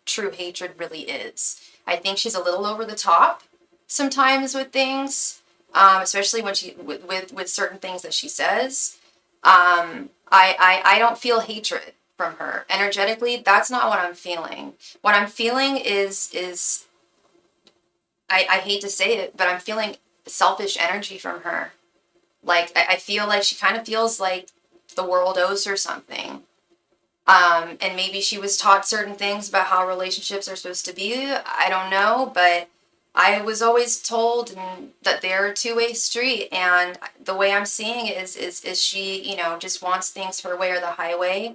true hatred really is. I think she's a little over the top sometimes with things, especially when with certain things that she says. I don't feel hatred from her energetically. That's not what I'm feeling. What I'm feeling is I hate to say it, but I'm feeling selfish energy from her. Like I feel like she kind of feels like the world owes her something. And maybe she was taught certain things about how relationships are supposed to be. I don't know, but I was always told that they're a two-way street, and the way I'm seeing it is she, you know, just wants things her way or the highway,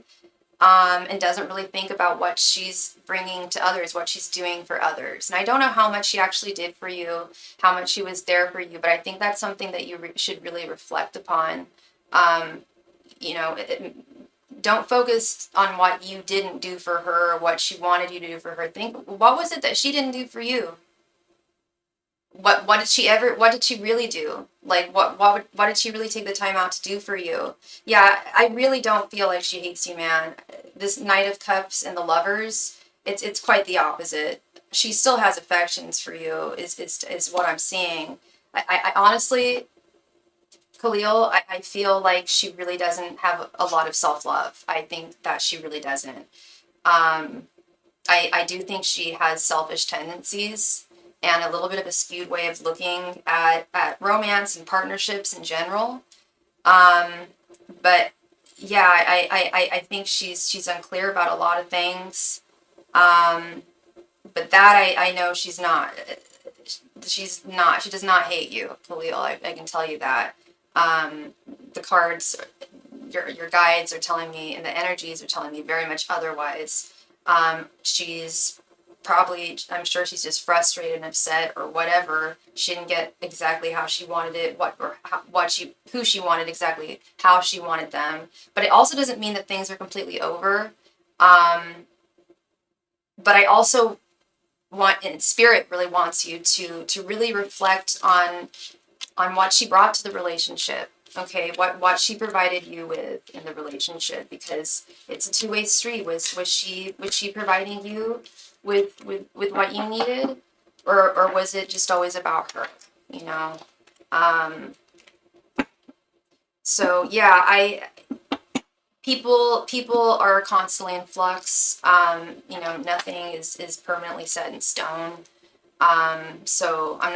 and doesn't really think about what she's bringing to others, what she's doing for others. And I don't know how much she actually did for you, how much she was there for you, but I think that's something that you should really reflect upon. Um, you know, don't focus on what you didn't do for her or what she wanted you to do for her. Think, what was it that she didn't do for you? What did she really do? Like what did she really take the time out to do for you? Yeah, I really don't feel like she hates you, man. This Knight of Cups and the Lovers, it's quite the opposite. She still has affections for you, is what I'm seeing. I honestly, Khalil, I feel like she really doesn't have a lot of self-love. I think that she really doesn't. Um, I do think she has selfish tendencies and a little bit of a skewed way of looking at romance and partnerships in general. Um, but yeah, I think she's unclear about a lot of things. Um, but that I know she's not. She's not. She does not hate you, Khalil. I can tell you that. Um, the cards, your guides are telling me, and the energies are telling me very much otherwise. She's probably, I'm sure she's just frustrated and upset or whatever. She didn't get exactly how she wanted it, who she wanted exactly, how she wanted them. But it also doesn't mean that things are completely over. But I also want, and spirit really wants you to really reflect on what she brought to the relationship. Okay, what she provided you with in the relationship, because it's a two-way street. Was she providing you with what you needed, or was it just always about her? You know. So yeah, people are constantly in flux. Nothing is permanently set in stone. So I'm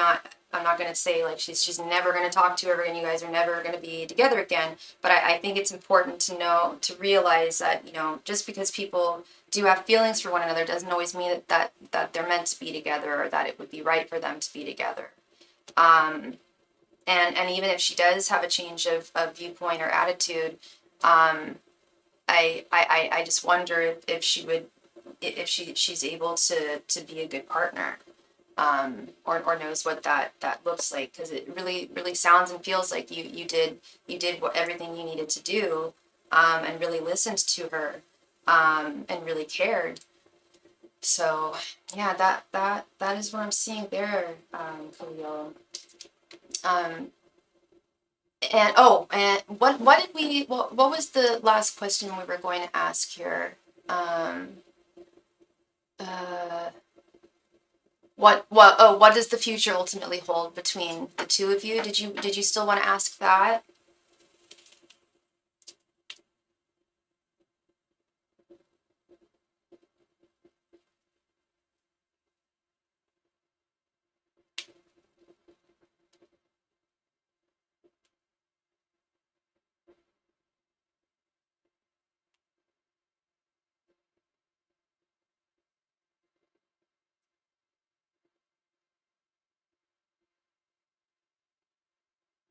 not gonna say like she's never gonna talk to her and you guys are never gonna be together again. But I think it's important to realize that, just because people do have feelings for one another doesn't always mean that they're meant to be together or that it would be right for them to be together. And even if she does have a change of viewpoint or attitude, I just wonder if she's able to be a good partner. Or knows what that looks like, because it really sounds and feels like you did everything you needed to do, and really listened to her, and really cared. So yeah, that is what I'm seeing there, Khalil. And what did what was the last question we were going to ask here? Uh, what does the future ultimately hold between the two of you? Did you still want to ask that?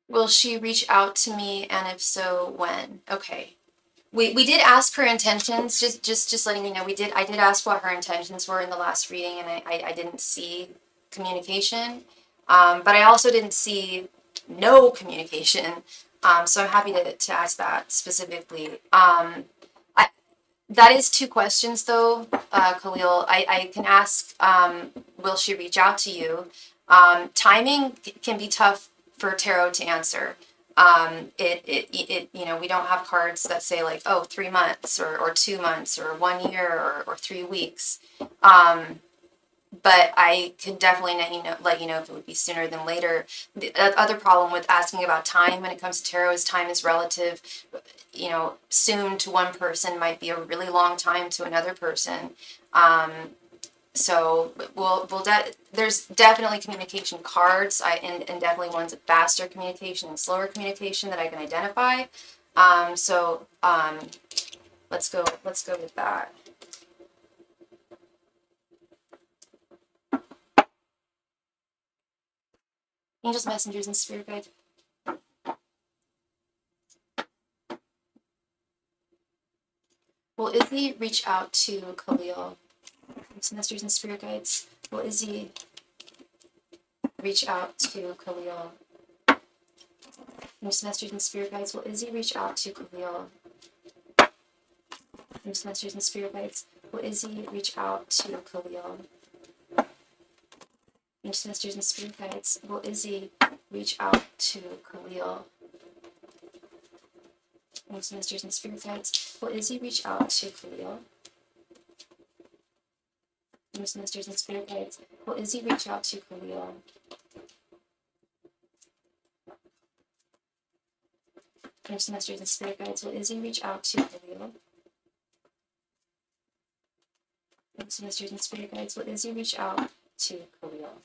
Will she reach out to me, and if so, when? Okay. We did ask her intentions, just letting you know, I did ask what her intentions were in the last reading, and I didn't see communication. But I also didn't see no communication. So I'm happy to ask that specifically. That is two questions though, Khalil. I can ask, will she reach out to you? Timing can be tough for tarot to answer. We don't have cards that say like, oh, 3 months or 2 months or 1 year or 3 weeks. But I could definitely let you know if it would be sooner than later. The other problem with asking about time when it comes to tarot is time is relative. Soon to one person might be a really long time to another person. So there's definitely communication cards, and definitely ones of faster communication and slower communication that I can identify. Let's go with that. Angels, messengers, and spirit guides. Will Izzy reach out to Khalil? Messengers and spirit guides. Will Izzy reach out to Khalil? Messengers and spirit guides. Will Izzy reach out to Khalil? There's messages and spirit guides. Will Izzy reach out to Khalil? There's messages and spirit guides. Will Izzy reach out to Khalil? There's messages and spirit guides. Will Izzy reach out to Khalil? There's messages and spirit guides. Will Izzy reach out to Khalil? There's messages and spirit guides. Will Izzy reach out to Khalil? There's messages and spirit guides. Will Izzy reach out to Khalil?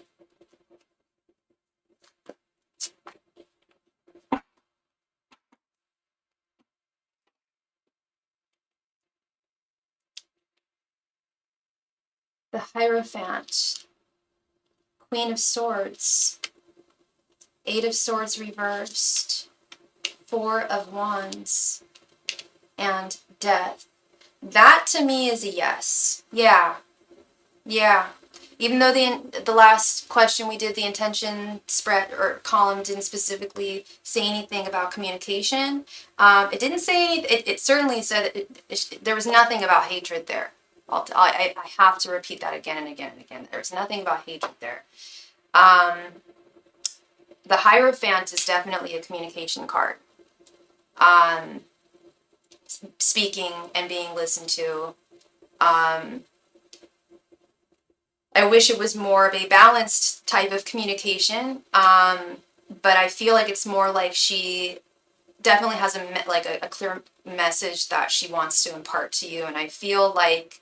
The Hierophant, Queen of Swords, Eight of Swords reversed, Four of Wands, and Death. That to me is a yes. Yeah. Even though the last question we did, the intention spread or column didn't specifically say anything about communication, it didn't say, it certainly said there was nothing about hatred there. I have to repeat that again and again and again. There's nothing about hatred there. The Hierophant is definitely a communication card. Speaking and being listened to. I wish it was more of a balanced type of communication, but I feel like it's more like she definitely has a clear message that she wants to impart to you, and I feel like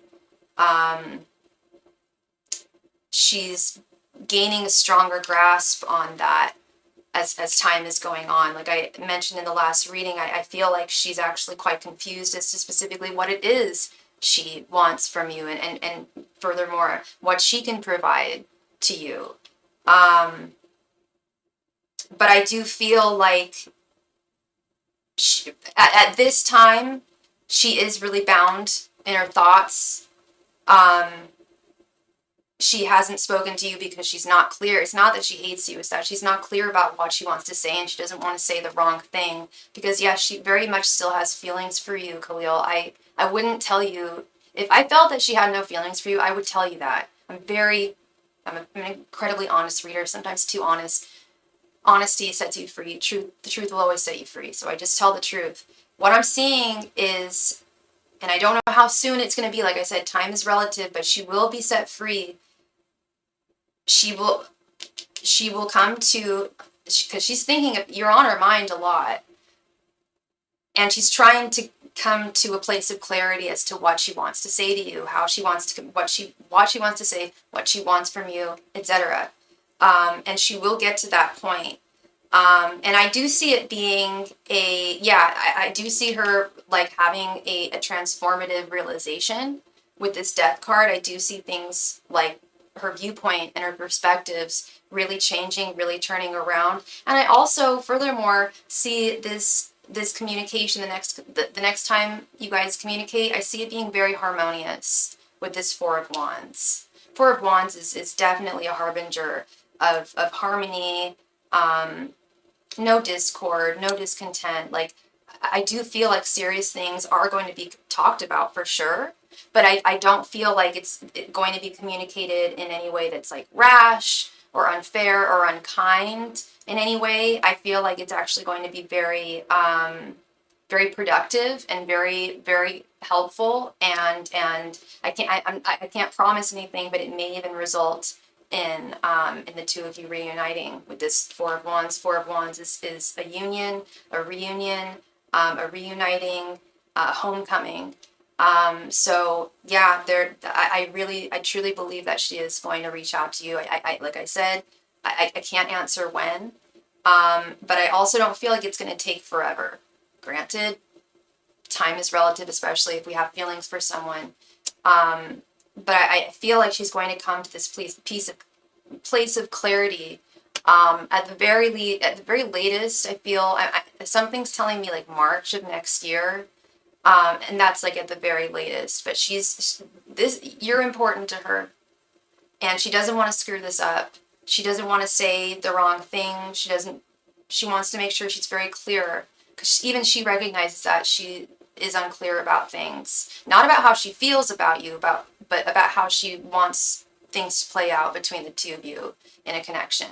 she's gaining a stronger grasp on that as time is going on. Like I mentioned in the last reading, I feel like she's actually quite confused as to specifically what it is she wants from you, and furthermore, what she can provide to you. But I do feel like at this time, she is really bound in her thoughts. She hasn't spoken to you because she's not clear. It's not that she hates you. It's that she's not clear about what she wants to say, and she doesn't want to say the wrong thing. Because, yeah, she very much still has feelings for you, Khalil. I wouldn't tell you. If I felt that she had no feelings for you, I would tell you that. I'm an incredibly honest reader, sometimes too honest. Honesty sets you free. The truth will always set you free. So I just tell the truth. What I'm seeing is, and I don't know how soon it's going to be. Like I said, time is relative, but she will be set free. She will come to, because she's thinking of, you're on her mind a lot, and she's trying to come to a place of clarity as to what she wants to say to you, how she wants to, what she wants to say, what she wants from you, etc. And she will get to that point. And I do see it being I do see her like having a transformative realization with this Death card. I do see things like her viewpoint and her perspectives really changing, really turning around. And I also, furthermore, see this communication, the next time you guys communicate, I see it being very harmonious with this Four of Wands. Four of Wands is definitely a harbinger of harmony, no discord, no discontent. Like, I do feel like serious things are going to be talked about for sure, but I don't feel like it's going to be communicated in any way that's like rash or unfair or unkind in any way. I feel like it's actually going to be very, very productive and very, very helpful. And I can't promise anything, but it may even result in the two of you reuniting with this Four of Wands. Four of Wands is a union, a reunion, a reuniting, homecoming. So yeah, I truly believe that she is going to reach out to you. I like I said, I can't answer when, but I also don't feel like it's going to take forever. Granted, time is relative, especially if we have feelings for someone. But I feel like she's going to come to this place of clarity. At the very latest, I feel something's telling me like March of next year. And that's like at the very latest, but you're important to her, and she doesn't want to screw this up. She doesn't want to say the wrong thing. She wants to make sure she's very clear, because even she recognizes that is unclear about things. Not about how she feels about you, but about how she wants things to play out between the two of you in a connection.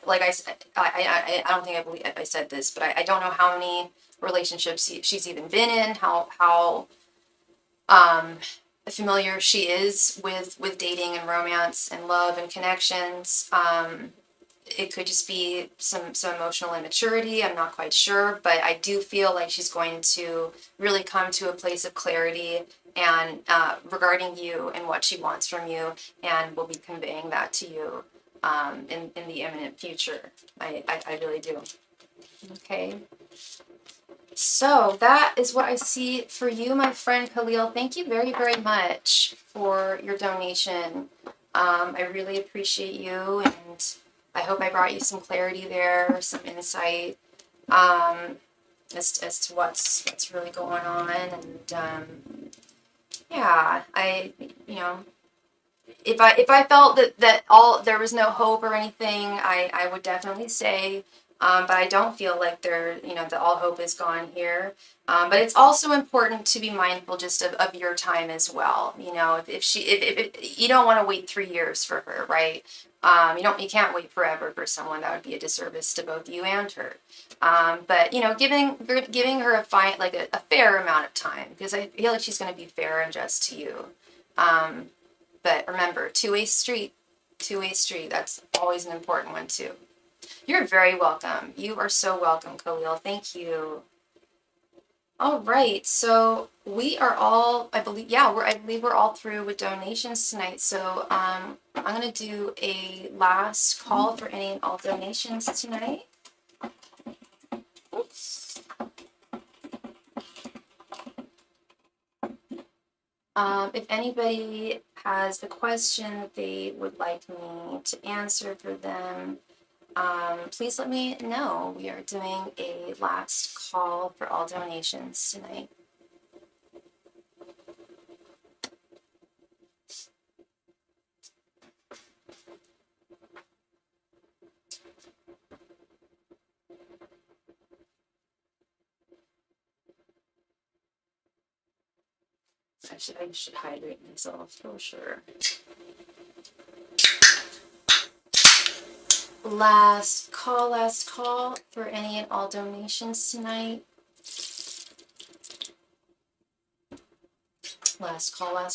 Like I said, I don't think I believe I said this, but I don't know how many relationships she's even been in, how familiar she is with dating and romance and love and connections. It could just be some emotional immaturity. I'm not quite sure, but I do feel like she's going to really come to a place of clarity and regarding you and what she wants from you, and will be conveying that to you in the imminent future. I really do. Okay. So that is what I see for you, my friend Khalil. Thank you very, very much for your donation. I really appreciate you, and I hope I brought you some clarity there, some insight as to what's really going on. And yeah, if I felt that there was no hope or anything, I would definitely say. But I don't feel like that all hope is gone here. But it's also important to be mindful just of your time as well. If you don't want to wait 3 years for her, right? You can't wait forever for someone. That would be a disservice to both you and her. But giving her a fair amount of time, because I feel like she's going to be fair and just to you. But remember, two-way street. That's always an important one too. You're very welcome. You are so welcome, Khalil. Thank you. All right, so we are all, I believe we're all through with donations tonight. So I'm gonna do a last call for any and all donations tonight. Oops. If anybody has a question that they would like me to answer for them, please let me know. We are doing a last call for all donations tonight. I should hydrate myself for sure. Last call for any and all donations tonight. Last call.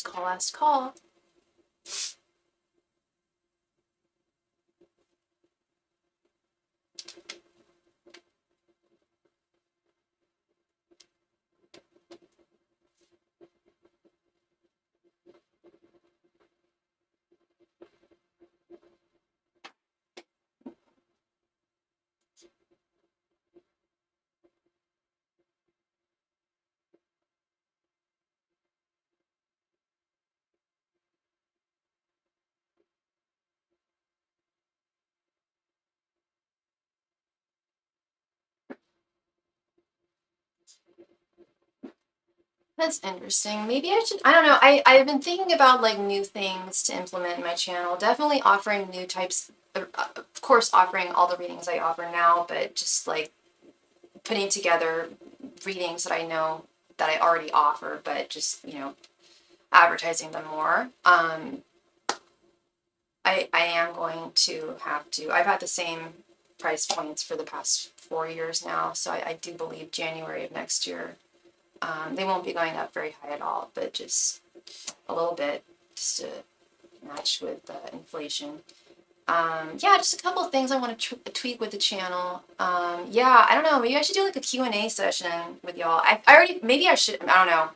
That's interesting. Maybe I should, I don't know. I've been thinking about like new things to implement in my channel. Definitely offering new types, of course, offering all the readings I offer now, but just like putting together readings that I know that I already offer, but just, advertising them more. I am going to have to, I've had the same price points for the past 4 years now, so I do believe January of next year, they won't be going up very high at all, but just a little bit, just to match with inflation. Yeah, just a couple of things I want to tweak with the channel. Yeah, I don't know, maybe I should do like a Q&A session with y'all. Maybe I should, I don't know.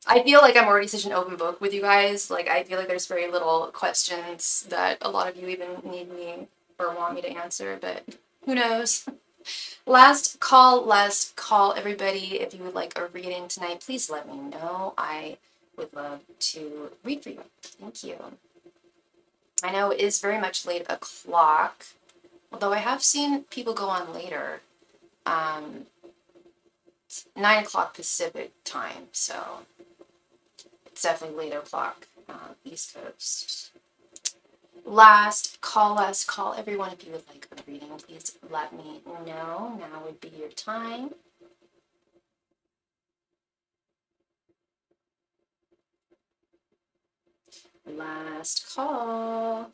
I feel like I'm already such an open book with you guys. Like, I feel like there's very little questions that a lot of you even need me or want me to answer, but who knows? Last call, everybody. If you would like a reading tonight, please let me know. I would love to read for you. Thank you. I know it is very much late o'clock, although I have seen people go on later. 9 o'clock Pacific time, so it's definitely late o'clock East Coast. Last call, everyone. If you would like a reading, please let me know. Now would be your time. Last call.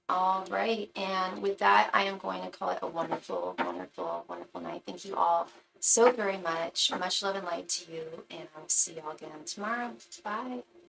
All right, and with that, I am going to call it a wonderful, wonderful, wonderful night. Thank you all so very much. Much love and light to you, and I'll see y'all again tomorrow. Bye.